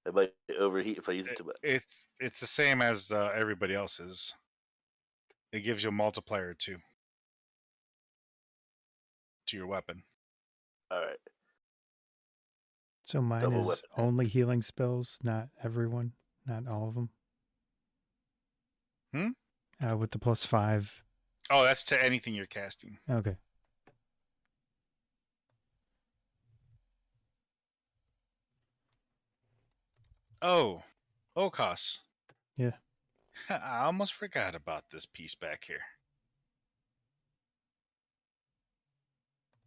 it might overheat if I use it too much. It's the same as everybody else's. It gives you a multiplier to your weapon. All right. So mine Double is weapon. only healing spells, not everyone, not all of them. With the +5. Oh, that's to anything you're casting. Okay. Oh, O'Koss. Yeah. I almost forgot about this piece back here.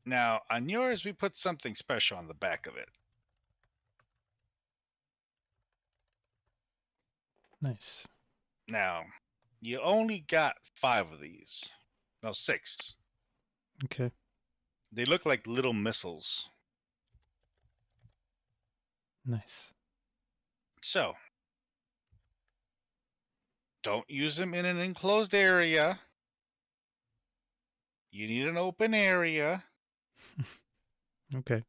Now, on yours, we put something special on the back of it. Nice. Now, you only got 5 of these. No, 6. Okay. They look like little missiles. Nice. So, don't use them in an enclosed area. You need an open area. Okay.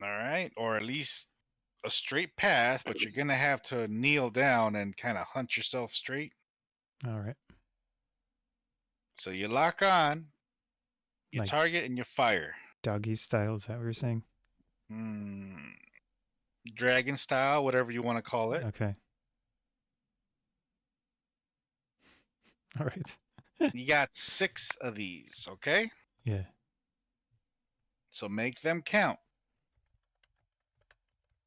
All right. Or at least a straight path, but you're going to have to kneel down and kind of hunt yourself straight. All right. So you lock on, you Like target, and you fire. doggy style, is that what you're saying? Dragon style, whatever you want to call it. Okay. All right. You got 6 of these, okay? Yeah. So make them count.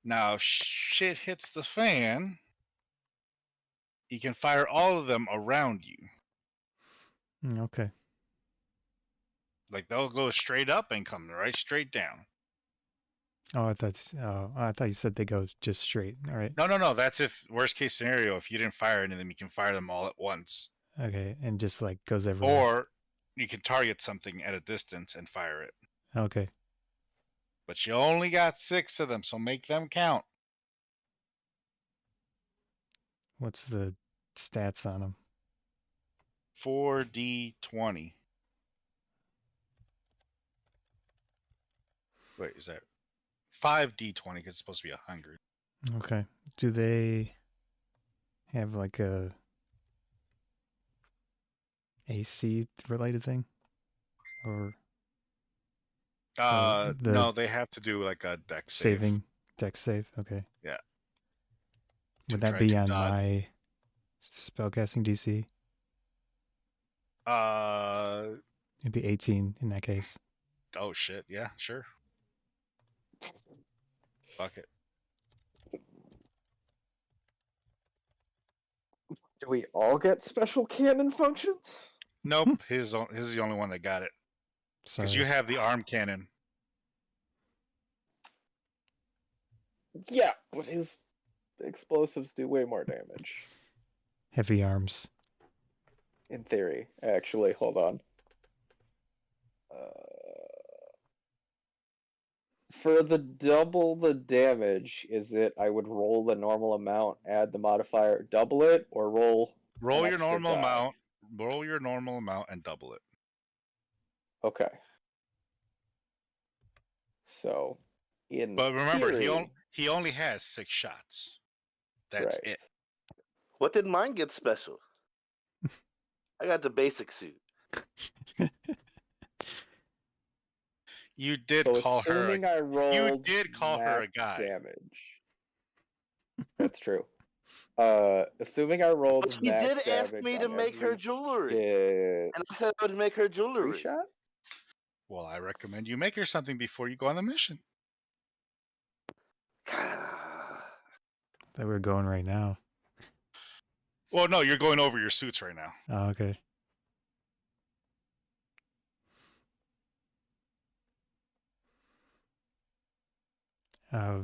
Now, if shit hits the fan, you can fire all of them around you. Okay. Like they'll go straight up and come right straight down. Oh, I thought you said they go just straight. All right. No. That's if worst case scenario. If you didn't fire any of them, you can fire them all at once. Okay, and just like goes everywhere. Or you can target something at a distance and fire it. Okay. But you only got 6 of them, so make them count. What's the stats on them? 4d20. Wait, is that 5d20 because it's supposed to be 100? Okay. Do they have like a AC related thing? Or the No, they have to do like a deck save. saving deck save? Okay. Yeah. Would To that try be to on dodge. my spellcasting DC? It'd be 18 in that case. Oh shit, yeah, sure. Fuck it. Do we all get special cannon functions? Nope, his is the only one that got it. Because Sorry. you have the arm cannon. Yeah, but his explosives do way more damage. Heavy arms. In theory, actually, hold on. For the double the damage, is it I would roll the normal amount, add the modifier, double it, or roll Roll an your extra normal die? amount. Roll your normal amount and double it. Okay. So, in But remember, theory, he only has 6 shots. That's right. it. What did mine get special? I got the basic suit. You did So call her. assuming I rolled You did call her a max guy. damage. That's true. Assuming I rolled But she max did ask damage me to on make her every jewelry, hit. and I said I would make her 3 jewelry. shots? Well, I recommend you make her something before you go on the mission. That we're going right now. Well, no, you're going over your suits right now. Oh, okay.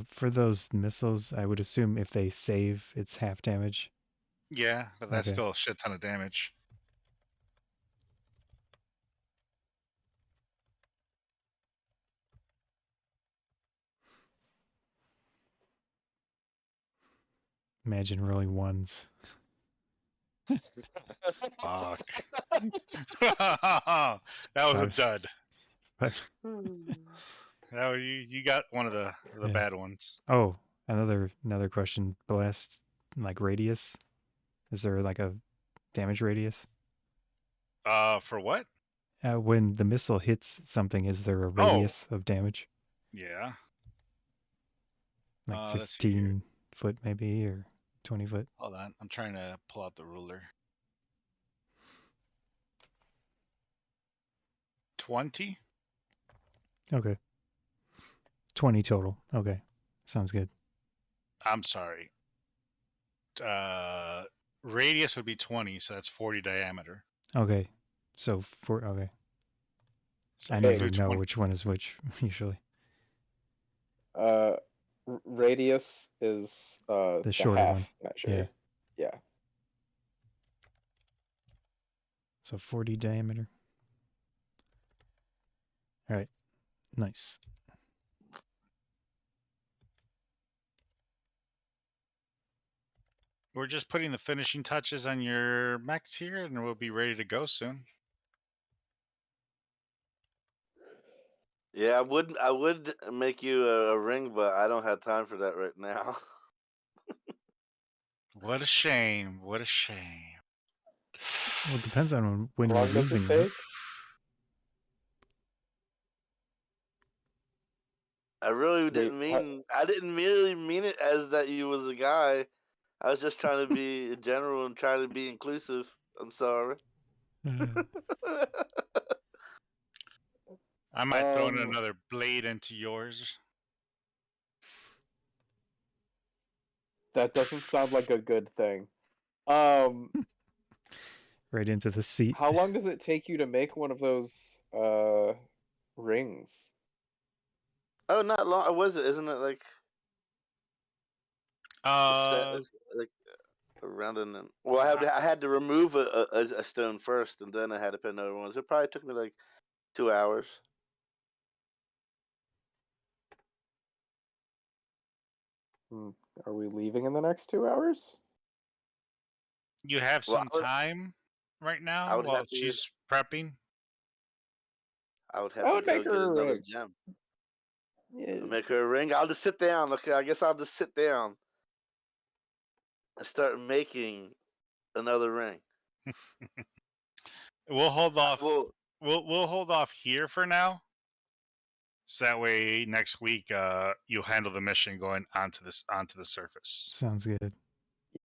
For those missiles, I would assume if they save, it's half damage. Yeah, but that's Okay. still a shit ton of damage. Imagine rolling ones. Fuck. That was a dud. But That you got one of the Yeah. bad ones. oh, another question. Blast like radius. Is there like a damage radius? For what? When the missile hits something, is there a radius of damage? Yeah. Like Let's see here. 15 foot maybe, or 20 foot? Hold on, I'm trying to pull out the ruler. 20? Okay. 20 total. Okay. Sounds good. I'm sorry. Radius would be 20, so that's 40 diameter. Okay. So okay. So I you never do know 20. which one is which usually. Radius is The shorter half one. measure. Yeah. So 40 diameter. All right. Nice. We're just putting the finishing touches on your mechs here, and we'll be ready to go soon. Yeah, I would make you a ring, but I don't have time for that right now. What a shame. What a shame. Well, it depends on when How you're long does it leaving. Right? take? I really Wait, didn't mean. I didn't really mean it as that you was a guy. I was just trying to be general and try to be inclusive. I'm sorry. I might throw in another blade into yours. That doesn't sound like a good thing. Right into the seat. How long does it take you to make one of those rings? Oh, not long. Was it? Isn't it like like around and then? Well, I had to remove a stone first, and then I had to put another one. So it probably took me like 2 hours. Are we leaving in the next 2 hours? You have Well, some time right I now would while have to. she's prepping. I would have I to would go make get her a another ring. gem. Yeah. Make her a ring. I'll just sit down. Okay, I guess I'll just sit down and start making another ring. We'll hold off. Well, We'll hold off here for now. So that way, next week, you'll handle the mission going onto the surface. Sounds good.